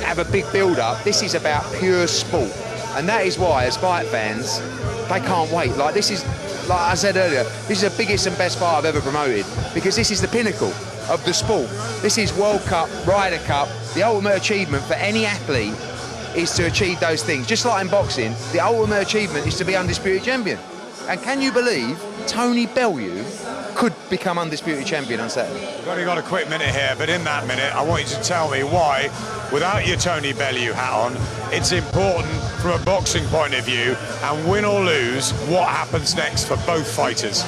have a big build-up. This is about pure sport, and that is why, as fight fans, they can't wait. Like, this is, like I said earlier, this is the biggest and best fight I've ever promoted, because this is the pinnacle of the sport. This is World Cup, Ryder Cup. The ultimate achievement for any athlete is to achieve those things. Just like in boxing, the ultimate achievement is to be undisputed champion. And can you believe Tony Bellew could become undisputed champion on Saturday? We've only got a quick minute here, but in that minute, I want you to tell me why, without your Tony Bellew hat on, it's important from a boxing point of view, and win or lose, what happens next for both fighters?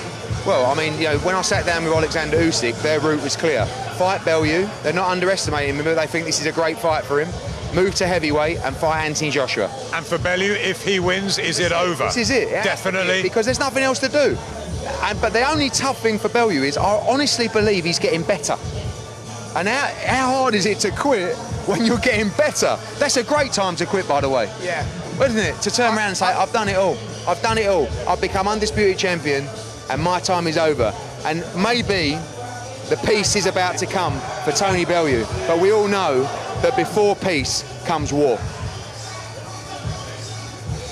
Well, I mean, you know, when I sat down with Oleksandr Usyk, their route was clear. Fight Bellew, they're not underestimating him, but they think this is a great fight for him. Move to heavyweight and fight Anthony Joshua. And for Bellew, if he wins, is it over? This is it. Yeah. Definitely. Because there's nothing else to do. But the only tough thing for Bellew is I honestly believe he's getting better. And how hard is it to quit when you're getting better? That's a great time to quit, by the way. Yeah. Isn't it? To turn around and say, I've done it all. I've done it all. I've become undisputed champion and my time is over. And maybe the peace is about to come for Tony Bellew. But we all know that before peace comes war.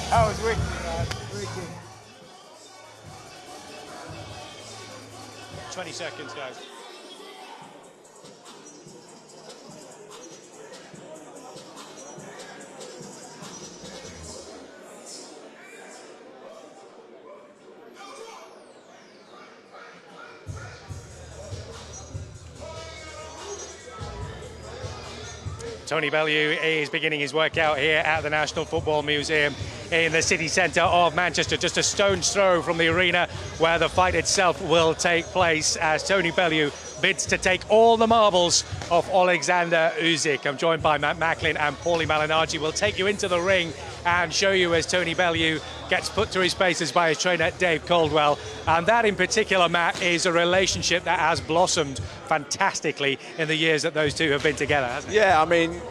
That was wicked, man. Wicked. 20 seconds, guys. Tony Bellew is beginning his workout here at the National Football Museum in the city centre of Manchester, just a stone's throw from the arena where the fight itself will take place, as Tony Bellew bids to take all the marbles of Oleksandr Usyk. I'm joined by Matt Macklin and Paulie Malignaggi. We'll take you into the ring and show you as Tony Bellew gets put through his paces by his trainer Dave Caldwell. And that in particular, Matt, is a relationship that has blossomed fantastically in the years that those two have been together, hasn't it? Yeah, I mean,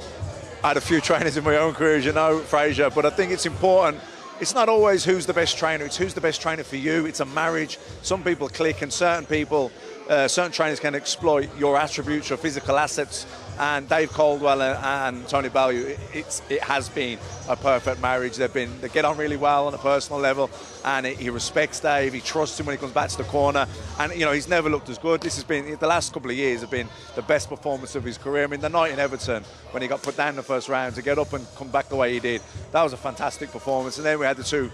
I had a few trainers in my own career, as you know, Fraser, but I think it's important. It's not always who's the best trainer, it's who's the best trainer for you. It's a marriage. Some people click and certain people, certain trainers can exploit your attributes, your physical assets. And Dave Caldwell and Tony Bellew, it has been a perfect marriage. They get on really well on a personal level, and he respects Dave. He trusts him when he comes back to the corner, and you know he's never looked as good. This has been the last couple of years have been the best performance of his career. I mean, the night in Everton when he got put down in the first round to get up and come back the way he did, that was a fantastic performance. And then we had the two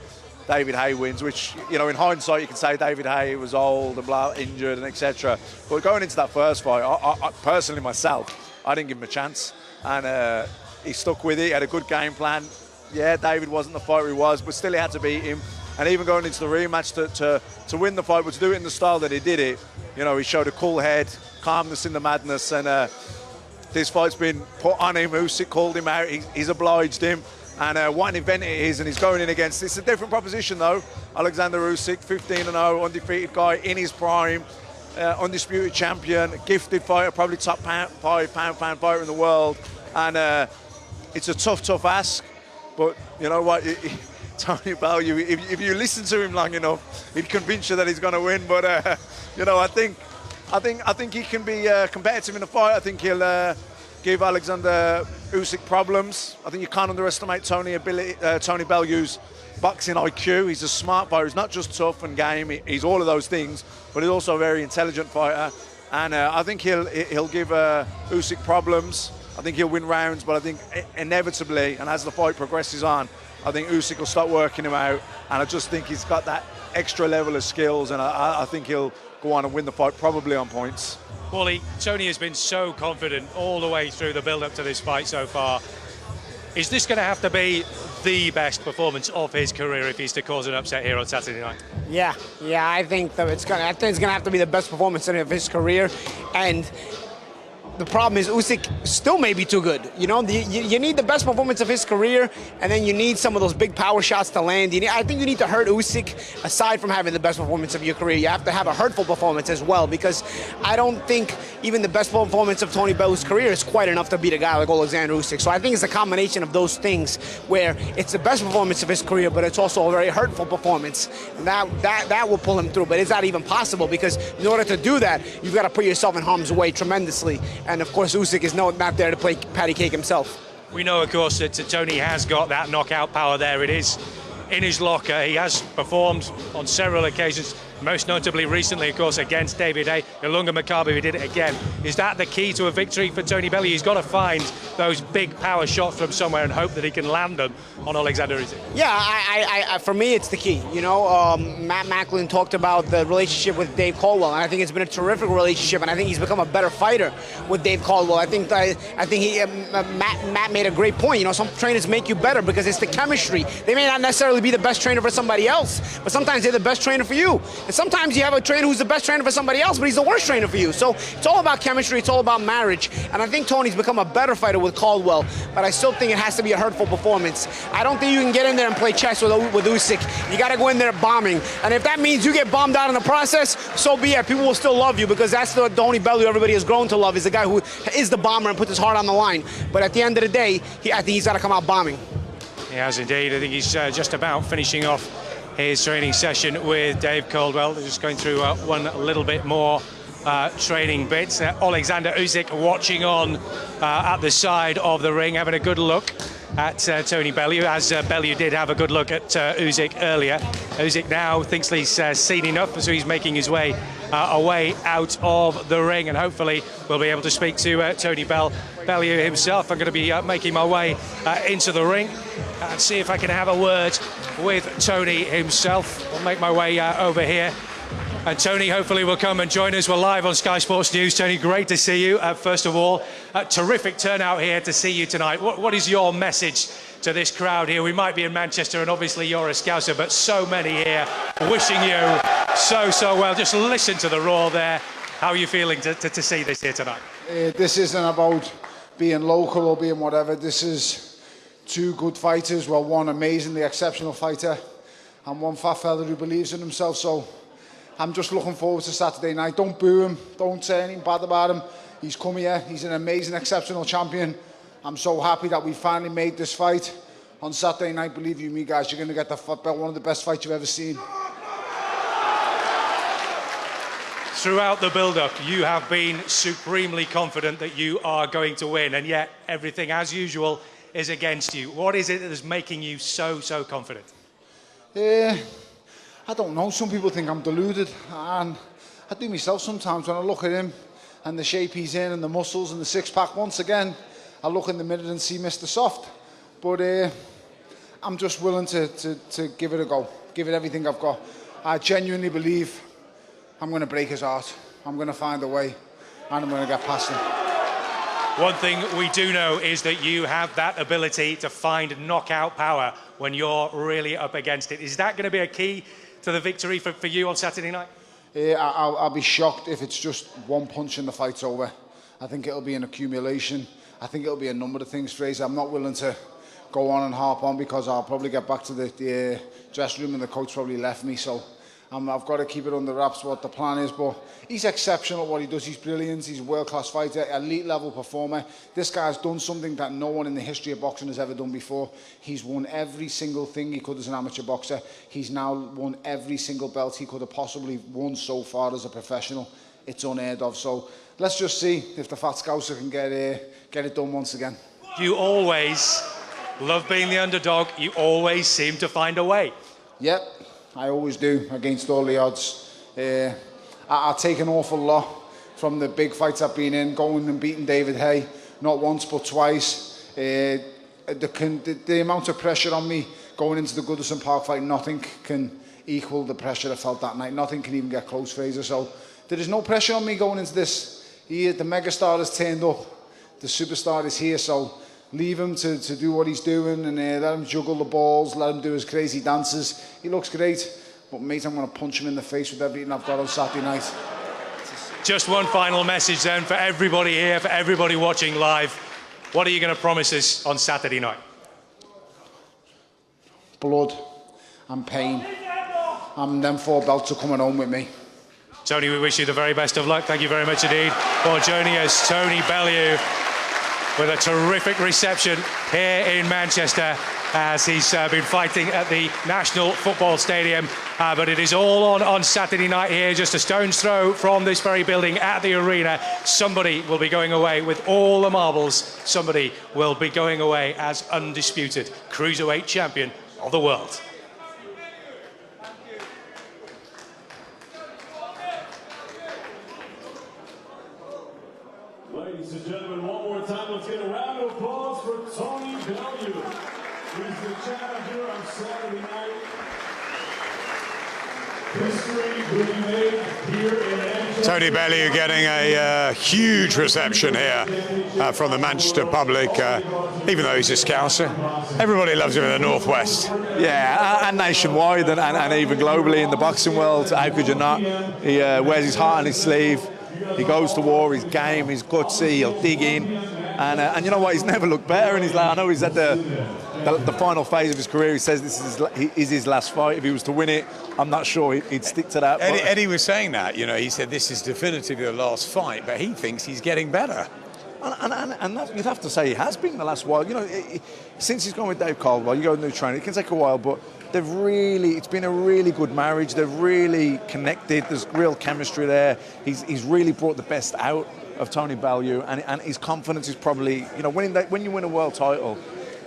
David Haye wins, which, you know, in hindsight you can say David Haye was old and blah, injured and etc. But going into that first fight, I personally myself, I didn't give him a chance, and he stuck with it. He had a good game plan. Yeah, David wasn't the fighter he was, but still he had to beat him. And even going into the rematch to win the fight, but to do it in the style that he did it, you know, he showed a cool head, calmness in the madness, and this fight's been put on him. Usyk called him out. He's obliged him. And what an event it is, and he's going in against, it's a different proposition though. Oleksandr Usyk, 15-0, undefeated guy in his prime, undisputed champion, gifted fighter, probably top pound fighter in the world. And it's a tough ask, but you know what, Tony Bellew, if you listen to him long enough, he'd convince you that he's going to win. But you know, I think he can be competitive in the fight. I think he'll give Oleksandr Usyk problems. I think you can't underestimate Tony Bellew's boxing IQ. He's a smart fighter. He's not just tough and game. He's all of those things, but he's also a very intelligent fighter. And I think he'll give Usyk problems. I think he'll win rounds, but I think inevitably, and as the fight progresses on, I think Usyk will start working him out. And I just think he's got that extra level of skills, and I think he'll go on and win the fight, probably on points. Paulie, Tony has been so confident all the way through the build-up to this fight so far. Is this going to have to be the best performance of his career if he's to cause an upset here on Saturday night? Yeah, I think that it's gonna have to be the best performance of his career, and the problem is Usyk still may be too good. You know, you need the best performance of his career, and then you need some of those big power shots to land. I think you need to hurt Usyk aside from having the best performance of your career. You have to have a hurtful performance as well, because I don't think even the best performance of Tony Bellew's career is quite enough to beat a guy like Oleksandr Usyk. So I think it's a combination of those things where it's the best performance of his career, but it's also a very hurtful performance. And that will pull him through, but it's not even possible, because in order to do that, you've got to put yourself in harm's way tremendously. And of course, Usyk is not there to play patty cake himself. We know, of course, that Tony has got that knockout power there. It is in his locker. He has performed on several occasions most notably recently, of course, against David Hay. Ilunga Makabu, who did it again. Is that the key to a victory for Tony Bellew? He's got to find those big power shots from somewhere and hope that he can land them on Oleksandr Usyk. Yeah, I for me, it's the key. You know, Matt Macklin talked about the relationship with Dave Caldwell, and I think it's been a terrific relationship, and I think he's become a better fighter with Dave Caldwell. I think Matt made a great point. You know, some trainers make you better because it's the chemistry. They may not necessarily be the best trainer for somebody else, but sometimes they're the best trainer for you. And sometimes you have a trainer who's the best trainer for somebody else, but he's the worst trainer for you. So it's all about chemistry. It's all about marriage. And I think Tony's become a better fighter with Caldwell, but I still think it has to be a hurtful performance. I don't think you can get in there and play chess with Usyk. You got to go in there bombing. And if that means you get bombed out in the process, so be it. People will still love you because that's the Tony Bellew everybody has grown to love, is the guy who is the bomber and puts his heart on the line. But at the end of the day, I think he's got to come out bombing. He has indeed. I think he's just about finishing off his training session with Dave Caldwell. They're just going through one little bit more training bits. Oleksandr Usyk watching on at the side of the ring, having a good look at Tony Bellew, as Bellew did have a good look at Usyk earlier. Usyk now thinks he's seen enough, so he's making his way away out of the ring, and hopefully we'll be able to speak to Tony Bellew himself. I'm going to be making my way into the ring and see if I can have a word with Tony himself. I'll make my way over here. And Tony hopefully will come and join us. We're live on Sky Sports News. Tony, great to see you. First of all, terrific turnout here to see you tonight. What is your message to this crowd here? We might be in Manchester, and obviously you're a Scouser, but so many here wishing you so well. Just listen to the roar there. How are you feeling to see this here tonight? This isn't about being local or being whatever. This is two good fighters. Well, one amazingly exceptional fighter and one fat fella who believes in himself. So I'm just looking forward to Saturday night. Don't boo him. Don't say anything bad about him. He's come here. He's an amazing, exceptional champion. I'm so happy that we finally made this fight on Saturday night. Believe you me, guys, you're going to get one of the best fights you've ever seen. Throughout the build-up, you have been supremely confident that you are going to win, and yet everything, as usual, is against you. What is it that is making you so confident? I don't know. Some people think I'm deluded, and I do myself sometimes when I look at him and the shape he's in and the muscles and the six-pack. Once again, I look in the mirror and see Mr. Soft. But I'm just willing to give it a go, give it everything I've got. I genuinely believe I'm going to break his heart. I'm going to find a way, and I'm going to get past him. One thing we do know is that you have that ability to find knockout power when you're really up against it. Is that going to be a key to the victory for you on Saturday night? I'll be shocked if it's just one punch and the fight's over. I think it'll be an accumulation. I think it'll be a number of things, Fraser. I'm not willing to go on and harp on because I'll probably get back to the dressing room and the coach probably left me. So I've got to keep it under wraps what the plan is. But he's exceptional at what he does. He's brilliant. He's a world-class fighter, elite level performer. This guy's done something that no one in the history of boxing has ever done before. He's won every single thing he could as an amateur boxer. He's now won every single belt he could have possibly won so far as a professional. It's unheard of. So let's just see if the Fat Scouser can get it done once again. You always love being the underdog. You always seem to find a way. Yep, I always do, against all the odds. I take an awful lot from the big fights I've been in, going and beating David Hay, not once but twice. The amount of pressure on me going into the Goodison Park fight, nothing can equal the pressure I felt that night. Nothing can even get close, Fraser. So there is no pressure on me going into this. The megastar has turned up. The superstar is here, so leave him to do what he's doing and let him juggle the balls, let him do his crazy dances. He looks great, but mate, I'm going to punch him in the face with everything I've got on Saturday night. Just one final message then for everybody here, for everybody watching live. What are you going to promise us on Saturday night? Blood and pain. And them 4 belts are coming home with me. Tony, we wish you the very best of luck. Thank you very much indeed for joining us. Tony Bellew with a terrific reception here in Manchester as he's been fighting at the National Football Stadium. But it is all on Saturday night here, just a stone's throw from this very building at the arena. Somebody will be going away with all the marbles. Somebody will be going away as undisputed Cruiserweight champion of the world. Bellew is the challenger on Saturday night. History will be made here in Manchester. Tony Bellew getting a huge reception here from the Manchester public, even though he's a Scouser. Everybody loves him in the Northwest. Yeah, and nationwide and even globally in the boxing world. How could you not? He wears his heart on his sleeve. He goes to war. He's game. He's gutsy. He'll dig in. And you know what? He's never looked better in his life. I know he's at the final phase of his career. He says this is his last fight. If he was to win it, I'm not sure he'd stick to that. Eddie was saying that. You know, he said this is definitively the last fight, but he thinks he's getting better. And that, you'd have to say he has been the last while. You know, since he's gone with Dave Caldwell, you go with new trainer. It can take a while, but it's been a really good marriage. They've really connected. There's real chemistry there. He's really brought the best out of Tony Bellew, and his confidence is probably, you know, when you win a world title,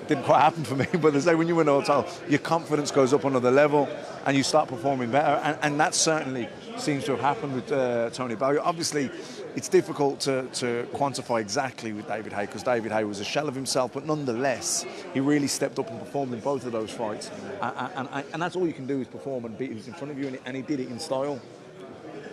it didn't quite happen for me, but they say when you win a world title, your confidence goes up another level and you start performing better, and that certainly seems to have happened with Tony Bellew. Obviously, it's difficult to quantify exactly with David Haye, because David Haye was a shell of himself, but nonetheless, he really stepped up and performed in both of those fights, and that's all you can do is perform and beat who's in front of you, and he did it in style.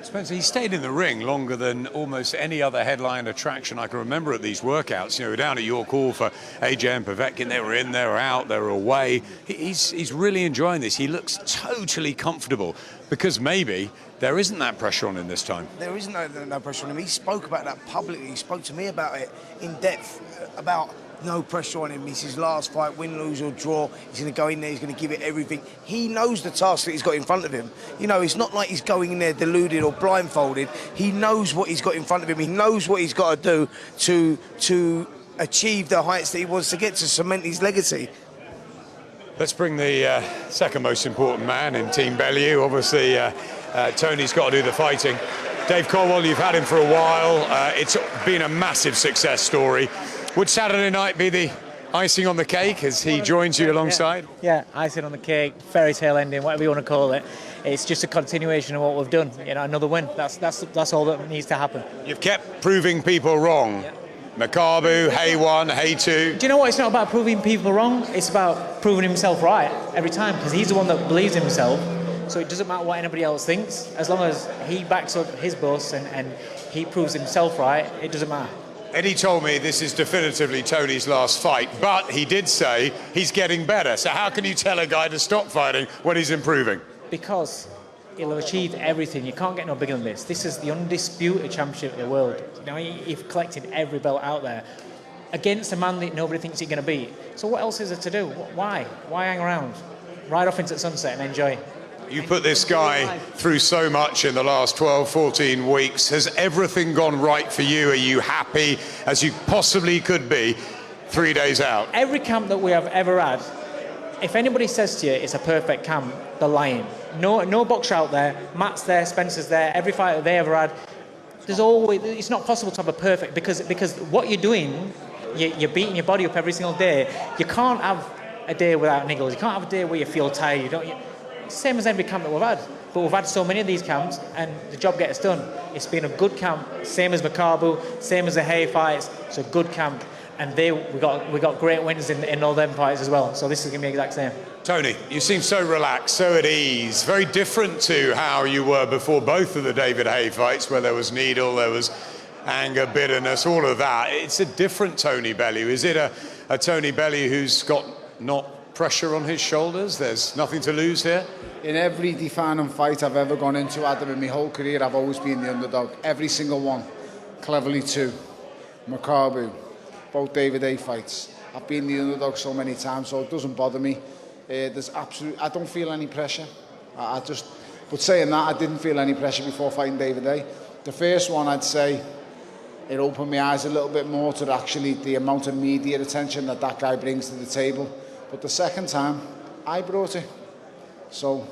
Spencer, he stayed in the ring longer than almost any other headline attraction I can remember at these workouts. You know, down at York Hall for AJ and Povetkin, they were in, they were out, they were away. He's really enjoying this. He looks totally comfortable because maybe there isn't that pressure on him this time. There isn't no pressure on him. He spoke about that publicly. He spoke to me about it in depth, about no pressure on him. It's his last fight, win, lose or draw. He's going to go in there, he's going to give it everything. He knows the task that he's got in front of him. You know, it's not like he's going in there deluded or blindfolded. He knows what he's got in front of him. He knows what he's got to do to achieve the heights that he wants to get, to cement his legacy. Let's bring the second most important man in Team Bellew. Obviously, Tony's got to do the fighting. Dave Caldwell, you've had him for a while. It's been a massive success story. Would Saturday night be the icing on the cake as he joins you alongside? Yeah, icing on the cake, fairy tale ending, whatever you want to call it. It's just a continuation of what we've done. You know, another win. That's all that needs to happen. You've kept proving people wrong. Yeah. Makabu, Haye 1, Haye 2. Do you know what? It's not about proving people wrong. It's about proving himself right every time, because he's the one that believes in himself. So it doesn't matter what anybody else thinks. As long as he backs up his boss and he proves himself right, it doesn't matter. Eddie told me this is definitively Tony's last fight, but he did say he's getting better. So how can you tell a guy to stop fighting when he's improving? Because he'll have achieved everything. You can't get no bigger than this. This is the undisputed championship of the world. You know, he's collected every belt out there against a man that nobody thinks he's going to beat. So what else is there to do? Why? Why hang around? Ride off into the sunset and enjoy. You put this guy through so much in the last 12, 14 weeks. Has everything gone right for you? Are you happy as you possibly could be 3 days out? Every camp that we have ever had, if anybody says to you it's a perfect camp, they're lying. No boxer out there. Matt's there, Spencer's there. Every fight that they ever had, there's always. It's not possible to have a perfect, because what you're doing, you're beating your body up every single day. You can't have a day without niggles. You can't have a day where you feel tired. Same as every camp that we've had, but we've had so many of these camps and the job gets done. It's been a good camp, same as Makabu, same as the Haye fights. It's a good camp, and we got great wins in all them fights as well. So this is going to be the exact same. Tony, you seem so relaxed, so at ease, very different to how you were before both of the David Haye fights, where there was needle, there was anger, bitterness, all of that. It's a different Tony Bellew. Is it a Tony Bellew who's got not pressure on his shoulders? There's nothing to lose here? In every defining fight I've ever gone into, Adam, in my whole career, I've always been the underdog. Every single one. Cleverly too. Makabu, both David Haye fights. I've been the underdog so many times, so it doesn't bother me. I don't feel any pressure. But saying that, I didn't feel any pressure before fighting David Haye. The first one, I'd say, it opened my eyes a little bit more to actually the amount of media attention that guy brings to the table. But the second time, I brought it. So,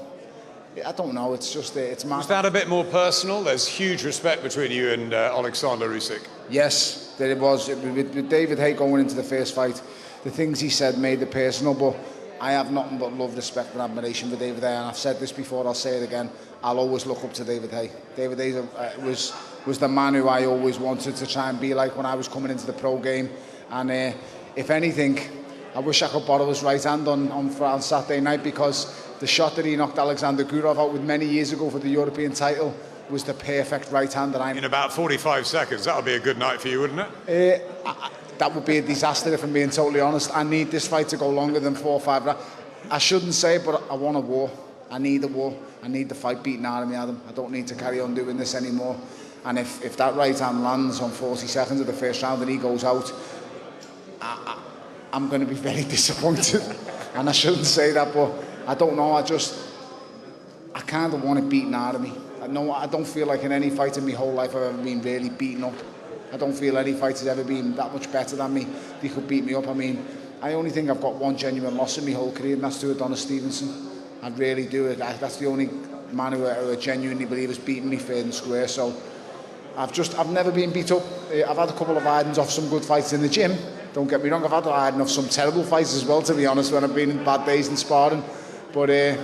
I don't know, it's just, it's mad. Was that a bit more personal? There's huge respect between you and Oleksandr Usyk. Yes, there it was. With David Haye going into the first fight, the things he said made it personal, but I have nothing but love, respect and admiration for David Haye, and I've said this before, I'll say it again, I'll always look up to David Haye. David Haye was the man who I always wanted to try and be like when I was coming into the pro game, and if anything, I wish I could borrow his right hand on Saturday night, because the shot that he knocked Oleksandr Gurov out with many years ago for the European title was the perfect right hand that I... In about 45 seconds, that would be a good night for you, wouldn't it? That would be a disaster, if I'm being totally honest. I need this fight to go longer than 4 or 5 rounds. I shouldn't say it, but I want a war. I need a war. I need the fight beaten out of me, Adam. I don't need to carry on doing this anymore. And if that right hand lands on 40 seconds of the first round and he goes out, I'm going to be very disappointed. And I shouldn't say that, but I don't know. I kind of want it beaten out of me. I don't feel like in any fight in my whole life I've ever been really beaten up. I don't feel any fight has ever been that much better than me. They could beat me up. I mean, I only think I've got one genuine loss in my whole career, and that's to Adonis Stevenson. I really do. That's the only man who I genuinely believe has beaten me fair and square. So I've never been beat up. I've had a couple of hidings off some good fights in the gym. Don't get me wrong, I've had a hiding off some terrible fights as well, to be honest, when I've been in bad days in sparring. But it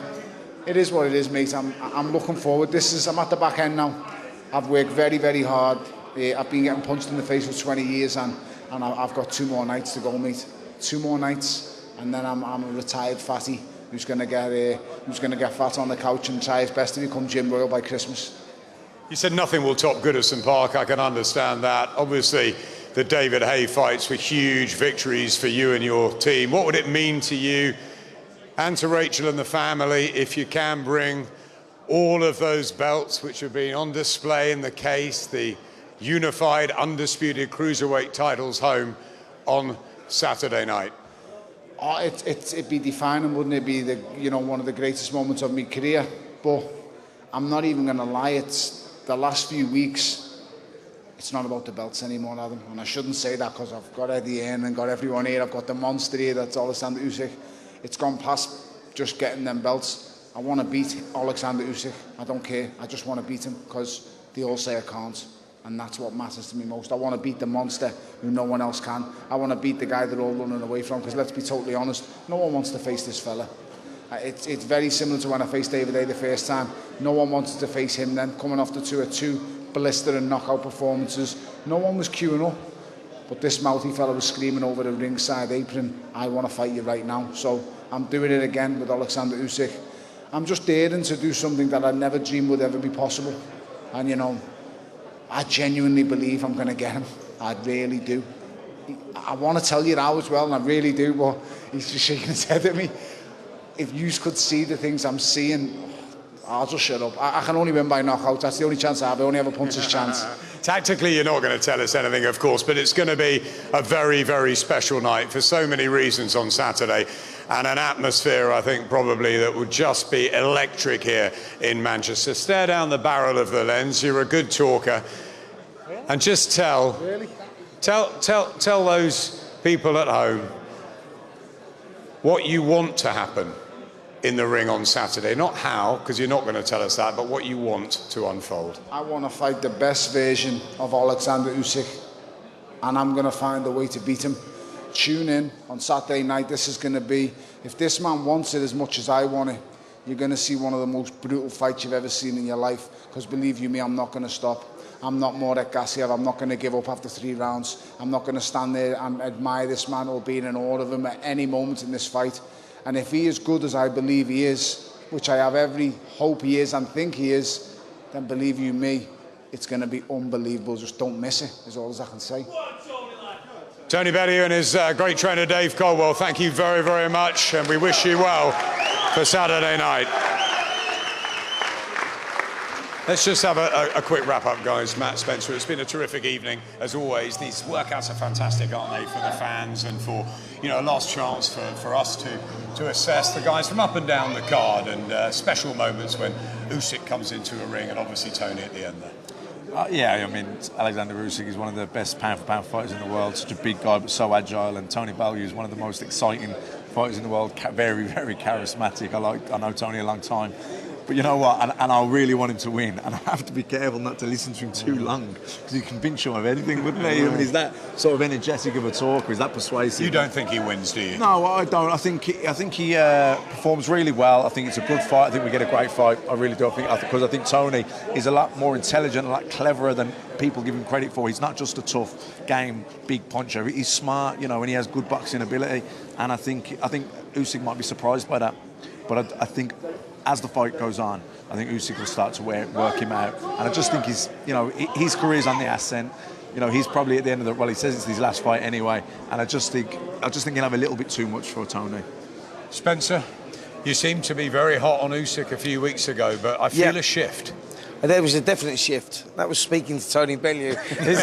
is what it is, mate. I'm looking forward. I'm at the back end now. I've worked very, very hard. I've been getting punched in the face for 20 years, and I've got 2 more nights to go, mate. 2 more nights, and then I'm a retired fatty who's going to get fat on the couch and try his best to become Jim Royal by Christmas. You said nothing will top Goodison Park. I can understand that. Obviously, the David Haye fights were huge victories for you and your team. What would it mean to you and to Rachel and the family if you can bring all of those belts which have been on display in the case, the unified, undisputed Cruiserweight titles, home on Saturday night? It'd be defining, wouldn't it? Be one of the greatest moments of my career. But I'm not even going to lie. It's the last few weeks. It's not about the belts anymore, Adam. And I shouldn't say that, because I've got Eddie Hearn and got everyone here. I've got the monster here. That's Oleksandr Usyk. It's gone past just getting them belts. I want to beat Oleksandr Usyk. I don't care. I just want to beat him, because they all say I can't. And that's what matters to me most. I want to beat the monster who no one else can. I want to beat the guy they're all running away from, because let's be totally honest, no one wants to face this fella. It's very similar to when I faced David Haye the first time. No one wanted to face him then, coming off the 2 blistering knockout performances. No one was queuing up. But this mouthy fella was screaming over the ringside apron, I want to fight you right now. So I'm doing it again with Oleksandr Usyk. I'm just daring to do something that I never dreamed would ever be possible. And I genuinely believe I'm going to get him. I really do. I want to tell you now as well, and I really do, but he's just shaking his head at me. If you could see the things I'm seeing, I'll just shut up. I can only win by knockout. That's the only chance I have. I only have a puncher's chance. Tactically, you're not going to tell us anything, of course, but it's going to be a very, very special night for so many reasons on Saturday, and an atmosphere, I think, probably that would just be electric here in Manchester. Stare down the barrel of the lens. You're a good talker, and just tell those people at home what you want to happen in the ring on Saturday. Not how, because you're not going to tell us that, but what you want to unfold. I want to fight the best version of Oleksandr Usyk, and I'm going to find a way to beat him. Tune in on Saturday night. This is going to be, if this man wants it as much as I want it, you're going to see one of the most brutal fights you've ever seen in your life, because believe you me, I'm not going to stop. I'm not Murek Gassiev. I'm not going to give up after 3 rounds. I'm not going to stand there and admire this man or be in awe of him at any moment in this fight. And if he is good as I believe he is, which I have every hope he is and think he is, then believe you me, it's going to be unbelievable. Just don't miss it, is all I can say. Tony Bellew and his great trainer Dave Caldwell, thank you very, very much, and we wish you well for Saturday night. Let's just have a quick wrap-up, guys. Matt, Spencer, it's been a terrific evening, as always. These workouts are fantastic, aren't they, for the fans and for, a last chance for us to assess the guys from up and down the card, and special moments when Usyk comes into a ring, and obviously Tony at the end there. Oleksandr Usyk is one of the best pound-for-pound fighters in the world. Such a big guy, but so agile. And Tony Bellew is one of the most exciting fighters in the world. Very, very charismatic. I know Tony a long time. But you know what? And I really want him to win. And I have to be careful not to listen to him too long, because he can convince you of anything, wouldn't he? I mean, he's that sort of energetic of a talker. Is that persuasive? You don't think he wins, do you? No, I don't. I think he performs really well. I think it's a good fight. I think we get a great fight. I really do. Because I think Tony is a lot more intelligent, a lot cleverer than people give him credit for. He's not just a tough game, big puncher. He's smart, you know, and he has good boxing ability. And I think Usyk might be surprised by that. But I think as the fight goes on, I think Usyk will start to work him out. And I just think his career's on the ascent. You know, he's probably at the end of he says it's his last fight anyway. And I just think he'll have a little bit too much for Tony. Spencer, you seemed to be very hot on Usyk a few weeks ago, but I feel a shift. There was a definite shift. That was speaking to Tony Bellew. He's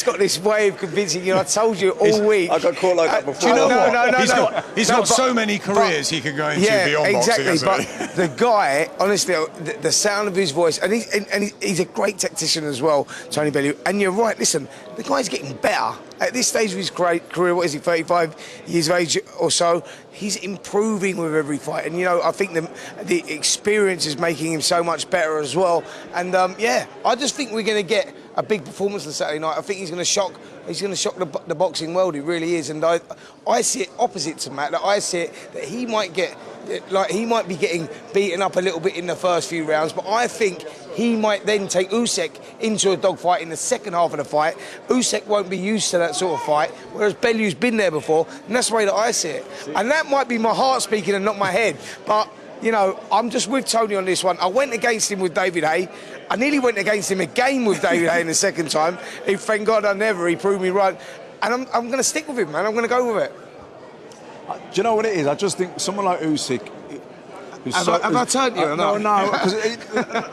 got this way of convincing you. I told you all week. I got caught like that before. Do you know what? He's got so many careers he could go into beyond boxing. Exactly. But the guy, honestly, the sound of his voice, and he's a great tactician as well, Tony Bellew. And you're right. Listen, the guy's getting better. At this stage of his career, what is he, 35 years of age or so, he's improving with every fight. And, you know, I think the experience is making him so much better as well. And, I just think we're going to get a big performance on Saturday night. I think he's going to shock the boxing world. He really is. And I see it opposite to Matt. That I see it that he might be getting beaten up a little bit in the first few rounds, but I think he might then take Usyk into a dogfight in the second half of the fight. Usyk won't be used to that sort of fight, whereas Bellew's been there before, and that's the way that I see it. And that might be my heart speaking and not my head, but, you know, I'm just with Tony on this one. I went against him with David Haye. I nearly went against him again with David Haye in the second time. Thank God I never. He proved me right. And I'm going to stick with him, man. I'm going to go with it. Do you know what it is? I just think someone like Usyk... Have I turned you? No, because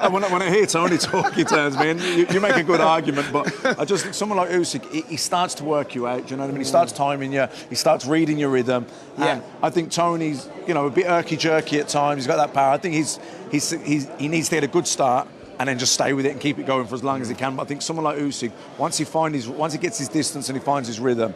when I hear Tony talk, he turns me, and you make a good argument, but I just think someone like Usyk, he starts to work you out, do you know what I mean? He starts timing you, he starts reading your rhythm, and I think Tony's, you know, a bit irky-jerky at times, he's got that power. I think he needs to get a good start and then just stay with it and keep it going for as long as he can. But I think someone like Usyk, once he gets his distance and he finds his rhythm,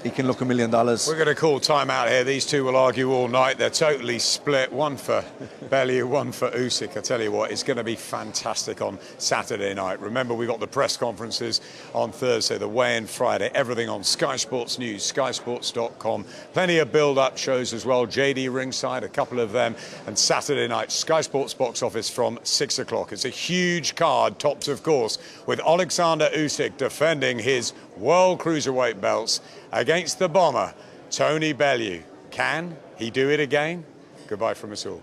he can look $1 million. We're going to call time out here. These two will argue all night. They're totally split. One for Bellew, one for Usyk. I tell you what, it's going to be fantastic on Saturday night. Remember, we've got the press conferences on Thursday, the weigh-in Friday, everything on Sky Sports News, skysports.com. Plenty of build-up shows as well. JD ringside, a couple of them. And Saturday night, Sky Sports box office from 6 o'clock. It's a huge card, tops, of course, with Oleksandr Usyk defending his World Cruiserweight belts against the bomber, Tony Bellew. Can he do it again? Goodbye from us all.